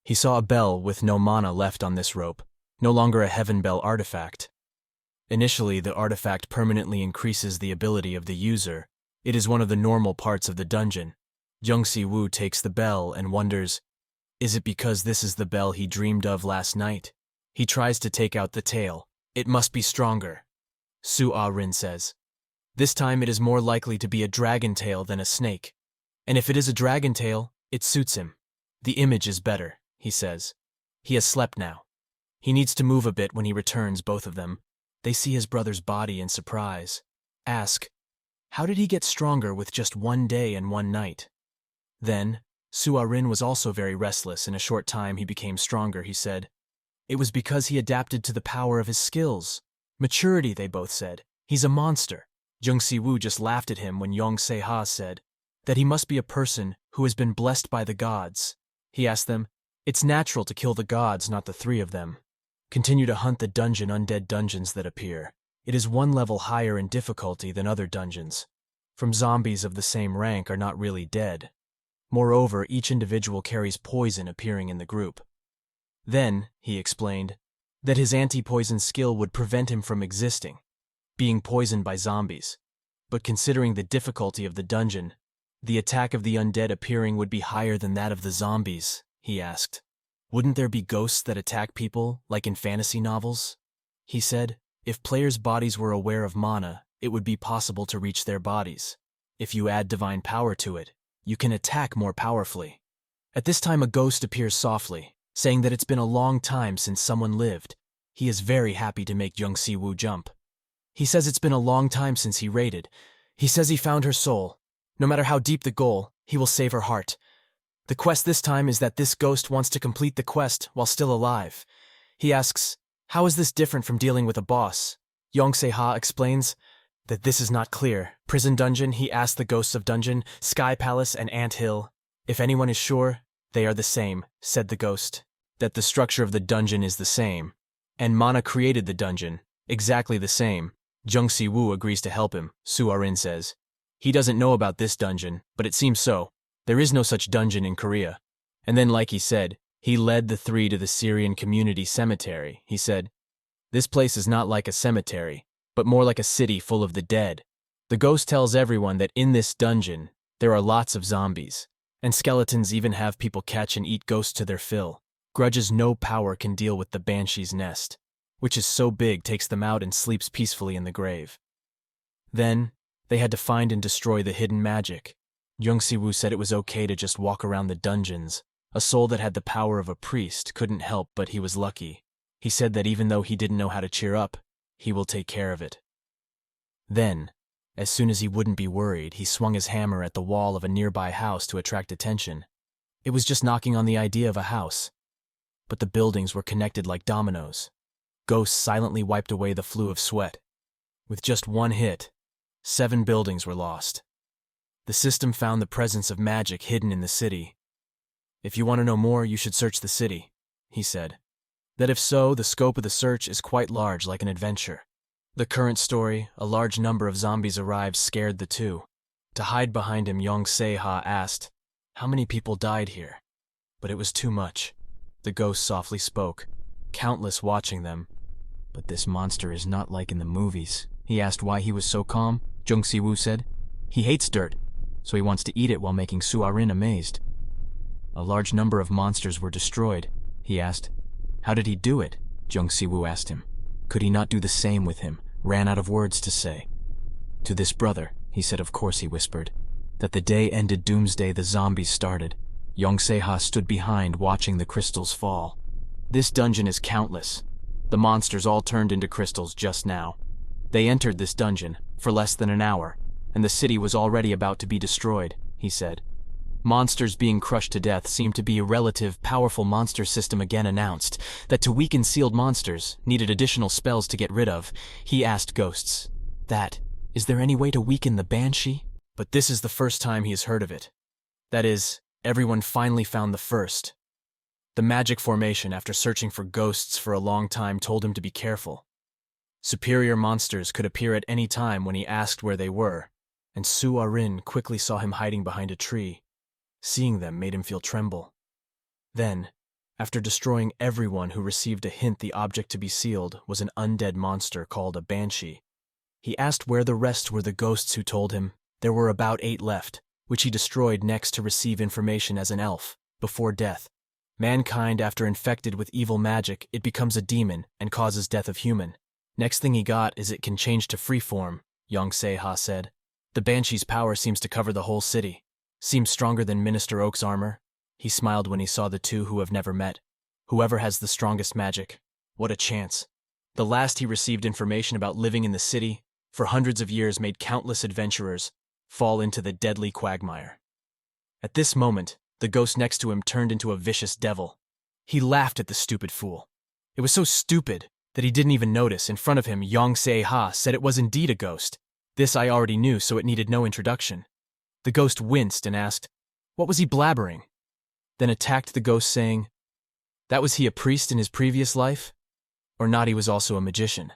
He saw a bell with no mana left on this rope, no longer a heaven bell artifact. Initially, the artifact permanently increases the ability of the user. It is one of the normal parts of the dungeon. Jung-si-woo takes the bell and wonders, is it because this is the bell he dreamed of last night? He tries to take out the tail. It must be stronger. Su-ah-rin says. This time it is more likely to be a dragon tail than a snake. And if it is a dragon tail, it suits him. The image is better, he says. He has slept now. He needs to move a bit when he returns, both of them. They see his brother's body in surprise. Ask, how did he get stronger with just 1 day and 1 night? Then, Su-ah-rin was also very restless. In a short time he became stronger, he said. It was because he adapted to the power of his skills. Maturity, they both said. He's a monster. Jung-si-woo just laughed at him when Yeon Jeokha said that he must be a person who has been blessed by the gods. He asked them, it's natural to kill the gods, not the 3 of them. Continue to hunt the undead dungeons that appear. It is 1 level higher in difficulty than other dungeons. From zombies of the same rank are not really dead. Moreover, each individual carries poison appearing in the group. Then, he explained, that his anti-poison skill would prevent him from existing, being poisoned by zombies. But considering the difficulty of the dungeon, the attack of the undead appearing would be higher than that of the zombies, he asked. Wouldn't there be ghosts that attack people, like in fantasy novels? He said, if players' bodies were aware of mana, it would be possible to reach their bodies. If you add divine power to it, you can attack more powerfully. At this time a ghost appears softly, saying that it's been a long time since someone lived. He is very happy to make Jung-si-woo jump. He says it's been a long time since he raided. He says he found her soul. No matter how deep the goal, he will save her heart. The quest this time is that this ghost wants to complete the quest while still alive. He asks, how is this different from dealing with a boss? Yeon Jeokha explains that this is not clear. Prison dungeon, he asked the ghosts of dungeon, sky palace, and ant hill. If anyone is sure, they are the same, said the ghost. That the structure of the dungeon is the same. And mana created the dungeon, exactly the same. Jung-si-woo agrees to help him, Su-ah-rin says. He doesn't know about this dungeon, but it seems so. There is no such dungeon in Korea. And then, like he said, he led the 3 to the Syrian community cemetery. He said, this place is not like a cemetery, but more like a city full of the dead. The ghost tells everyone that in this dungeon, there are lots of zombies, and skeletons even have people catch and eat ghosts to their fill. Grudges no power can deal with the banshee's nest, which is so big takes them out and sleeps peacefully in the grave. Then, they had to find and destroy the hidden magic. Jung-si-woo said it was okay to just walk around the dungeons. A soul that had the power of a priest couldn't help, but he was lucky. He said that even though he didn't know how to cheer up, he will take care of it. Then, as soon as he wouldn't be worried, he swung his hammer at the wall of a nearby house to attract attention. It was just knocking on the idea of a house. But the buildings were connected like dominoes. Ghosts silently wiped away the flow of sweat. With just 1 hit, 7 buildings were lost. The system found the presence of magic hidden in the city. If you want to know more, you should search the city, he said. That if so, the scope of the search is quite large, like an adventure. The current story, a large number of zombies arrived, scared the 2. To hide behind him, Yeon Jeokha asked, how many people died here? But it was too much. The ghost softly spoke, countless watching them. But this monster is not like in the movies. He asked why he was so calm. Jung-si-woo said, he hates dirt, so he wants to eat it while making Su-ah-rin amazed. A large number of monsters were destroyed, he asked. How did he do it? Jung-si-woo asked him. Could he not do the same with him? Ran out of words to say. To this brother, he said, of course, he whispered. That the day ended doomsday, the zombies started. Yeon Jeokha stood behind, watching the crystals fall. This dungeon is countless. The monsters all turned into crystals just now. They entered this dungeon for less than an hour, and the city was already about to be destroyed, he said. Monsters being crushed to death seemed to be a relative powerful monster system again announced that to weaken sealed monsters needed additional spells to get rid of. He asked ghosts, is there any way to weaken the banshee? But this is the first time he has heard of it. That is, everyone finally found the first. The magic formation, after searching for ghosts for a long time, told him to be careful. Superior monsters could appear at any time when he asked where they were, and Su-ah-rin quickly saw him hiding behind a tree. Seeing them made him feel tremble. Then, After destroying everyone who received a hint the object to be sealed was an undead monster called a banshee, he asked where the rest were the ghosts who told him there were about 8 left, which he destroyed next to receive information as an elf, before death. Mankind, after infected with evil magic, it becomes a demon and causes death of human. Next thing he got is it can change to free form, Yeon Jeokha said. The banshee's power seems to cover the whole city. Seems stronger than Minister Oak's armor. He smiled when he saw the two who have never met. Whoever has the strongest magic. What a chance. The last he received information about living in the city, for hundreds of years made countless adventurers fall into the deadly quagmire. At this moment, the ghost next to him turned into a vicious devil. He laughed at the stupid fool. It was so stupid that he didn't even notice. In front of him, Yeon Jeokha said it was indeed a ghost. This I already knew, so it needed no introduction. The ghost winced and asked, what was he blabbering? Then attacked the ghost, saying, that was he a priest in his previous life? Or not, he was also a magician.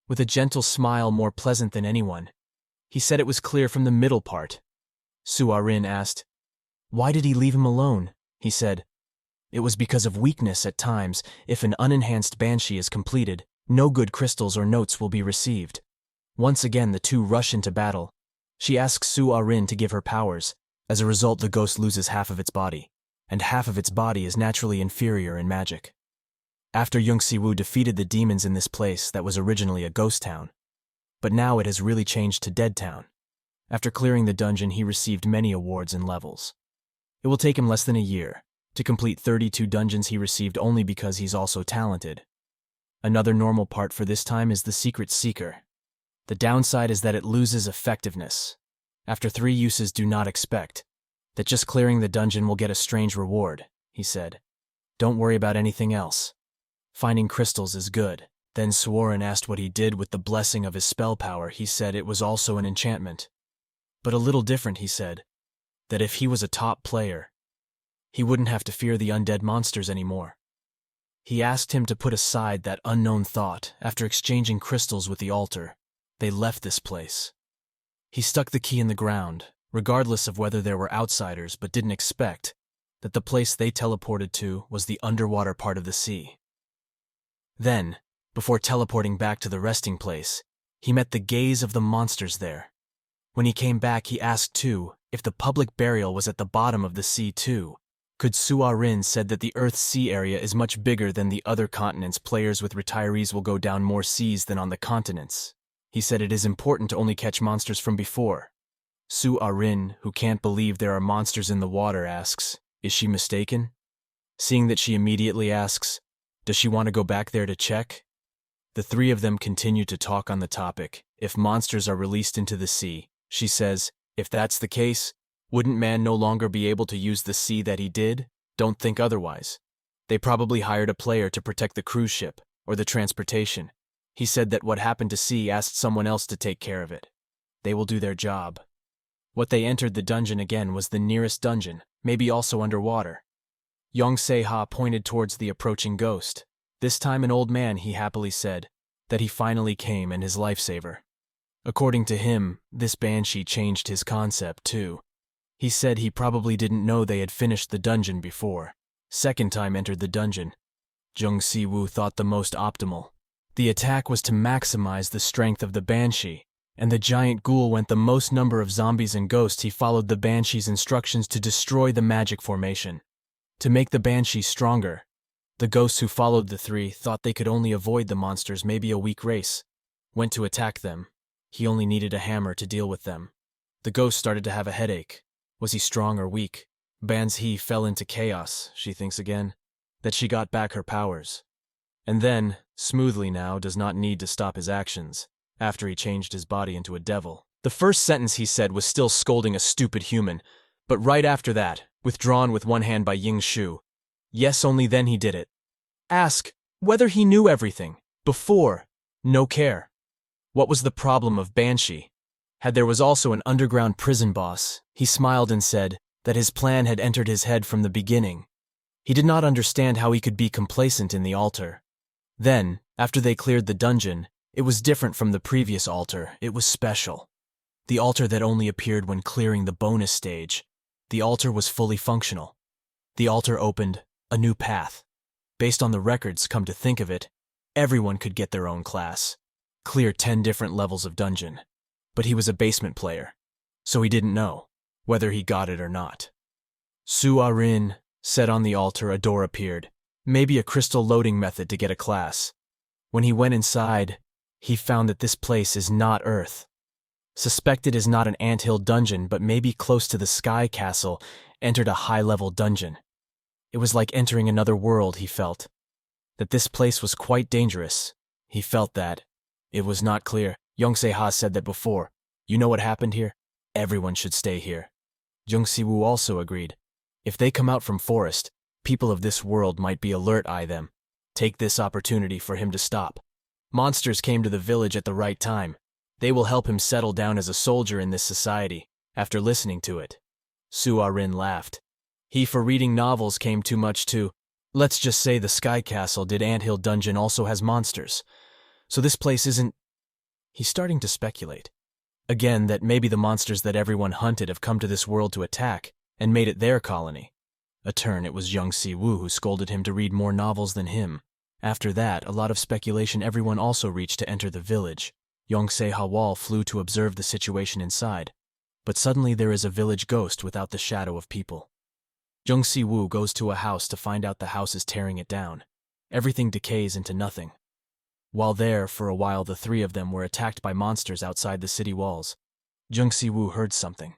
With a gentle smile more pleasant than anyone, he said it was clear from the middle part. Suarin asked, why did he leave him alone? He said, it was because of weakness at times. If an unenhanced banshee is completed, no good crystals or notes will be received. Once again the two rush into battle. She asks Suarin to give her powers. As a result, the ghost loses half of its body, and half of its body is naturally inferior in magic. After Youngsi-woo defeated the demons in this place that was originally a ghost town, but now it has really changed to Dead Town. After clearing the dungeon, he received many awards and levels. It will take him less than a year to complete 32 dungeons he received only because he's also talented. Another normal part for this time is the Secret Seeker. The downside is that it loses effectiveness. After 3 uses, do not expect that just clearing the dungeon will get a strange reward, he said. Don't worry about anything else. Finding crystals is good. Then Suorin asked what he did with the blessing of his spell power. He said it was also an enchantment. But a little different, he said. That if he was a top player, he wouldn't have to fear the undead monsters anymore. He asked him to put aside that unknown thought. After exchanging crystals with the altar, they left this place. He stuck the key in the ground, regardless of whether there were outsiders, but didn't expect that the place they teleported to was the underwater part of the sea. Then, before teleporting back to the resting place, he met the gaze of the monsters there. When he came back, he asked too if the public burial was at the bottom of the sea too. Could Suarin said that the Earth's sea area is much bigger than the other continents. Players with retirees will go down more seas than on the continents. He said it is important to only catch monsters from before. Suarin, who can't believe there are monsters in the water, asks, is she mistaken? Seeing that she immediately asks, does she want to go back there to check? The 3 of them continue to talk on the topic. If monsters are released into the sea, she says, if that's the case, wouldn't man no longer be able to use the sea that he did? Don't think otherwise. They probably hired a player to protect the cruise ship, or the transportation. He said that what happened to sea asked someone else to take care of it. They will do their job. What they entered the dungeon again was the nearest dungeon, maybe also underwater. Yeon Jeokha pointed towards the approaching ghost. This time an old man, he happily said, that he finally came and his lifesaver. According to him, this banshee changed his concept too. He said he probably didn't know they had finished the dungeon before. Second time entered the dungeon. Jung-si-woo thought the most optimal. The attack was to maximize the strength of the banshee, and the giant ghoul went the most number of zombies and ghosts. He followed the banshee's instructions to destroy the magic formation. To make the banshee stronger, the ghosts who followed the 3 thought they could only avoid the monsters, maybe a weak race. Went to attack them. He only needed a hammer to deal with them. The ghost started to have a headache. Was he strong or weak? Banshee fell into chaos, she thinks again, that she got back her powers. And then, smoothly now, does not need to stop his actions, after he changed his body into a devil. The first sentence he said was still scolding a stupid human, but right after that, withdrawn with one hand by Ying Shu. Yes, only then he did it. Ask whether he knew everything. Before, no care. What was the problem of Banshee? Had there was also an underground prison boss, he smiled and said that his plan had entered his head from the beginning. He did not understand how he could be complacent in the altar. Then, after they cleared the dungeon, it was different from the previous altar. It was special. The altar that only appeared when clearing the bonus stage. The altar was fully functional. The altar opened a new path. Based on the records, come to think of it, everyone could get their own class, clear 10 different levels of dungeon. But he was a basement player, so he didn't know whether he got it or not. Su-a-rin said on the altar a door appeared, maybe a crystal loading method to get a class. When he went inside, he found that this place is not Earth. Suspected is not an anthill dungeon, but maybe close to the Sky Castle, entered a high-level dungeon. It was like entering another world, he felt. That this place was quite dangerous. He felt that. It was not clear. Yeon Jeokha said that before. You know what happened here? Everyone should stay here. Jung Si-woo also agreed. If they come out from forest, people of this world might be alert-eye them. Take this opportunity for him to stop. Monsters came to the village at the right time. They will help him settle down as a soldier in this society, after listening to it. Su-a-rin laughed. He for reading novels came too much to, let's just say the Sky Castle did Anthill Dungeon also has monsters. So this place isn't... He's starting to speculate. Again, that maybe the monsters that everyone hunted have come to this world to attack, and made it their colony. A turn, it was Jung Si-woo who scolded him to read more novels than him. After that, a lot of speculation everyone also reached to enter the village. Yeon Jeokha flew to observe the situation inside. But suddenly there is a village ghost without the shadow of people. Jung Si-woo goes to a house to find out the house is tearing it down. Everything decays into nothing. While there, for a while the three of them were attacked by monsters outside the city walls. Jung Si-woo heard something,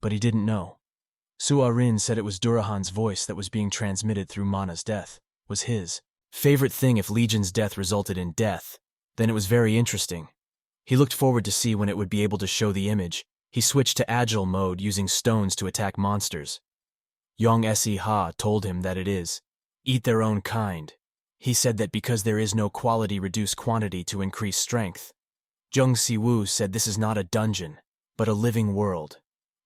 but he didn't know. Su-a-rin said it was Durahan's voice that was being transmitted through Mana's death, was his. Favorite thing if Legion's death resulted in death, then it was very interesting. He looked forward to see when it would be able to show the image. He switched to agile mode using stones to attack monsters. Yeon Jeokha told him that it is. Eat their own kind. He said that because there is no quality reduce quantity to increase strength. Jung Si-woo said this is not a dungeon, but a living world.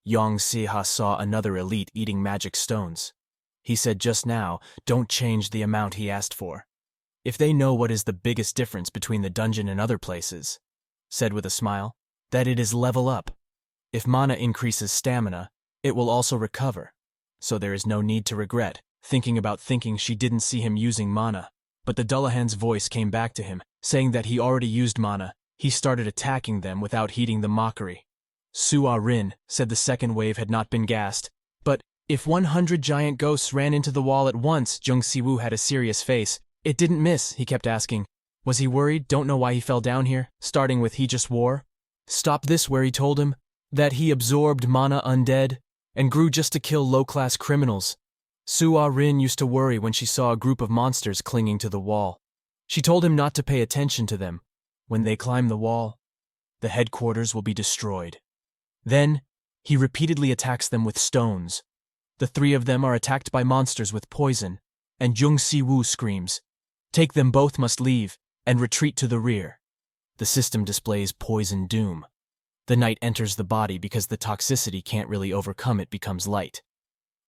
Yeon Jeokha saw another elite eating magic stones. He said just now, don't change the amount he asked for. If they know what is the biggest difference between the dungeon and other places, said with a smile, that it is level up. If mana increases stamina, it will also recover. So there is no need to regret, thinking she didn't see him using mana. But the Dullahan's voice came back to him, saying that he already used mana. He started attacking them without heeding the mockery. Su-a-rin said the second wave had not been gassed. But, if 100 giant ghosts ran into the wall at once, Jung Si-woo had a serious face. It didn't miss, he kept asking. Was he worried? Don't know why he fell down here, starting with he just war? Stop this where he told him that he absorbed mana undead and grew just to kill low-class criminals. Su-a-rin used to worry when she saw a group of monsters clinging to the wall. She told him not to pay attention to them. When they climb the wall, the headquarters will be destroyed. Then, he repeatedly attacks them with stones. The three of them are attacked by monsters with poison, and Jung Si-woo screams, "Take them, both must leave, and retreat to the rear." The system displays poison doom. The night enters the body because the toxicity can't really overcome it becomes light.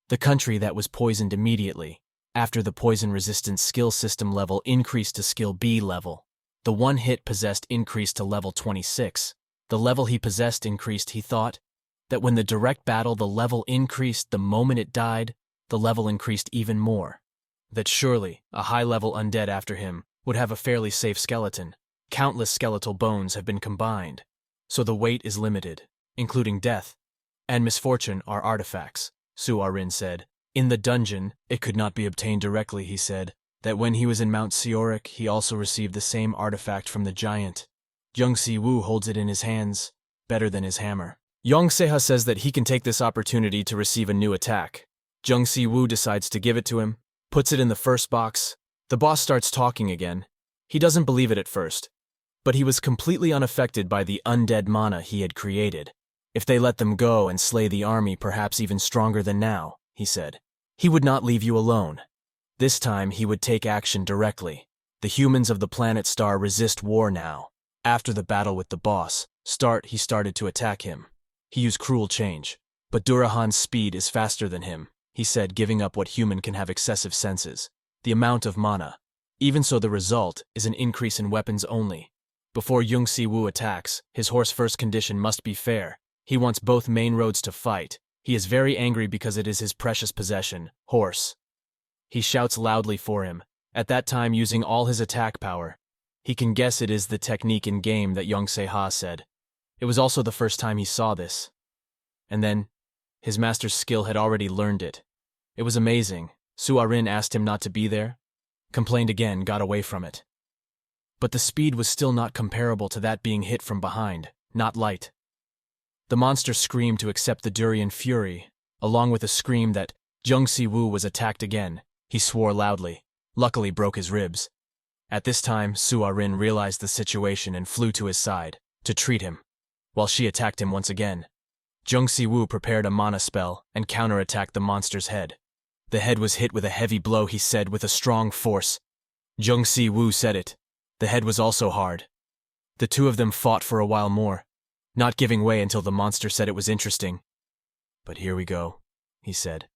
The country that was poisoned immediately, after the poison resistance skill system level increased to skill B level. The one hit possessed increased to level 26. The level he possessed increased, he thought, that when the direct battle the level increased the moment it died, the level increased even more. That surely, a high-level undead after him would have a fairly safe skeleton. Countless skeletal bones have been combined, so the weight is limited, including death and misfortune are artifacts, Su-a-rin said. In the dungeon, it could not be obtained directly, he said, that when he was in Mount Seorik, he also received the same artifact from the giant. Jung Si-woo holds it in his hands, better than his hammer. Yeon Jeokha says that he can take this opportunity to receive a new attack. Jung Si-woo decides to give it to him, puts it in the first box. The boss starts talking again. He doesn't believe it at first, but he was completely unaffected by the undead mana he had created. If they let them go and slay the army perhaps even stronger than now, he said, he would not leave you alone. This time he would take action directly. The humans of the planet Star resist war now. After the battle with the boss, he started to attack him. He used cruel change. But Durahan's speed is faster than him, he said, giving up what human can have excessive senses. The amount of mana. Even so, the result is an increase in weapons only. Before Jung Si-woo attacks, his horse first condition must be fair. He wants both main roads to fight. He is very angry because it is his precious possession, horse. He shouts loudly for him, at that time using all his attack power. He can guess it is the technique in game that Yeon Jeokha said. It was also the first time he saw this. And then, his master's skill had already learned it. It was amazing. Suarin asked him not to be there, complained again, got away from it. But the speed was still not comparable to that being hit from behind, not light. The monster screamed to accept the durian fury, along with a scream that Jung Si-woo was attacked again. He swore loudly, luckily broke his ribs. At this time, Suarin realized the situation and flew to his side, to treat him, while she attacked him once again. Jung Si-woo prepared a mana spell and counterattacked the monster's head. The head was hit with a heavy blow, he said, with a strong force. Jung Si-woo said it. The head was also hard. The two of them fought for a while more, not giving way until the monster said it was interesting. But here we go, he said.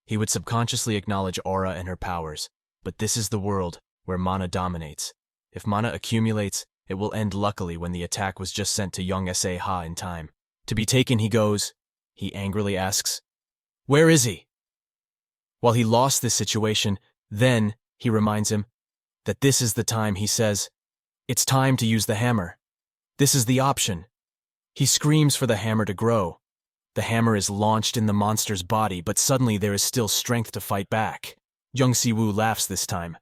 He would subconsciously acknowledge Aura and her powers, but this is the world where mana dominates. If mana accumulates, it will end luckily when the attack was just sent to Yeon Jeokha in time. To be taken, he goes. He angrily asks, "Where is he?" While he lost this situation, then he reminds him that this is the time, he says. It's time to use the hammer. This is the option. He screams for the hammer to grow. The hammer is launched in the monster's body, but suddenly there is still strength to fight back. Jung Si-woo laughs this time.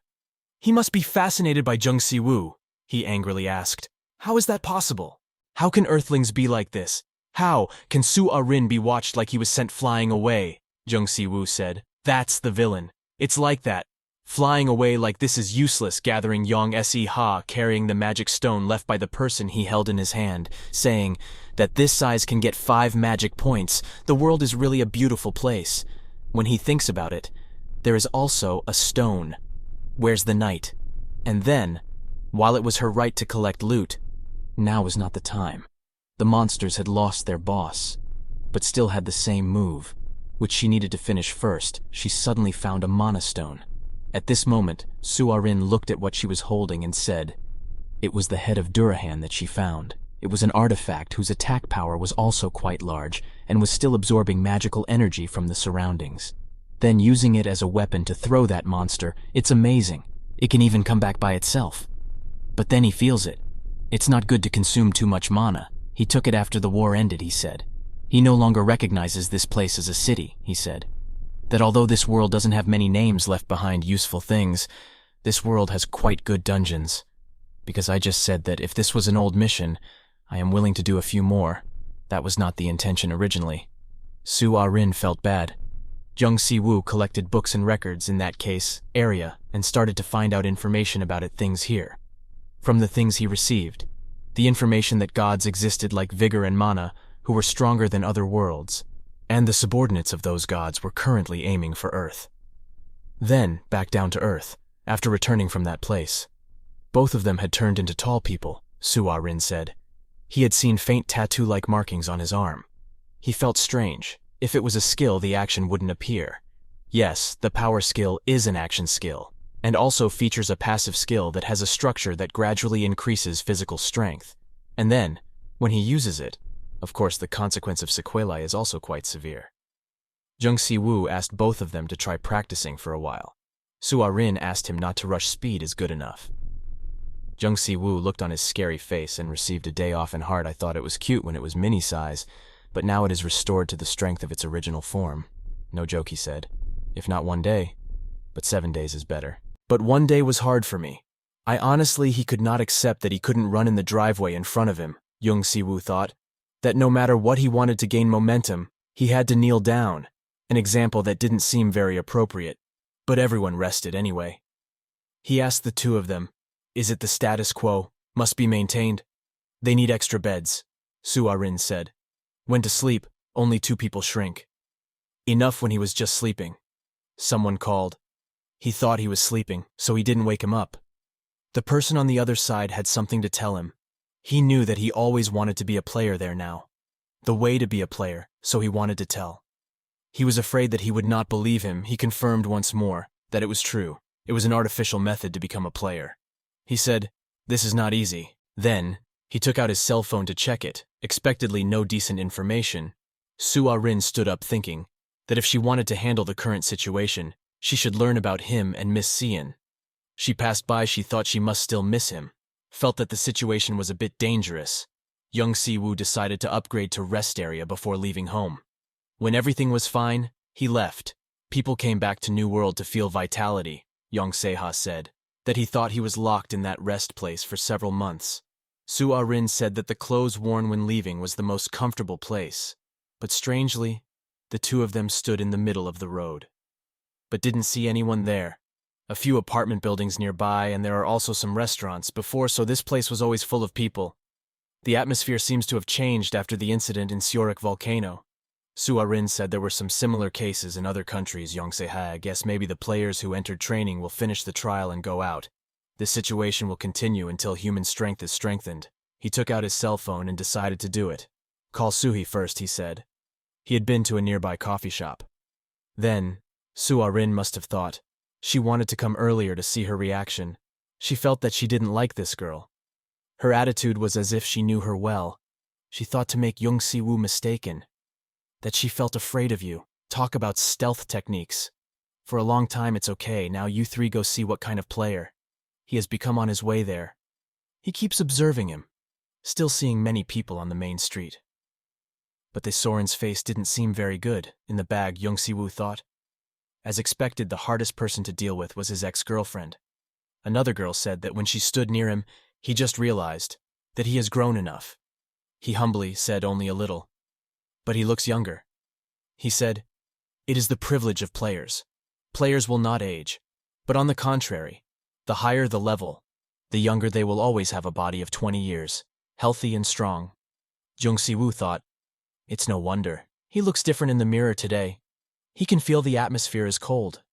He must be fascinated by Jung Si-woo, he angrily asked. How is that possible? How can earthlings be like this? How can Suarin be watched like he was sent flying away? Jung Si-woo said. That's the villain. It's like that. Flying away like this is useless, gathering Yeon Jeokha carrying the magic stone left by the person he held in his hand, saying that this size can get 5 magic points. The world is really a beautiful place. When he thinks about it, there is also a stone. Where's the knight? And then, while it was her right to collect loot, now was not the time. The monsters had lost their boss, but still had the same move, which she needed to finish first. She suddenly found a mana stone. At this moment, Suarin looked at what she was holding and said, it was the head of Durahan that she found. It was an artifact whose attack power was also quite large and was still absorbing magical energy from the surroundings. Then using it as a weapon to throw that monster, it's amazing. It can even come back by itself. But then he feels it. It's not good to consume too much mana. He took it after the war ended, he said. He no longer recognizes this place as a city, he said. That although this world doesn't have many names left behind useful things, this world has quite good dungeons. Because I just said that if this was an old mission, I am willing to do a few more. That was not the intention originally. Suarin felt bad. Jung Si-woo collected books and records in that case, area, and started to find out information about it, things here. From the things he received, the information that gods existed like Vigor and Mana, who were stronger than other worlds, and the subordinates of those gods were currently aiming for Earth. Then, back down to Earth, after returning from that place. Both of them had turned into tall people, Suarin said. He had seen faint tattoo-like markings on his arm. He felt strange. If it was a skill, the action wouldn't appear. Yes, the power skill is an action skill, and also features a passive skill that has a structure that gradually increases physical strength. And then, when he uses it, of course the consequence of sequelae is also quite severe. Jung Si-woo asked both of them to try practicing for a while. Suarin asked him not to rush. Speed is good enough. Jung Si-woo looked on his scary face and received a day off in heart. I thought it was cute when it was mini-size, but now it is restored to the strength of its original form. No joke, he said. If not 1 day, but 7 days is better. But 1 day was hard for me. He could not accept that he couldn't run in the driveway in front of him, Jung Si-woo thought. That no matter what he wanted to gain momentum, he had to kneel down, an example that didn't seem very appropriate. But everyone rested anyway. He asked the two of them, is it the status quo? Must be maintained? They need extra beds, Suarin said. When to sleep, only 2 people shrink. Enough when he was just sleeping. Someone called. He thought he was sleeping, so he didn't wake him up. The person on the other side had something to tell him. He knew that he always wanted to be a player there now. The way to be a player, so he wanted to tell. He was afraid that he would not believe him. He confirmed once more that it was true. It was an artificial method to become a player. He said, this is not easy. Then, he took out his cell phone to check it, expectedly no decent information. Suarin stood up thinking that if she wanted to handle the current situation, she should learn about him and Miss Seon. She passed by, she thought she must still miss him, felt that the situation was a bit dangerous. Young Si-woo decided to upgrade to rest area before leaving home. When everything was fine, he left. People came back to New World to feel vitality, Yeon Jeokha said, that he thought he was locked in that rest place for several months. Soo Ah-rin said that the clothes worn when leaving was the most comfortable place. But strangely, the two of them stood in the middle of the road. But didn't see anyone there. A few apartment buildings nearby, and there are also some restaurants before, so this place was always full of people. The atmosphere seems to have changed after the incident in Seorik volcano. Soo Ah-rin said there were some similar cases in other countries. Yeon Jeokha, I guess maybe the players who entered training will finish the trial and go out. This situation will continue until human strength is strengthened. He took out his cell phone and decided to do it. Call Suhi first, he said. He had been to a nearby coffee shop. Then, Soo Ah-rin must have thought. She wanted to come earlier to see her reaction. She felt that she didn't like this girl. Her attitude was as if she knew her well. She thought to make Young Si-woo mistaken. That she felt afraid of you. Talk about stealth techniques. For a long time it's okay, now you three go see what kind of player. He has become on his way there. He keeps observing him, still seeing many people on the main street. But the Soren's face didn't seem very good, in the bag, Young Si-woo thought. As expected, the hardest person to deal with was his ex-girlfriend. Another girl said that when she stood near him, he just realized that he has grown enough. He humbly said only a little. But he looks younger. He said, "It is the privilege of players. Players will not age. But on the contrary, the higher the level, the younger they will always have a body of 20 years, healthy and strong." Young Si-woo thought, it's no wonder. He looks different in the mirror today. He can feel the atmosphere is cold.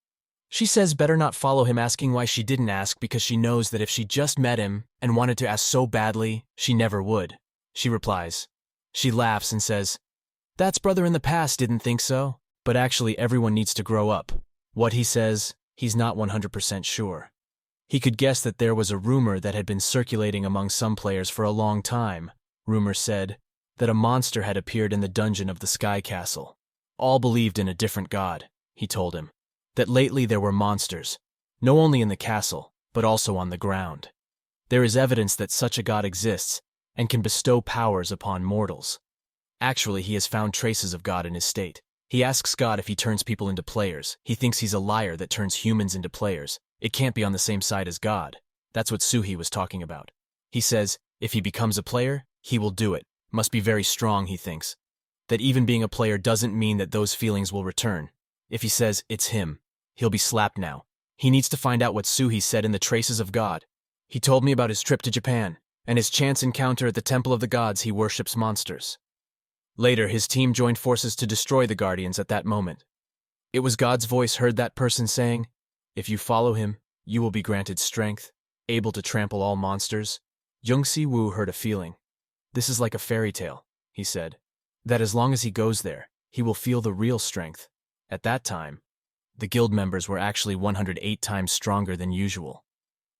She says better not follow him, asking why she didn't ask, because she knows that if she just met him and wanted to ask so badly, she never would. She replies. She laughs and says, "That's brother in the past, didn't think so." But actually everyone needs to grow up. What he says, he's not 100% sure. He could guess that there was a rumor that had been circulating among some players for a long time. Rumor said that a monster had appeared in the dungeon of the Sky Castle. All believed in a different god, he told him. That lately there were monsters, not only in the castle, but also on the ground. There is evidence that such a god exists and can bestow powers upon mortals. Actually, he has found traces of God in his state. He asks God if he turns people into players. He thinks he's a liar that turns humans into players. It can't be on the same side as God. That's what Suhi was talking about. He says, if he becomes a player, he will do it. Must be very strong, he thinks. That even being a player doesn't mean that those feelings will return. If he says it's him, he'll be slapped now. He needs to find out what Suhi said in the Traces of God. He told me about his trip to Japan, and his chance encounter at the Temple of the Gods. He worships monsters. Later, his team joined forces to destroy the Guardians at that moment. It was God's voice heard that person saying, if you follow him, you will be granted strength, able to trample all monsters. Young Si-woo heard a feeling. This is like a fairy tale, he said. That as long as he goes there, he will feel the real strength. At that time, the guild members were actually 108 times stronger than usual.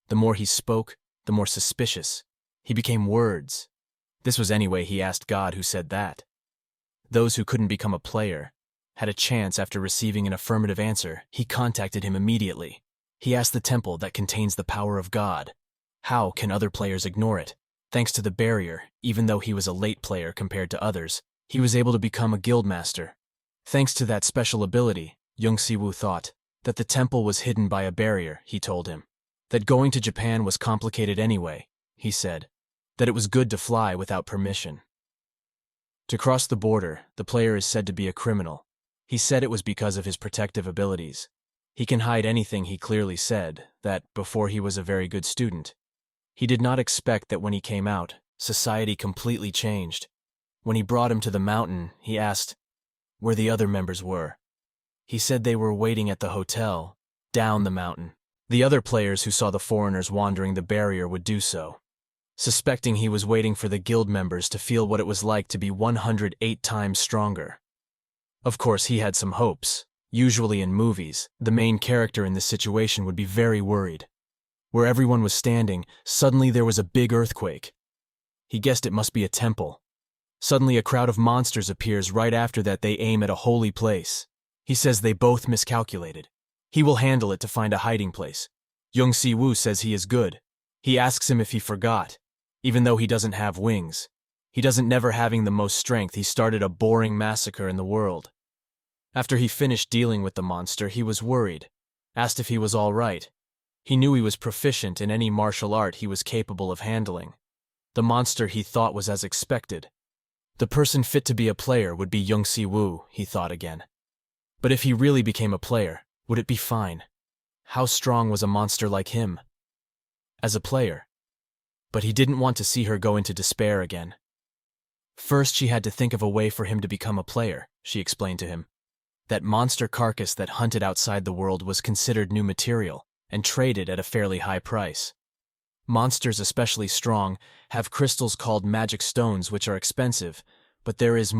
The more he spoke, the more suspicious. He became words. This was anyway, he asked God who said that. Those who couldn't become a player had a chance. After receiving an affirmative answer, he contacted him immediately. He asked the temple that contains the power of God. How can other players ignore it? Thanks to the barrier, even though he was a late player compared to others, he was able to become a guild master. Thanks to that special ability, Young Si-woo thought that the temple was hidden by a barrier. He told him that going to Japan was complicated anyway. He said that it was good to fly without permission. To cross the border, the player is said to be a criminal. He said it was because of his protective abilities. He can hide anything. He clearly said that before he was a very good student. He did not expect that when he came out, society completely changed. When he brought him to the mountain, he asked where the other members were. He said they were waiting at the hotel, down the mountain. The other players who saw the foreigners wandering the barrier would do so, suspecting he was waiting for the guild members to feel what it was like to be 108 times stronger. Of course, he had some hopes. Usually in movies, the main character in this situation would be very worried. Where everyone was standing, suddenly there was a big earthquake. He guessed it must be a temple. Suddenly a crowd of monsters appears. Right after that they aim at a holy place. He says they both miscalculated. He will handle it to find a hiding place. Young Si-woo says he is good. He asks him if he forgot. Even though he doesn't have wings. He doesn't never having the most strength, he started a boring massacre in the world. After he finished dealing with the monster, he was worried. Asked if he was all right. He knew he was proficient in any martial art he was capable of handling. The monster he thought was as expected. The person fit to be a player would be Young Si-woo, he thought again. But if he really became a player, would it be fine? How strong was a monster like him? As a player. But he didn't want to see her go into despair again. First, she had to think of a way for him to become a player, she explained to him. That monster carcass that hunted outside the world was considered new material and traded at a fairly high price. Monsters, especially strong, have crystals called magic stones which are expensive, but there is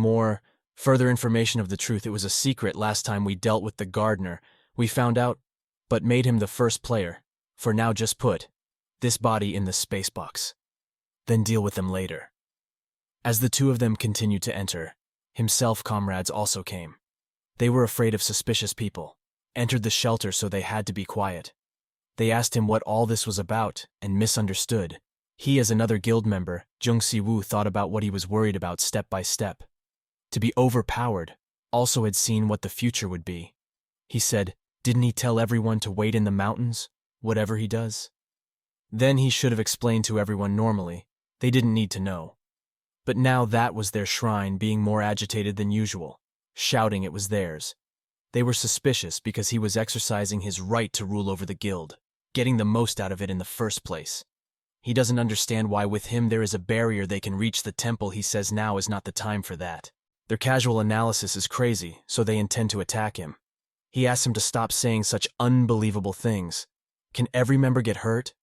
further information of the truth. It was a secret last time we dealt with the gardener. We found out, but made him the first player. For now just put this body in the space box. Then deal with them later. As the two of them continued to enter, himself comrades also came. They were afraid of suspicious people, entered the shelter so they had to be quiet. They asked him what all this was about and misunderstood. He, as another guild member, Young Si-woo, thought about what he was worried about step by step. To be overpowered, also had seen what the future would be. He said, didn't he tell everyone to wait in the mountains, whatever he does? Then he should have explained to everyone normally. They didn't need to know. But now that was their shrine being more agitated than usual, shouting it was theirs. They were suspicious because he was exercising his right to rule over the guild, getting the most out of it in the first place. He doesn't understand why with him there is a barrier they can reach the temple. He says now is not the time for that. Their casual analysis is crazy, so they intend to attack him. He asks him to stop saying such unbelievable things. Can every member get hurt?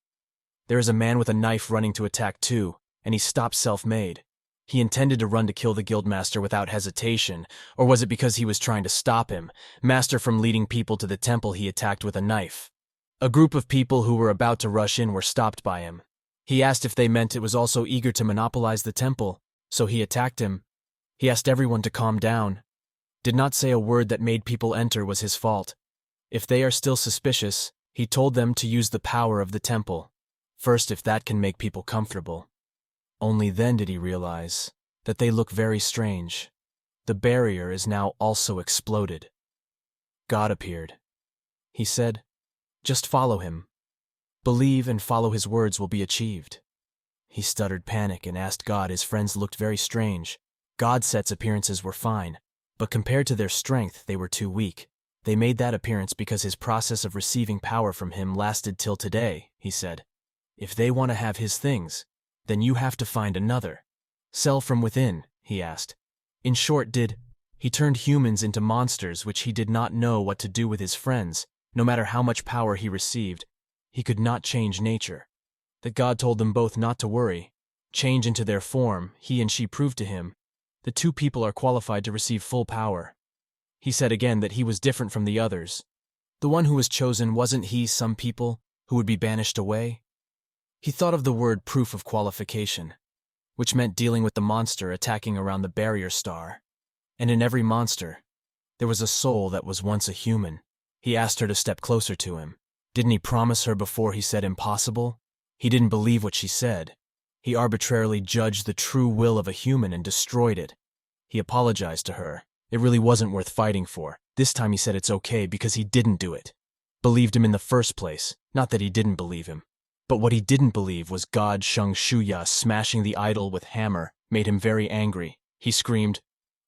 There is a man with a knife running to attack too, and he stopped self-made. He intended to run to kill the guildmaster without hesitation, or was it because he was trying to stop him, master from leading people to the temple he attacked with a knife? A group of people who were about to rush in were stopped by him. He asked if they meant it was also eager to monopolize the temple, so he attacked him. He asked everyone to calm down. Did not say a word that made people enter was his fault. If they are still suspicious, he told them to use the power of the temple. First, if that can make people comfortable. Only then did he realize that they look very strange. The barrier is now also exploded. God appeared. He said, just follow him. Believe and follow his words will be achieved. He stuttered panic and asked God. His friends looked very strange. Godset's appearances were fine, but compared to their strength they were too weak. They made that appearance because his process of receiving power from him lasted till today, he said. If they want to have his things, then you have to find another. Sell from within, he asked. In short, he turned humans into monsters which he did not know what to do with his friends. No matter how much power he received, he could not change nature. That God told them both not to worry. Change into their form, he and she proved to him. The two people are qualified to receive full power. He said again that he was different from the others. The one who was chosen wasn't he some people who would be banished away? He thought of the word proof of qualification, which meant dealing with the monster attacking around the barrier star. And in every monster, there was a soul that was once a human. He asked her to step closer to him. Didn't he promise her before he said impossible? He didn't believe what she said. He arbitrarily judged the true will of a human and destroyed it. He apologized to her. It really wasn't worth fighting for. This time he said it's okay because he didn't do it. Believed him in the first place, not that he didn't believe him. But what he didn't believe was God Sheng Shuya smashing the idol with hammer made him very angry. He screamed,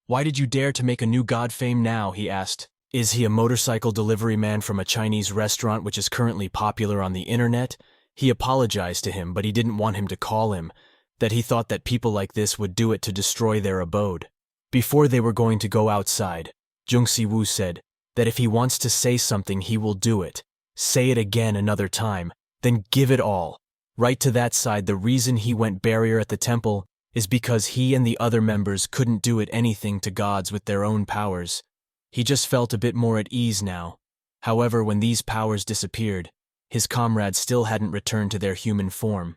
"Why did you dare to make a new god fame now?" he asked. Is he a motorcycle delivery man from a Chinese restaurant which is currently popular on the internet? He apologized to him, but he didn't want him to call him, that he thought that people like this would do it to destroy their abode. Before they were going to go outside, Young Si-woo said that if he wants to say something he will do it. Say it again another time, then give it all. Right to that side, the reason he went barrier at the temple is because he and the other members couldn't do it anything to gods with their own powers. He just felt a bit more at ease now. However, when these powers disappeared, his comrades still hadn't returned to their human form.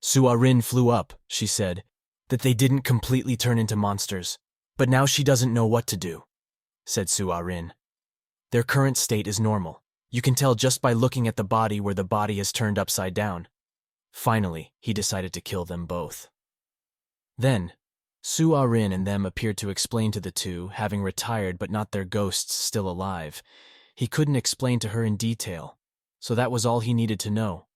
Suarin flew up, she said, that they didn't completely turn into monsters, but now she doesn't know what to do, said Suarin. Their current state is normal. You can tell just by looking at the body where the body is turned upside down. Finally, he decided to kill them both. Then, Su Ah-rin and them appeared to explain to the two, having retired but not their ghosts still alive. He couldn't explain to her in detail, so that was all he needed to know.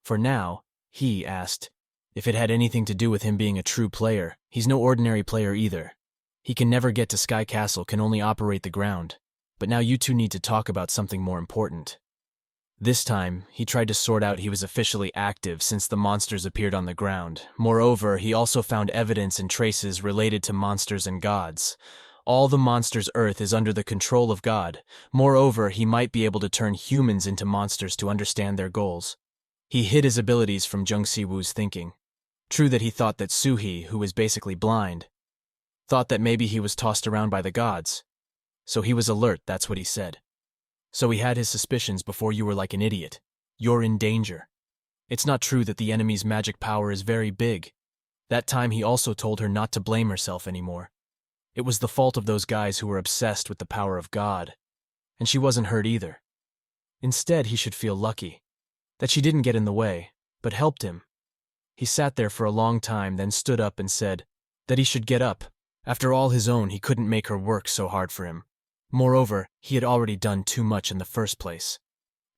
For now, he asked if it had anything to do with him being a true player. He's no ordinary player either. He can never get to Sky Castle, can only operate the ground. But now you two need to talk about something more important. This time, he tried to sort out he was officially active since the monsters appeared on the ground. Moreover, he also found evidence and traces related to monsters and gods. All the monsters' Earth is under the control of God. Moreover, he might be able to turn humans into monsters to understand their goals. He hid his abilities from Jung Si-woo's thinking. True that he thought that Suhee, who was basically blind, thought that maybe he was tossed around by the gods. So he was alert, that's what he said. So he had his suspicions before you were like an idiot. You're in danger. It's not true that the enemy's magic power is very big. That time he also told her not to blame herself anymore. It was the fault of those guys who were obsessed with the power of God. And she wasn't hurt either. Instead, he should feel lucky that she didn't get in the way, but helped him. He sat there for a long time, then stood up and said that he should get up. After all his own, he couldn't make her work so hard for him. Moreover, he had already done too much in the first place.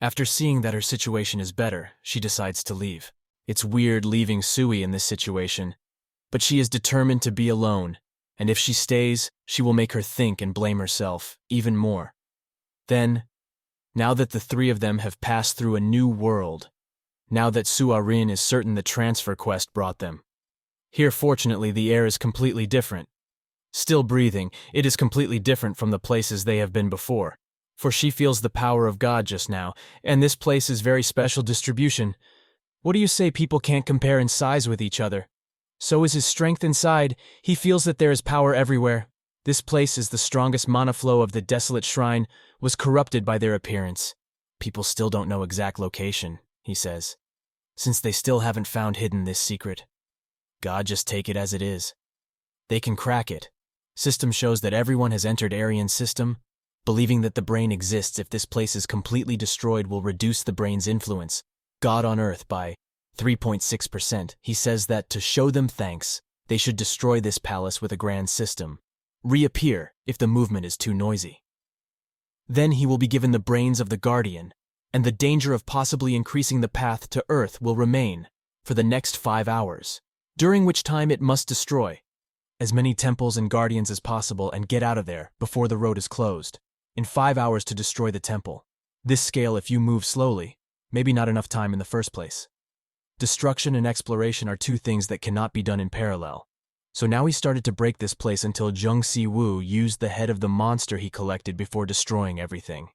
After seeing that her situation is better, she decides to leave. It's weird leaving Sui in this situation, but she is determined to be alone, and if she stays, she will make her think and blame herself even more. Then, now that the three of them have passed through a new world, now that Su Ah-rin is certain the transfer quest brought them. Here, fortunately, the air is completely different. Still breathing, it is completely different from the places they have been before. For she feels the power of God just now, and this place is very special distribution. What do you say people can't compare in size with each other? So is his strength inside. He feels that there is power everywhere. This place is the strongest mana flow of the desolate shrine, was corrupted by their appearance. People still don't know exact location, he says, since they still haven't found hidden this secret. God, just take it as it is. They can crack it. System shows that everyone has entered Aryan system, believing that the brain exists if this place is completely destroyed will reduce the brain's influence, God on Earth, by 3.6%. He says that to show them thanks, they should destroy this palace with a grand system, reappear if the movement is too noisy. Then he will be given the brains of the Guardian, and the danger of possibly increasing the path to Earth will remain for the next 5 hours, during which time it must destroy as many temples and guardians as possible and get out of there before the road is closed. In 5 hours to destroy the temple. This scale if you move slowly, maybe not enough time in the first place. Destruction and exploration are two things that cannot be done in parallel. So now he started to break this place until Jung Si-woo used the head of the monster he collected before destroying everything.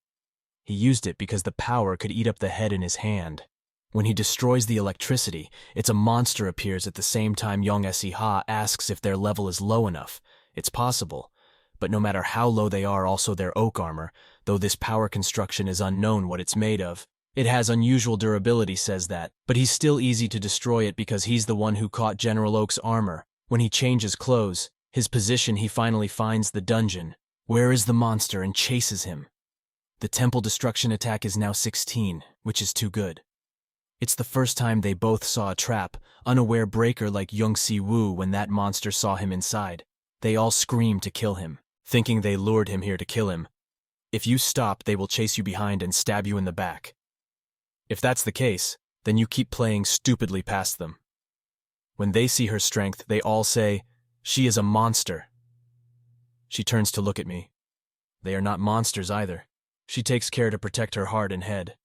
He used it because the power could eat up the head in his hand. When he destroys the electricity, it's a monster appears at the same time. Yong Si-ha asks if their level is low enough. It's possible, but no matter how low they are, also their oak armor, though this power construction is unknown what it's made of. It has unusual durability, says that, but he's still easy to destroy it because he's the one who caught General Oak's armor. When he changes clothes, his position, he finally finds the dungeon. Where is the monster and chases him? The temple destruction attack is now 16, which is too good. It's the first time they both saw a trap, unaware breaker like Jung Si-woo when that monster saw him inside. They all screamed to kill him, thinking they lured him here to kill him. If you stop, they will chase you behind and stab you in the back. If that's the case, then you keep playing stupidly past them. When they see her strength, they all say, "She is a monster." She turns to look at me. They are not monsters either. She takes care to protect her heart and head.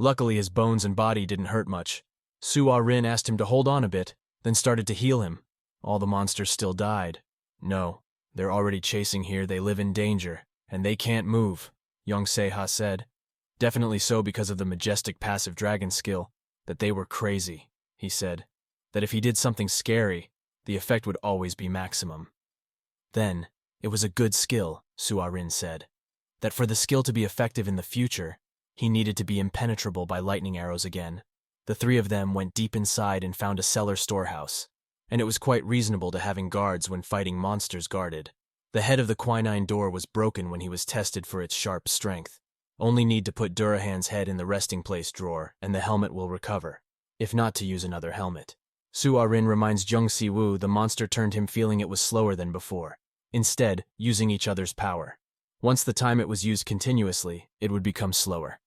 Luckily, his bones and body didn't hurt much. Su Ah-rin asked him to hold on a bit, then started to heal him. All the monsters still died. No, they're already chasing here. They live in danger, and they can't move, Yong Se-ha said. Definitely so because of the majestic passive dragon skill. That they were crazy, he said. That if he did something scary, the effect would always be maximum. Then, it was a good skill, Su Ah-rin said. That for the skill to be effective in the future, he needed to be impenetrable by lightning arrows again. The three of them went deep inside and found a cellar storehouse, and it was quite reasonable to having guards when fighting monsters guarded. The head of the quinine door was broken when he was tested for its sharp strength. Only need to put Durahan's head in the resting place drawer and the helmet will recover, if not to use another helmet. Su-Ah-rin reminds Jung Si-woo the monster turned him feeling it was slower than before, instead using each other's power. Once the time it was used continuously, it would become slower.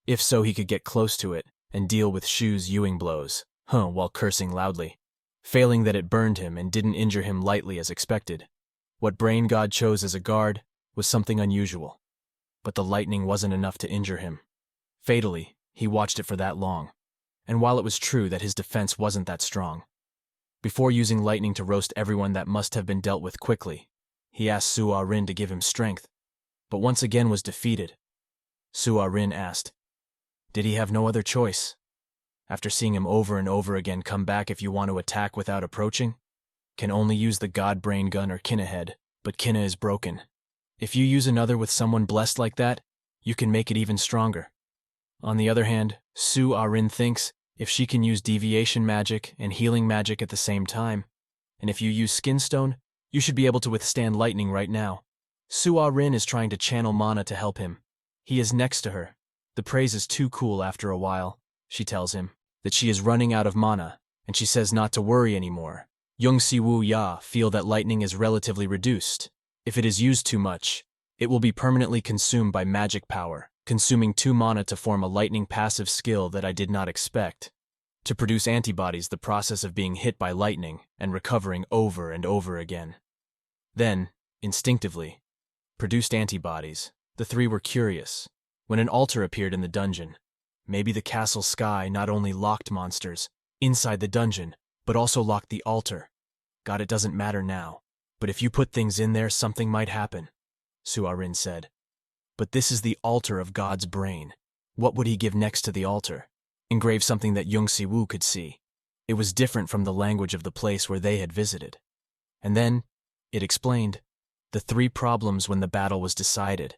If so, he could get close to it and deal with Shu's Ewing blows, while cursing loudly. Failing that, it burned him and didn't injure him lightly as expected. What Brain God chose as a guard was something unusual. But the lightning wasn't enough to injure him. Fatally, he watched it for that long. And while it was true that his defense wasn't that strong, before using lightning to roast everyone that must have been dealt with quickly, he asked Su-Ah-rin to give him strength, but once again was defeated. Su-Ah-rin asked, did he have no other choice? After seeing him over and over again come back if you want to attack without approaching? Can only use the God Brain Gun or Kinna head, but Kinna is broken. If you use another with someone blessed like that, you can make it even stronger. On the other hand, Su-Ah-rin thinks if she can use deviation magic and healing magic at the same time, and if you use Skin Stone, you should be able to withstand lightning right now. Su-Ah-rin is trying to channel mana to help him. He is next to her. The praise is too cool after a while, she tells him, that she is running out of mana, and she says not to worry anymore. Jung Si-woo Ya feel that lightning is relatively reduced. If it is used too much, it will be permanently consumed by magic power, consuming 2 mana to form a lightning passive skill that I did not expect. To produce antibodies, the process of being hit by lightning and recovering over and over again. Then, instinctively, produced antibodies. The 3 were curious. When an altar appeared in the dungeon, maybe the castle sky not only locked monsters inside the dungeon, but also locked the altar. God, it doesn't matter now, but if you put things in there, something might happen, Su-Ah-rin said. But this is the altar of God's brain. What would he give next to the altar? Engrave something that Jung Si-woo could see. It was different from the language of the place where they had visited. And then, it explained, the 3 problems when the battle was decided,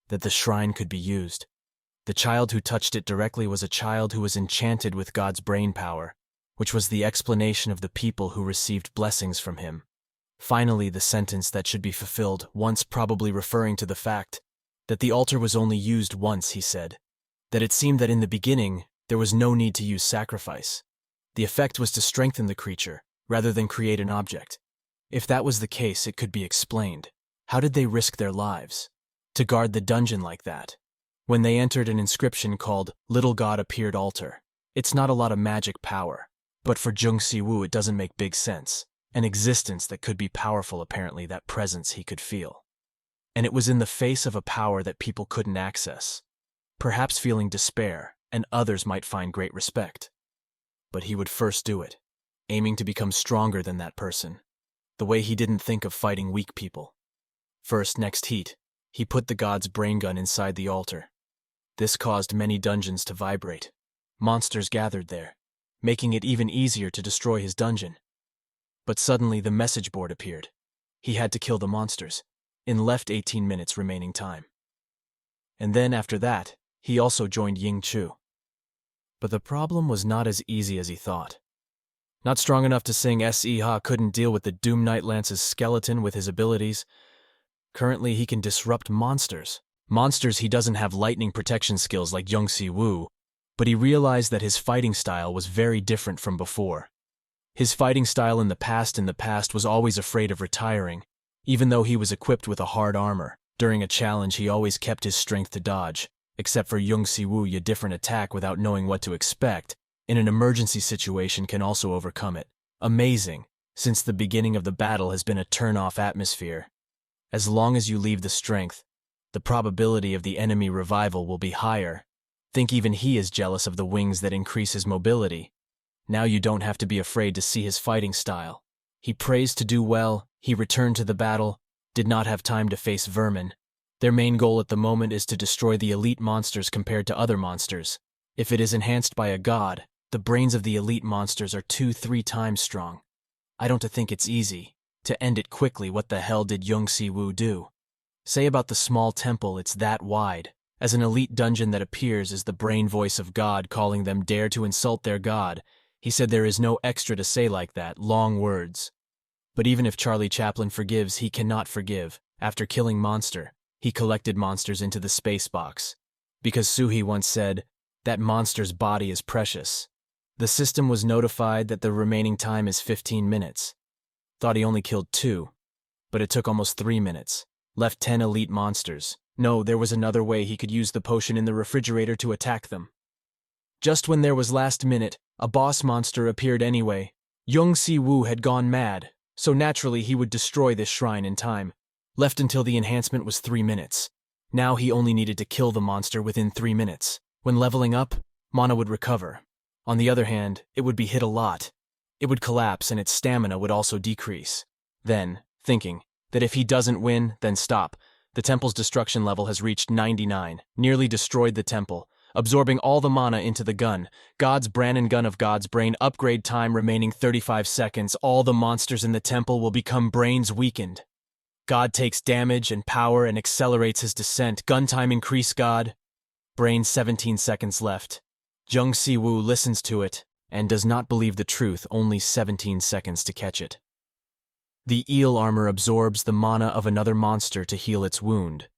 that the shrine could be used. The child who touched it directly was a child who was enchanted with God's brain power, which was the explanation of the people who received blessings from him. Finally, the sentence that should be fulfilled once, probably referring to the fact that the altar was only used once, he said. That it seemed that in the beginning, there was no need to use sacrifice. The effect was to strengthen the creature, rather than create an object. If that was the case, it could be explained. How did they risk their lives to guard the dungeon like that? When they entered an inscription called Little God Appeared Altar. It's not a lot of magic power, but for Jung Si-woo it doesn't make big sense. An existence that could be powerful, apparently, that presence he could feel. And it was in the face of a power that people couldn't access, perhaps feeling despair, and others might find great respect. But he would first do it, aiming to become stronger than that person, the way he didn't think of fighting weak people. First, next heat, he put the god's brain gun inside the altar. This caused many dungeons to vibrate. Monsters gathered there, making it even easier to destroy his dungeon. But suddenly the message board appeared. He had to kill the monsters, in left 18 minutes remaining time. And then after that, he also joined Ying Chu. But the problem was not as easy as he thought. Not strong enough to sing Se-ha couldn't deal with the Doom Knight Lance's skeleton with his abilities. Currently he can disrupt monsters. Monsters he doesn't have lightning protection skills like Jung Si-woo, but he realized that his fighting style was very different from before. His fighting style in the past was always afraid of retiring, even though he was equipped with a hard armor. During a challenge he always kept his strength to dodge, except for Jung Si-woo, a different attack without knowing what to expect. In an emergency situation can also overcome it. Amazing, since the beginning of the battle has been a turn-off atmosphere. As long as you leave the strength, the probability of the enemy revival will be higher. Think even he is jealous of the wings that increase his mobility. Now you don't have to be afraid to see his fighting style. He prays to do well, he returned to the battle, did not have time to face vermin. Their main goal at the moment is to destroy the elite monsters compared to other monsters. If it is enhanced by a god, the brains of the elite monsters are 2-3 times strong. I don't think it's easy. To end it quickly, what the hell did Jung Si-woo do? Say about the small temple, it's that wide. As an elite dungeon that appears as the brain voice of God calling them dare to insult their god. He said there is no extra to say like that, long words. But even if Charlie Chaplin forgives, he cannot forgive. After killing monster, he collected monsters into the space box. because Suhi once said, "That monster's body is precious." The system was notified that the remaining time is 15 minutes. Thought he only killed 2, but it took almost 3 minutes. Left 10 elite monsters. No, there was another way he could use the potion in the refrigerator to attack them. Just when there was last minute, a boss monster appeared anyway. Young Si-woo had gone mad, so naturally he would destroy this shrine in time. Left until the enhancement was 3 minutes. Now he only needed to kill the monster within 3 minutes. When leveling up, mana would recover. On the other hand, it would be hit a lot. It would collapse and its stamina would also decrease. Then, thinking that if he doesn't win, then stop, the temple's destruction level has reached 99, nearly destroyed the temple, absorbing all the mana into the gun. God's Brannon Gun of God's Brain upgrade time remaining 35 seconds. All the monsters in the temple will become brains weakened. God takes damage and power and accelerates his descent. Gun time increase God. Brain 17 seconds left. Jung Si-woo listens to it and does not believe the truth, only 17 seconds to catch it. The eel armor absorbs the mana of another monster to heal its wound.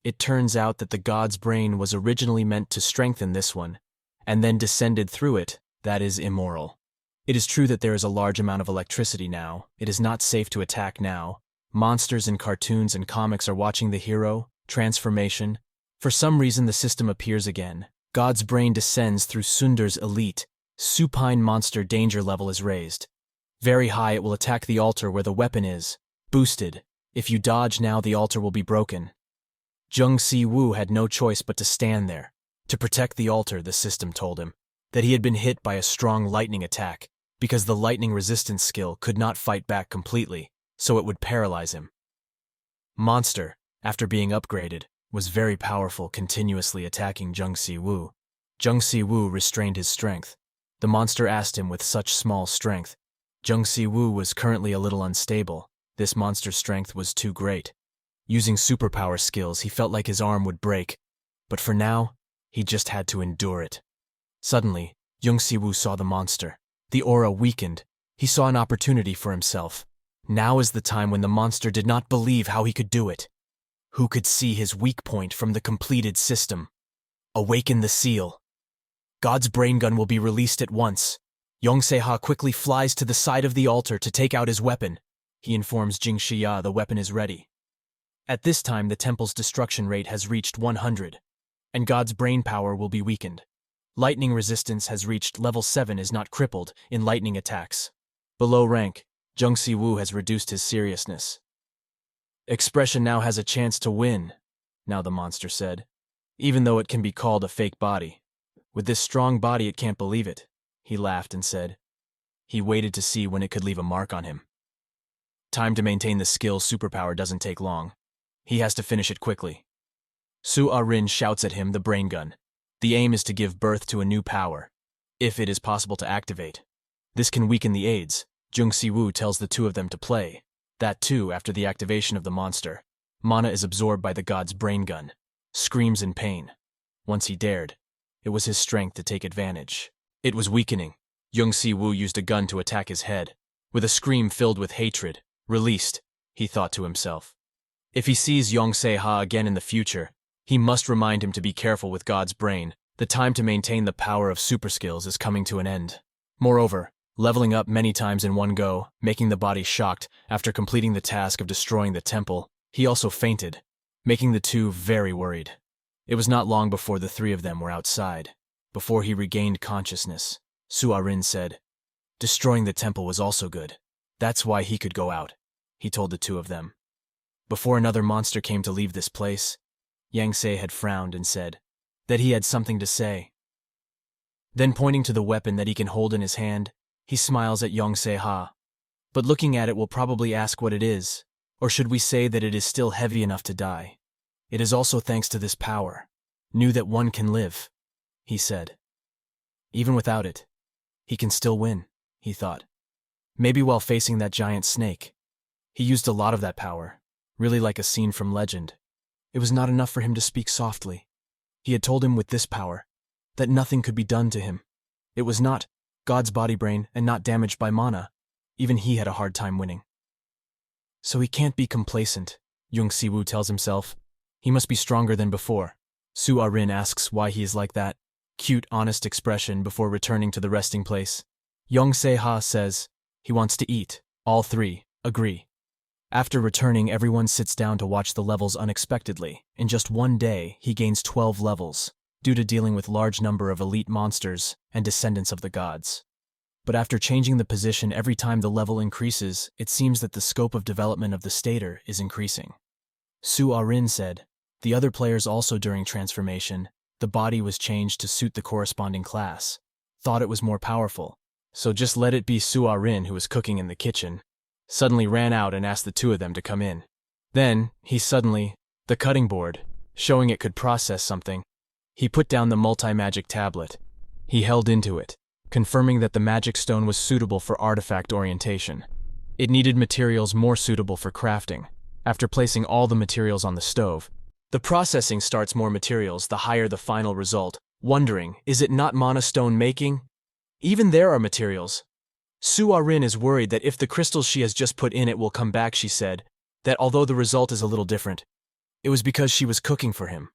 It turns out that the god's brain was originally meant to strengthen this one, and then descended through it. That is immoral. It is true that there is a large amount of electricity now. It is not safe to attack now. Monsters in cartoons and comics are watching the hero, transformation. For some reason the system appears again. God's brain descends through Sunder's elite. Supine monster danger level is raised. Very high, it will attack the altar where the weapon is. Boosted. If you dodge now, the altar will be broken. Jung Si-woo had no choice but to stand there. To protect the altar, the system told him that he had been hit by a strong lightning attack, because the lightning resistance skill could not fight back completely, so it would paralyze him. Monster, after being upgraded, was very powerful, continuously attacking Jung Si-woo. Jung Si-woo restrained his strength. The monster asked him with such small strength. Jung Si-woo was currently a little unstable. This monster's strength was too great. Using superpower skills, he felt like his arm would break. But for now, he just had to endure it. Suddenly, Jung Si-woo saw the monster. The aura weakened. He saw an opportunity for himself. Now is the time when the monster did not believe how he could do it. Who could see his weak point from the completed system? Awaken the seal. God's brain gun will be released at once. Yeon Jeokha quickly flies to the side of the altar to take out his weapon. He informs Jing Shiya the weapon is ready. At this time, the temple's destruction rate has reached 100, and God's brain power will be weakened. Lightning resistance has reached level 7, is not crippled in lightning attacks. Below rank, Jung Si-woo has reduced his seriousness. Expression now has a chance to win, now the monster said, even though it can be called a fake body. With this strong body, it can't believe it. He laughed and said. He waited to see when it could leave a mark on him. Time to maintain the skill superpower doesn't take long. He has to finish it quickly. Su Ah-rin shouts at him the brain gun. The aim is to give birth to a new power, if it is possible to activate. This can weaken the aids. Jung Si-woo tells the two of them to play. That too, after the activation of the monster. Mana is absorbed by the god's brain gun. Screams in pain. Once he dared. It was his strength to take advantage. It was weakening. Jung Si-woo used a gun to attack his head. With a scream filled with hatred. Released, he thought to himself. If he sees Yeon Jeokha again in the future, he must remind him to be careful with God's brain. The time to maintain the power of super skills is coming to an end. Moreover, leveling up many times in one go, making the body shocked after completing the task of destroying the temple, he also fainted, making the two very worried. It was not long before the three of them were outside. Before he regained consciousness, Su Ah-rin said, "Destroying the temple was also good. That's why he could go out," he told the two of them. Before another monster came to leave this place, Yang Se had frowned and said that he had something to say. Then pointing to the weapon that he can hold in his hand, he smiles at Yeon Jeokha. But looking at it will probably ask what it is, or should we say that it is still heavy enough to die? It is also thanks to this power, knew that one can live, he said. Even without it, he can still win, he thought. Maybe while facing that giant snake. He used a lot of that power, really like a scene from legend. It was not enough for him to speak softly. He had told him with this power that nothing could be done to him. It was not God's body brain and not damaged by mana. Even he had a hard time winning. So he can't be complacent, Jung Si-woo tells himself. He must be stronger than before. Su Ah-rin asks why he is like that. Cute, honest expression before returning to the resting place. Yeon Jeokha says he wants to eat. All three agree. After returning, everyone sits down to watch the levels unexpectedly. In just one day, he gains 12 levels, due to dealing with large number of elite monsters and descendants of the gods. But after changing the position every time the level increases, it seems that the scope of development of the stater is increasing. Su Ah-rin said, the other players also during transformation, the body was changed to suit the corresponding class. Thought it was more powerful. So just let it be Su Ah-rin who was cooking in the kitchen. Suddenly ran out and asked the two of them to come in. Then, the cutting board, showing it could process something. He put down the multi-magic tablet. He held into it, confirming that the magic stone was suitable for artifact orientation. It needed materials more suitable for crafting. After placing all the materials on the stove, the processing starts more materials the higher the final result, wondering, is it not mana stone making? Even there are materials. Su Ah-rin is worried that if the crystals she has just put in it will come back, she said, that although the result is a little different, it was because she was cooking for him.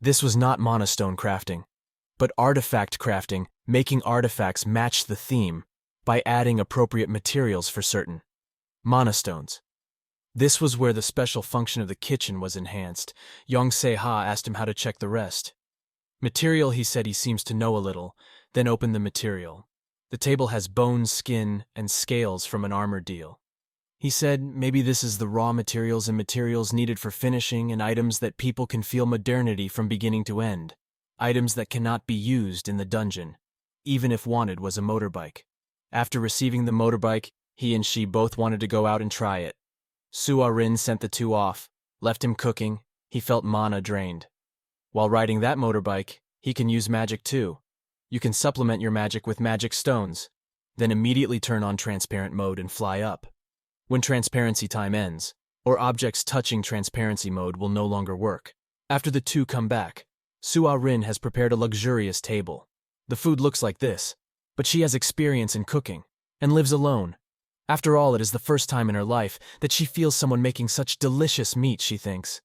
This was not mana stone crafting, but artifact crafting, making artifacts match the theme by adding appropriate materials for certain mana stones. This was where the special function of the kitchen was enhanced. Yeon Jeokha asked him how to check the rest. Material, he said he seems to know a little, then opened the material. The table has bones, skin, and scales from an armor deal. He said maybe this is the raw materials and materials needed for finishing and items that people can feel modernity from beginning to end. Items that cannot be used in the dungeon, even if wanted was a motorbike. After receiving the motorbike, he and she both wanted to go out and try it. Su Ah-rin sent the two off, left him cooking. He felt mana drained. While riding that motorbike, he can use magic too. You can supplement your magic with magic stones, then immediately turn on transparent mode and fly up. When transparency time ends, or objects touching transparency mode will no longer work. After the two come back, Su Ah-rin has prepared a luxurious table. The food looks like this, but she has experience in cooking, and lives alone. After all, it is the first time in her life that she feels someone making such delicious meat, she thinks.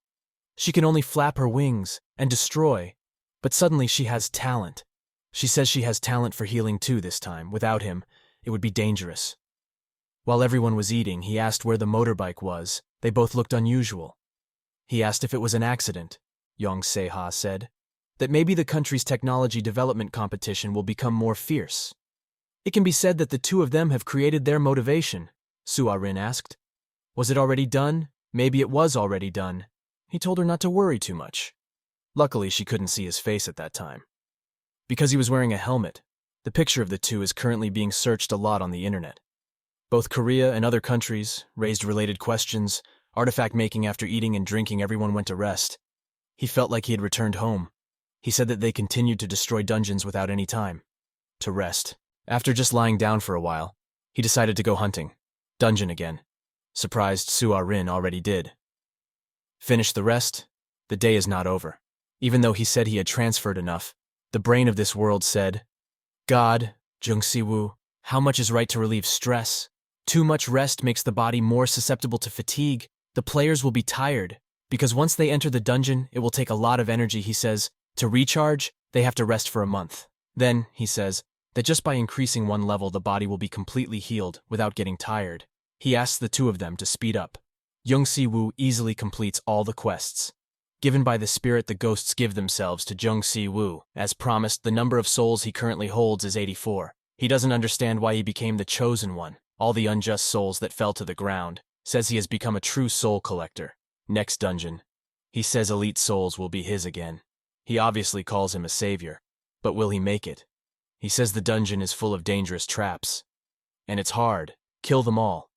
She can only flap her wings and destroy, but suddenly she has talent. She says she has talent for healing too this time. Without him, it would be dangerous. While everyone was eating, he asked where the motorbike was. They both looked unusual. He asked if it was an accident. Yeon Jeokha said that maybe the country's technology development competition will become more fierce. It can be said that the two of them have created their motivation. Su Ah-rin asked. Was it already done? Maybe it was already done. He told her not to worry too much. Luckily, she couldn't see his face at that time. Because he was wearing a helmet, the picture of the two is currently being searched a lot on the internet. Both Korea and other countries raised related questions. Artifact making after eating and drinking, everyone went to rest. He felt like he had returned home. He said that they continued to destroy dungeons without any time to rest. After just lying down for a while, he decided to go hunting. Dungeon again. Surprised Su Ah-rin already did. Finish the rest? The day is not over. Even though he said he had transferred enough, the brain of this world said, God, Jung-si-woo, how much is right to relieve stress? Too much rest makes the body more susceptible to fatigue. The players will be tired, because once they enter the dungeon, it will take a lot of energy, he says. To recharge, they have to rest for a month. Then, he says, that just by increasing one level, the body will be completely healed without getting tired. He asks the two of them to speed up. Jung-si-woo easily completes all the quests. Given by the spirit the ghosts give themselves to Jung-si-woo. As promised, the number of souls he currently holds is 84. He doesn't understand why he became the chosen one. All the unjust souls that fell to the ground. Says he has become a true soul collector. Next dungeon. He says elite souls will be his again. He obviously calls him a savior. But will he make it? He says the dungeon is full of dangerous traps. And it's hard. Kill them all.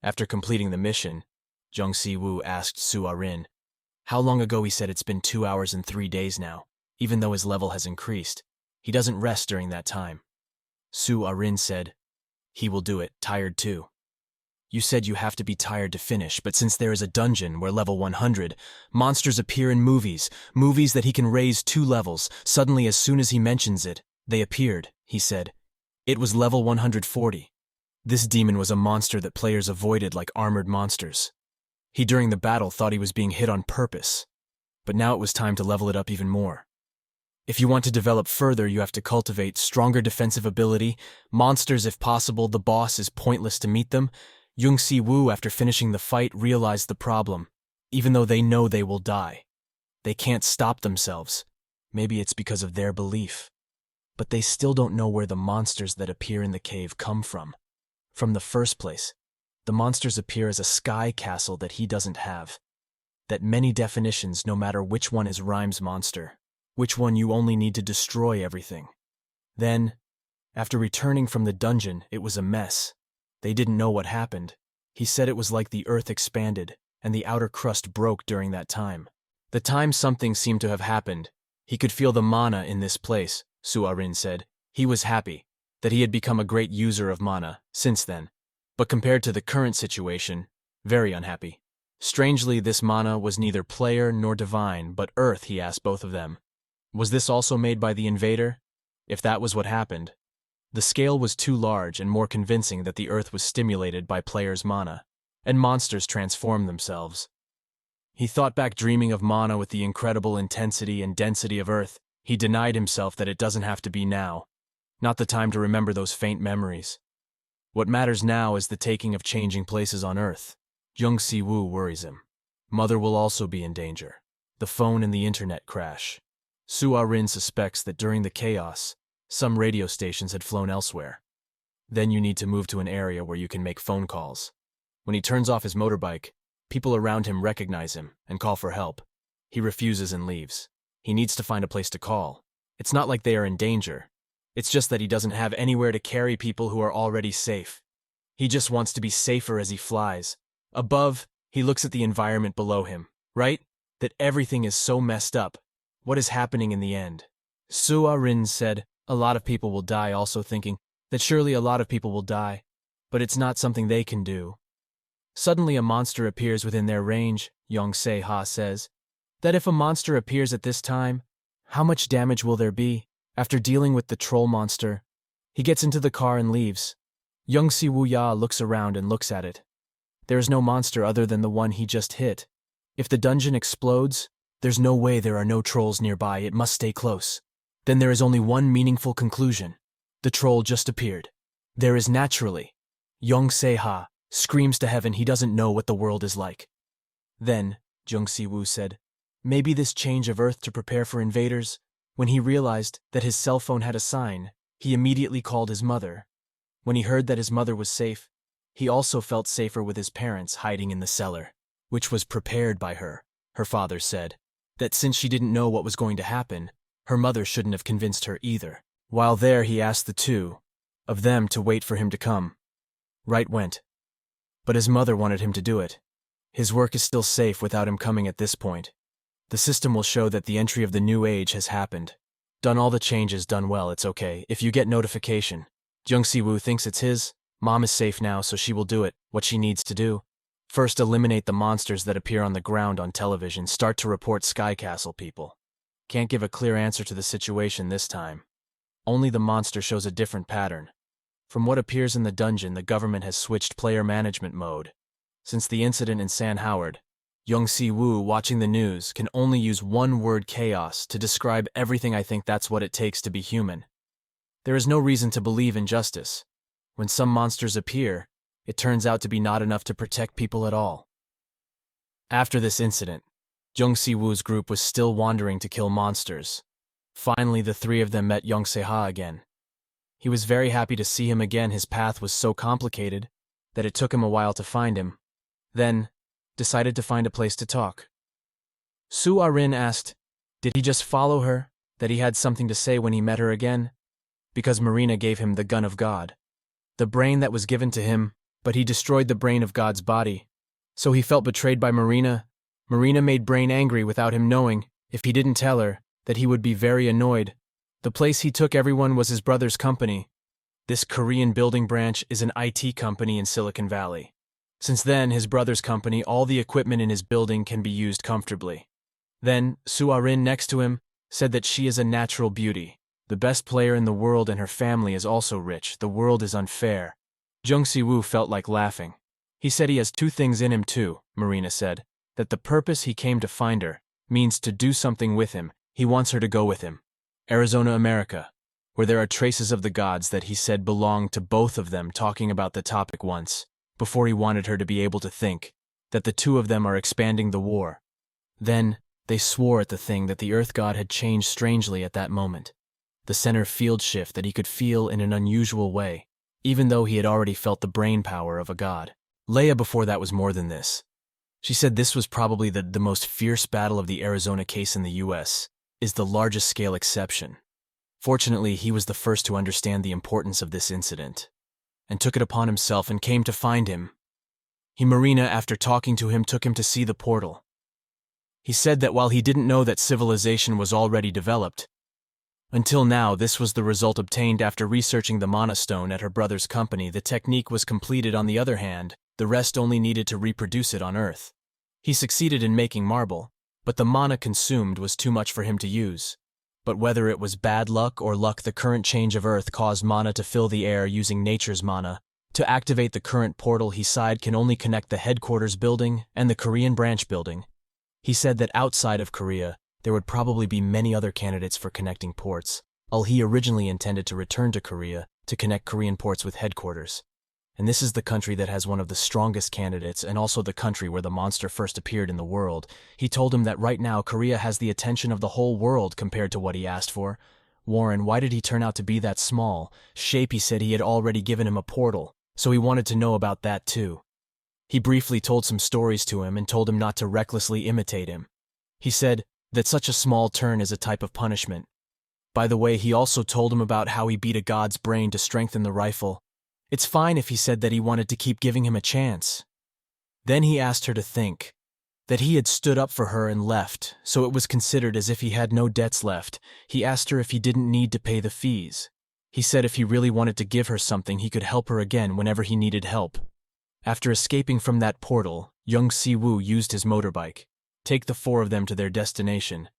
After completing the mission, Jung-si-woo asked Su Ah-rin, how long ago? He said it's been 2 hours and 3 days now. Even though his level has increased, he doesn't rest during that time. Su Ah-rin said, he will do it, tired too. You said you have to be tired to finish, but since there is a dungeon where level 100, monsters appear in movies that he can raise 2 levels. Suddenly, as soon as he mentions it, they appeared, he said. It was level 140. This demon was a monster that players avoided like armored monsters. He during the battle thought he was being hit on purpose. but now it was time to level it up even more. If you want to develop further, you have to cultivate stronger defensive ability, monsters if possible. The boss is pointless to meet them. Yoon Si-woo, after finishing the fight, realized the problem. Even though they know they will die, they can't stop themselves. Maybe it's because of their belief. But they still don't know where the monsters that appear in the cave come from. From the first place, the monsters appear as a sky castle that he doesn't have. That many definitions, no matter which one is Rhyme's monster. Which one you only need to destroy everything. Then, after returning from the dungeon, it was a mess. They didn't know what happened. He said it was like the earth expanded, and the outer crust broke during that time. The time something seemed to have happened, he could feel the mana in this place, Suarin said. He was happy that he had become a great user of mana since then, but compared to the current situation, very unhappy. Strangely, this mana was neither player nor divine, but earth, he asked both of them. Was this also made by the invader? If that was what happened, the scale was too large and more convincing that the earth was stimulated by players' mana, and monsters transformed themselves. He thought back, dreaming of mana with the incredible intensity and density of earth. He denied himself that it doesn't have to be now. Not the time to remember those faint memories. What matters now is the taking of changing places on earth. Yoon Si-woo worries him. Mother will also be in danger. The phone and the internet crash. Suarin suspects that during the chaos, some radio stations had flown elsewhere. Then you need to move to an area where you can make phone calls. When he turns off his motorbike, people around him recognize him and call for help. He refuses and leaves. He needs to find a place to call. It's not like they are in danger. It's just that he doesn't have anywhere to carry people who are already safe. He just wants to be safer as he flies. Above, he looks at the environment below him, right? That everything is so messed up. What is happening in the end? Suarin said, a lot of people will die, also thinking that surely a lot of people will die, but it's not something they can do. Suddenly a monster appears within their range, Yeon Jeokha says. That if a monster appears at this time, how much damage will there be? After dealing with the troll monster, he gets into the car and leaves. Yoon Si-woo looks around and looks at it. There is no monster other than the one he just hit. If the dungeon explodes, there's no way there are no trolls nearby. It must stay close. Then there is only one meaningful conclusion. The troll just appeared. There is naturally. Yeon Jeokha screams to heaven. He doesn't know what the world is like. Then, Yoon Si-woo said, maybe this change of earth to prepare for invaders. When he realized that his cell phone had a sign, he immediately called his mother. When he heard that his mother was safe, he also felt safer with his parents hiding in the cellar, which was prepared by her. Her father said that since she didn't know what was going to happen, her mother shouldn't have convinced her either. While there, he asked the two of them to wait for him to come. Right went. But his mother wanted him to do it. His work is still safe without him coming at this point. The system will show that the entry of the new age has happened. Done all the changes, done well, it's okay. If you get notification, Yoon Si-woo thinks it's his. Mom is safe now, so she will do it, what she needs to do. First, eliminate the monsters that appear on the ground on television. Start to report Sky Castle people. Can't give a clear answer to the situation this time. Only the monster shows a different pattern. From what appears in the dungeon, the government has switched player management mode. Since the incident in San Howard, Yoon Si-woo, watching the news, can only use one word: chaos, to describe everything. I think that's what it takes to be human. There is no reason to believe in justice. When some monsters appear, it turns out to be not enough to protect people at all. After this incident, Yoon Si-woo's group was still wandering to kill monsters. Finally, the three of them met Yeon Jeokha again. He was very happy to see him again. His path was so complicated that it took him a while to find him. Then, decided to find a place to talk. Suarin asked, did he just follow her, that he had something to say when he met her again? Because Marina gave him the gun of God. The brain that was given to him, but he destroyed the brain of God's body. So he felt betrayed by Marina. Marina made Brain angry without him knowing. If he didn't tell her, that he would be very annoyed. The place he took everyone was his brother's company. This Korean building branch is an IT company in Silicon Valley. Since then, his brother's company, all the equipment in his building can be used comfortably. Then, Suarin next to him said that she is a natural beauty, the best player in the world, and her family is also rich. The world is unfair. Yoon Si-woo felt like laughing. He said he has two things in him too, Marina said, that the purpose he came to find her, means to do something with him. He wants her to go with him. Arizona, America, where there are traces of the gods that he said belonged to both of them, talking about the topic once, before he wanted her to be able to think that the two of them are expanding the war. Then, they swore at the thing that the Earth God had changed strangely at that moment. The center field shift that he could feel in an unusual way, even though he had already felt the brain power of a god. Leia before that was more than this. She said this was probably the most fierce battle of the Arizona case in the US, is the largest scale exception. Fortunately, he was the first to understand the importance of this incident, and took it upon himself and came to find him. Marina, after talking to him, took him to see the portal. He said that while he didn't know that civilization was already developed, until now this was the result obtained after researching the mana stone at her brother's company. The technique was completed. On the other hand, the rest only needed to reproduce it on Earth. He succeeded in making marble, but the mana consumed was too much for him to use. But whether it was bad luck or luck, the current change of Earth caused mana to fill the air using nature's mana. To activate the current portal, he said can only connect the headquarters building and the Korean branch building. He said that outside of Korea, there would probably be many other candidates for connecting ports, while he originally intended to return to Korea to connect Korean ports with headquarters. And this is the country that has one of the strongest candidates and also the country where the monster first appeared in the world. He told him that right now Korea has the attention of the whole world compared to what he asked for. Warren, why did he turn out to be that small? Shape, he said he had already given him a portal, so he wanted to know about that too. He briefly told some stories to him and told him not to recklessly imitate him. He said that such a small turn is a type of punishment. By the way, he also told him about how he beat a god's brain to strengthen the rifle. It's fine if he said that he wanted to keep giving him a chance. Then he asked her to think that he had stood up for her and left, so it was considered as if he had no debts left. He asked her if he didn't need to pay the fees. He said if he really wanted to give her something, he could help her again whenever he needed help. After escaping from that portal, Young Si-woo used his motorbike, take the four of them to their destination.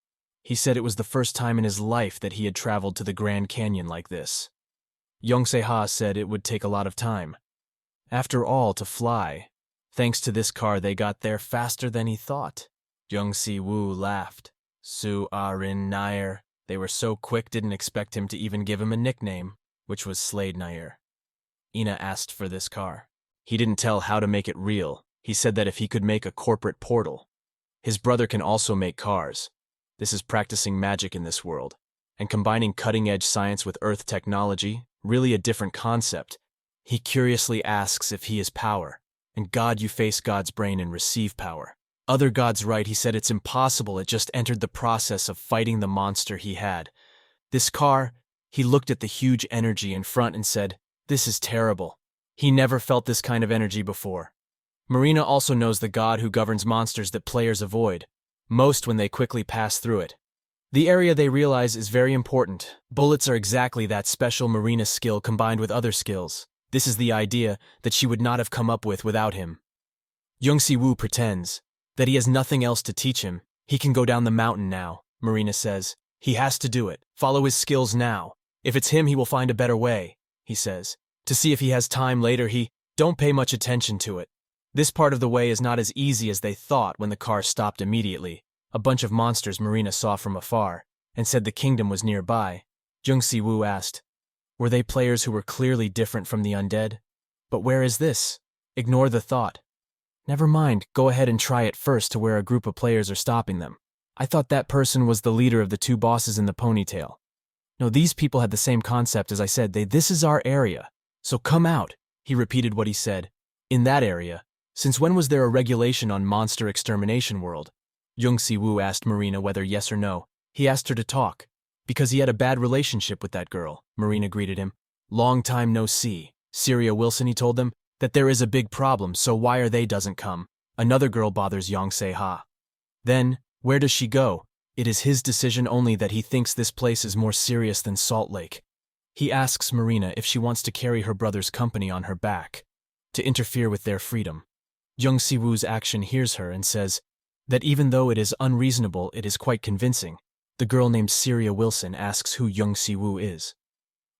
He said it was the first time in his life that he had traveled to the Grand Canyon like this. Young Se-ha said it would take a lot of time. After all, to fly. Thanks to this car, they got there faster than he thought. Young Si-woo laughed. Su-arin Nair. They were so quick, didn't expect him to even give him a nickname, which was Slade Nair. Ina asked for this car. He didn't tell how to make it real. He said that if he could make a corporate portal. His brother can also make cars. This is practicing magic in this world, and combining cutting-edge science with Earth technology, really a different concept. He curiously asks if he is power, and God, you face God's brain and receive power. Other gods right, he said it's impossible, it just entered the process of fighting the monster he had. This car, he looked at the huge energy in front and said, this is terrible. He never felt this kind of energy before. Marina also knows the god who governs monsters that players avoid, most when they quickly pass through it. The area they realize is very important. Bullets are exactly that special Marina skill combined with other skills. This is the idea that she would not have come up with without him. Young Si-woo pretends that he has nothing else to teach him. He can go down the mountain now, Marina says. He has to do it. Follow his skills now. If it's him, he will find a better way, he says. To see if he has time later, don't pay much attention to it. This part of the way is not as easy as they thought when the car stopped immediately. A bunch of monsters Marina saw from afar, and said the kingdom was nearby. Young Si-woo asked, were they players who were clearly different from the undead? But where is this? Ignore the thought. Never mind, go ahead and try it first to where a group of players are stopping them. I thought that person was the leader of the two bosses in the ponytail. No, these people had the same concept as I said. This is our area. So come out. He repeated what he said. In that area. Since when was there a regulation on monster extermination world? Young Si-woo asked Marina whether yes or no. He asked her to talk. Because he had a bad relationship with that girl, Marina greeted him. Long time no see. Syria Wilson, he told them, that there is a big problem, so why are they doesn't come? Another girl bothers Young Se-ha. Then, where does she go? It is his decision only that he thinks this place is more serious than Salt Lake. He asks Marina if she wants to carry her brother's company on her back, to interfere with their freedom. Young Si-woo's action hears her and says that even though it is unreasonable, it is quite convincing. The girl named Syria Wilson asks who Young Si-woo is.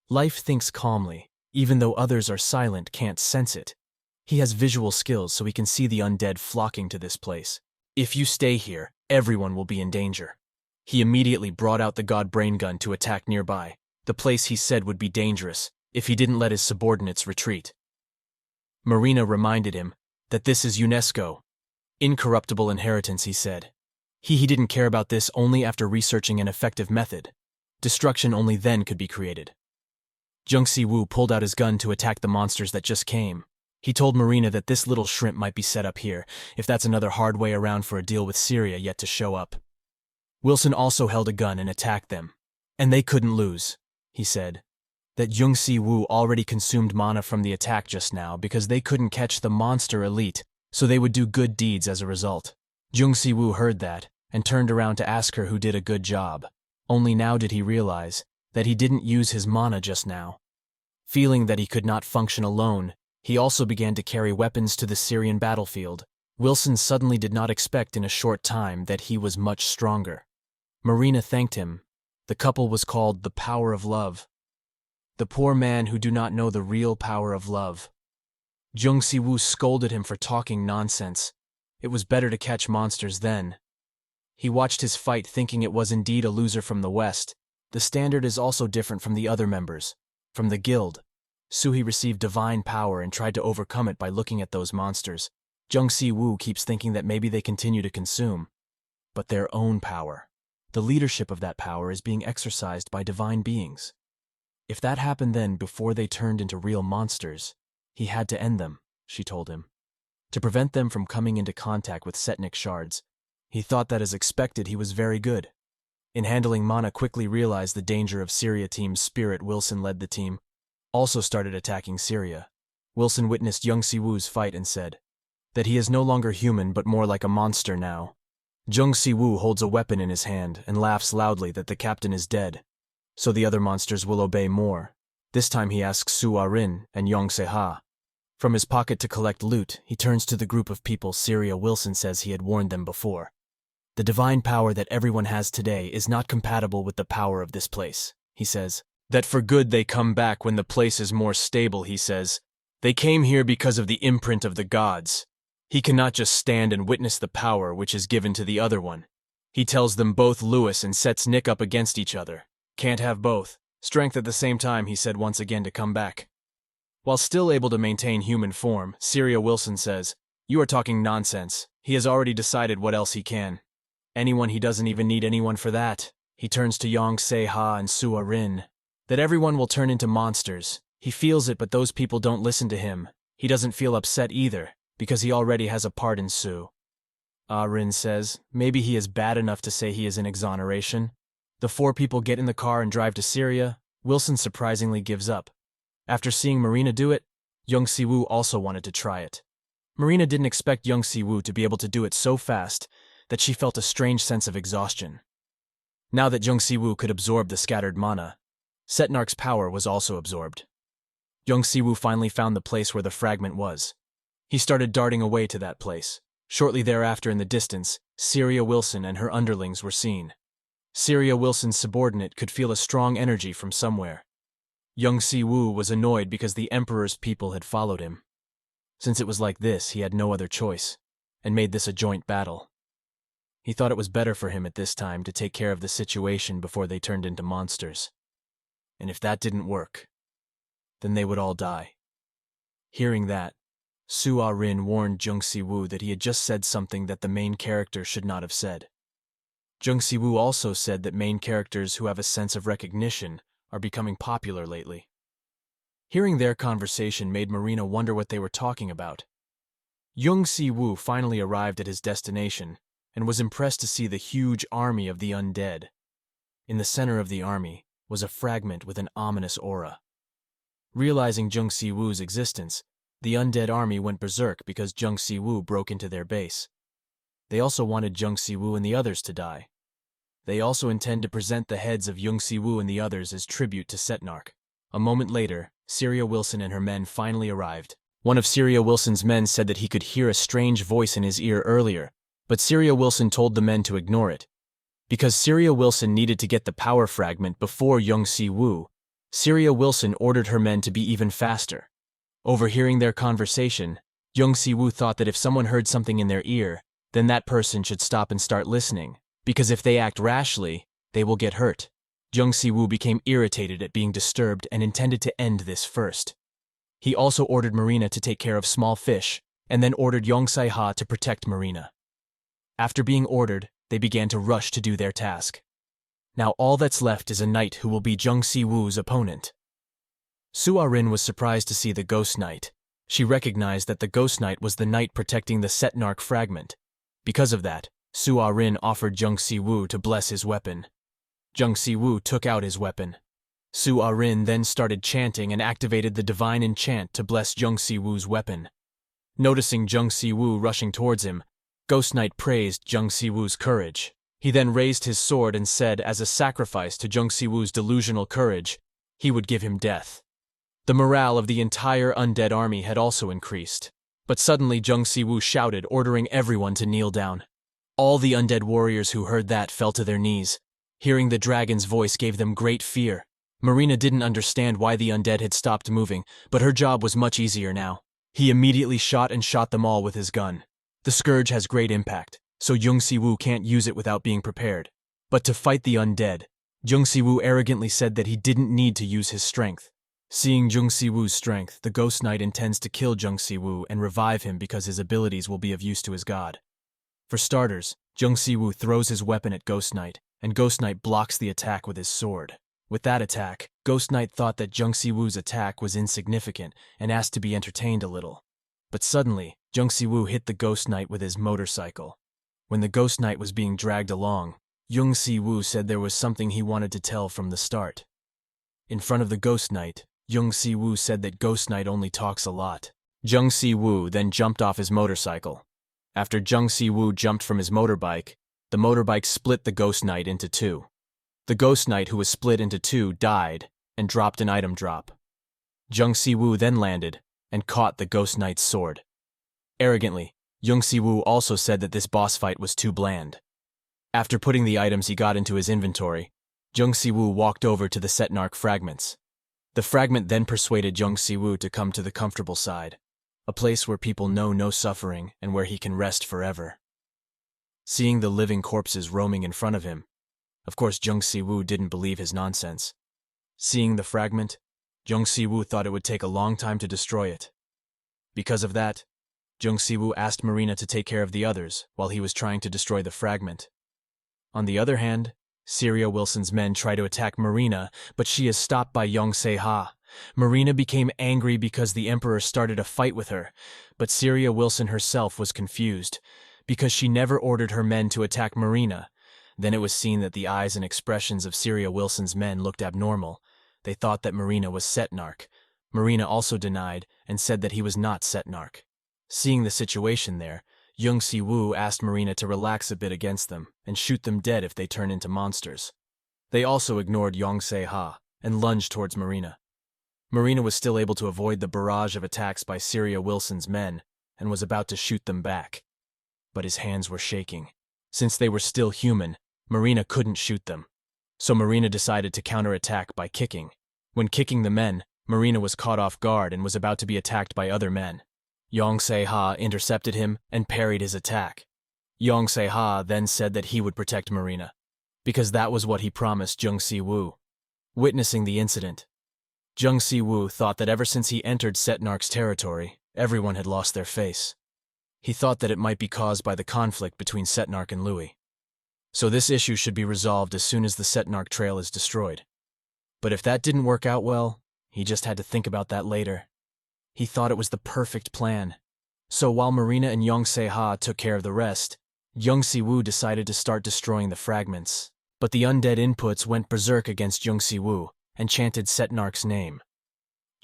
Life thinks calmly, even though others are silent, can't sense it. He has visual skills so he can see the undead flocking to this place. If you stay here, everyone will be in danger. He immediately brought out the god brain gun to attack nearby, the place he said would be dangerous if he didn't let his subordinates retreat. Marina reminded him that this is UNESCO. Incorruptible inheritance, he said. He didn't care about this only after researching an effective method. Destruction only then could be created. Jung Si-woo pulled out his gun to attack the monsters that just came. He told Marina that this little shrimp might be set up here, if that's another hard way around for a deal with Syria yet to show up. Wilson also held a gun and attacked them. And they couldn't lose, he said. That Jung Si-woo already consumed mana from the attack just now because they couldn't catch the monster elite, so they would do good deeds as a result. Jung Si-woo heard that and turned around to ask her who did a good job. Only now did he realize that he didn't use his mana just now. Feeling that he could not function alone, he also began to carry weapons to the Syrian battlefield. Wilson suddenly did not expect in a short time that he was much stronger. Marina thanked him. The couple was called the power of love. The poor man who do not know the real power of love. Jung Si-woo scolded him for talking nonsense. It was better to catch monsters then. He watched his fight thinking it was indeed a loser from the West. The standard is also different from the other members. From the guild, Suhi received divine power and tried to overcome it by looking at those monsters. Jung Si-woo keeps thinking that maybe they continue to consume. But their own power. The leadership of that power is being exercised by divine beings. If that happened then before they turned into real monsters, he had to end them, she told him. To prevent them from coming into contact with Setnik shards. He thought that as expected he was very good. In handling mana quickly realized the danger of Syria team's spirit. Wilson led the team. Also started attacking Syria. Wilson witnessed Jung Si-woo's fight and said that he is no longer human but more like a monster now. Jung Si-woo holds a weapon in his hand and laughs loudly that the captain is dead. So the other monsters will obey more. This time he asks Su Ah-rin and Yeon Jeokha. From his pocket to collect loot, he turns to the group of people Syria. Wilson says he had warned them before. The divine power that everyone has today is not compatible with the power of this place, he says. That for good they come back when the place is more stable, he says. They came here because of the imprint of the gods. He cannot just stand and witness the power which is given to the other one. He tells them both Lewis and sets Nick up against each other. Can't have both. Strength at the same time, he said once again to come back. While still able to maintain human form, Syria. Wilson says, "You are talking nonsense. He has already decided what else he can. Anyone, he doesn't even need anyone for that." He turns to Yeon Jeokha and Su Ah-rin. That everyone will turn into monsters. He feels it, but those people don't listen to him. He doesn't feel upset either, because he already has a part in Su. Ah-rin says, maybe he is bad enough to say he is in exoneration. The four people get in the car and drive to Syria. Wilson surprisingly gives up. After seeing Marina do it, Jung Si-woo also wanted to try it. Marina didn't expect Jung Si-woo to be able to do it so fast that she felt a strange sense of exhaustion. Now that Jung Si-woo could absorb the scattered mana, Setnark's power was also absorbed. Jung Si-woo finally found the place where the fragment was. He started darting away to that place. Shortly thereafter in the distance, Syria Wilson and her underlings were seen. Syria Wilson's subordinate could feel a strong energy from somewhere. Jung Si-woo was annoyed because the Emperor's people had followed him. Since it was like this, he had no other choice, and made this a joint battle. He thought it was better for him at this time to take care of the situation before they turned into monsters. And if that didn't work, then they would all die. Hearing that, Su Ah-rin warned Jung Si-woo that he had just said something that the main character should not have said. Jung Si-woo also said that main characters who have a sense of recognition are becoming popular lately. Hearing their conversation made Marina wonder what they were talking about. Jung Si-woo finally arrived at his destination and was impressed to see the huge army of the undead. In the center of the army was a fragment with an ominous aura. Realizing Jung Si-woo's existence, the undead army went berserk because Jung Si-woo broke into their base. They also wanted Jung Si-woo and the others to die. They also intend to present the heads of Jung Si-woo and the others as tribute to Setnark. A moment later, Syria Wilson and her men finally arrived. One of Syria Wilson's men said that he could hear a strange voice in his ear earlier, but Syria Wilson told the men to ignore it. Because Syria Wilson needed to get the power fragment before Jung Si-woo, Syria Wilson ordered her men to be even faster. Overhearing their conversation, Jung Si-woo thought that if someone heard something in their ear, then that person should stop and start listening, because if they act rashly, they will get hurt. Jung Si-woo became irritated at being disturbed and intended to end this first. He also ordered Marina to take care of small fish, and then ordered Yeon Jeokha to protect Marina. After being ordered, they began to rush to do their task. Now all that's left is a knight who will be Jung Si-woo's opponent. Soo-ah-rin was surprised to see the ghost knight. She recognized that the ghost knight was the knight protecting the Setnarch fragment. Because of that, Soo-ah-rin offered Jung Si-woo to bless his weapon. Jung Si-woo took out his weapon. Soo-ah-rin then started chanting and activated the divine enchant to bless Jung Si-woo's weapon. Noticing Jung Si-woo rushing towards him, Ghost Knight praised Jung Si-woo's courage. He then raised his sword and said, as a sacrifice to Jung Si-woo's delusional courage, he would give him death. The morale of the entire undead army had also increased. But suddenly Jung Si-woo shouted, ordering everyone to kneel down. All the undead warriors who heard that fell to their knees. Hearing the dragon's voice gave them great fear. Marina didn't understand why the undead had stopped moving, but her job was much easier now. He immediately shot them all with his gun. The scourge has great impact, so Jung Si-woo can't use it without being prepared. But to fight the undead, Jung Si-woo arrogantly said that he didn't need to use his strength. Seeing Jung Si-woo's strength, the Ghost Knight intends to kill Jung Si-woo and revive him because his abilities will be of use to his god. For starters, Jung Si-woo throws his weapon at Ghost Knight, and Ghost Knight blocks the attack with his sword. With that attack, Ghost Knight thought that Jung Si-woo's attack was insignificant and asked to be entertained a little. But suddenly, Jung Si-woo hit the Ghost Knight with his motorcycle. When the Ghost Knight was being dragged along, Jung Si-woo said there was something he wanted to tell from the start. In front of the Ghost Knight, Jung Si-woo said that Ghost Knight only talks a lot. Jung Si-woo then jumped off his motorcycle. After Jung Si-woo jumped from his motorbike, the motorbike split the Ghost Knight into two. The Ghost Knight who was split into two died and dropped an item drop. Jung Si-woo then landed and caught the Ghost Knight's sword. Arrogantly, Jung Si-woo also said that this boss fight was too bland. After putting the items he got into his inventory, Jung Si-woo walked over to the Setnarch fragments. The fragment then persuaded Jung Si-woo to come to the comfortable side, a place where people know no suffering and where he can rest forever. Seeing the living corpses roaming in front of him, of course Jung Si-woo didn't believe his nonsense. Seeing the fragment, Jung Si-woo thought it would take a long time to destroy it. Because of that, Jung Si-woo asked Marina to take care of the others while he was trying to destroy the fragment. On the other hand, Syria Wilson's men try to attack Marina, but she is stopped by Yeon Jeokha. Marina became angry because the Emperor started a fight with her, but Syria Wilson herself was confused, because she never ordered her men to attack Marina. Then it was seen that the eyes and expressions of Syria Wilson's men looked abnormal. They thought that Marina was Setnarch. Marina also denied and said that he was not Setnarch. Seeing the situation there, Jung Si-woo asked Marina to relax a bit against them and shoot them dead if they turn into monsters. They also ignored Yeon Jeokha and lunged towards Marina. Marina was still able to avoid the barrage of attacks by Syria Wilson's men and was about to shoot them back. But his hands were shaking. Since they were still human, Marina couldn't shoot them. So Marina decided to counterattack by kicking. When kicking the men, Marina was caught off guard and was about to be attacked by other men. Yeon Jeokha intercepted him and parried his attack. Yeon Jeokha then said that he would protect Marina, because that was what he promised Jung Si-woo. Witnessing the incident, Jung Si-woo thought that ever since he entered Setnarch's territory, everyone had lost their face. He thought that it might be caused by the conflict between Setnarch and Louis. So this issue should be resolved as soon as the Setnarch trail is destroyed. But if that didn't work out well, he just had to think about that later. He thought it was the perfect plan. So while Marina and Yeon Jeokha took care of the rest, Jung Si-woo decided to start destroying the fragments. But the undead inputs went berserk against Jung Si-woo and chanted Setnarch's name.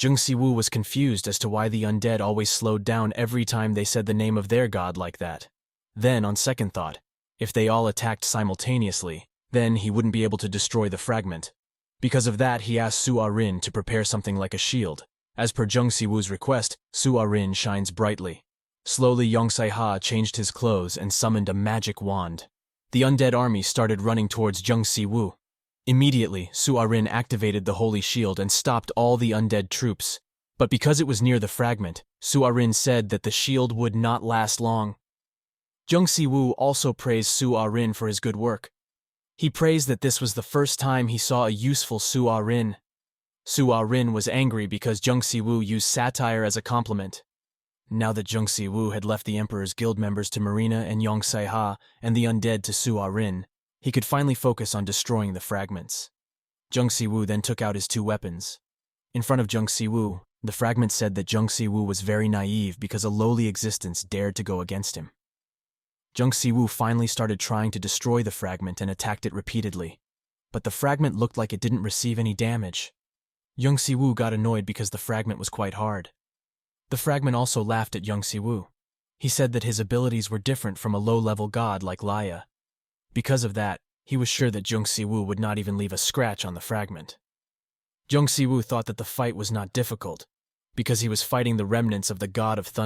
Jung Si-woo was confused as to why the undead always slowed down every time they said the name of their god like that. Then, on second thought, if they all attacked simultaneously, then he wouldn't be able to destroy the fragment. Because of that, he asked Soo-ah-rin to prepare something like a shield. As per Jung Si-woo's request, Soo-ah-rin shines brightly. Slowly Yeon Jeokha changed his clothes and summoned a magic wand. The undead army started running towards Jung Si-woo. Immediately, Soo-ah-rin activated the holy shield and stopped all the undead troops. But because it was near the fragment, Soo-ah-rin said that the shield would not last long. Jung Si-woo also praised Su Ah-rin for his good work. He praised that this was the first time he saw a useful Su Ah-rin. Su Ah-rin was angry because Jung Si-woo used satire as a compliment. Now that Jung Si-woo had left the Emperor's Guild members to Marina and Yong Se-ha and the undead to Su Ah-rin, he could finally focus on destroying the fragments. Jung Si-woo then took out his two weapons. In front of Jung Si-woo, the fragment said that Jung Si-woo was very naive because a lowly existence dared to go against him. Jung Si-woo finally started trying to destroy the fragment and attacked it repeatedly, but the fragment looked like it didn't receive any damage. Jung Si-woo got annoyed because the fragment was quite hard. The fragment also laughed at Jung Si-woo. He said that his abilities were different from a low-level god like Laya. Because of that, he was sure that Jung Si-woo would not even leave a scratch on the fragment. Jung Si-woo thought that the fight was not difficult, because he was fighting the remnants of the god of thunder.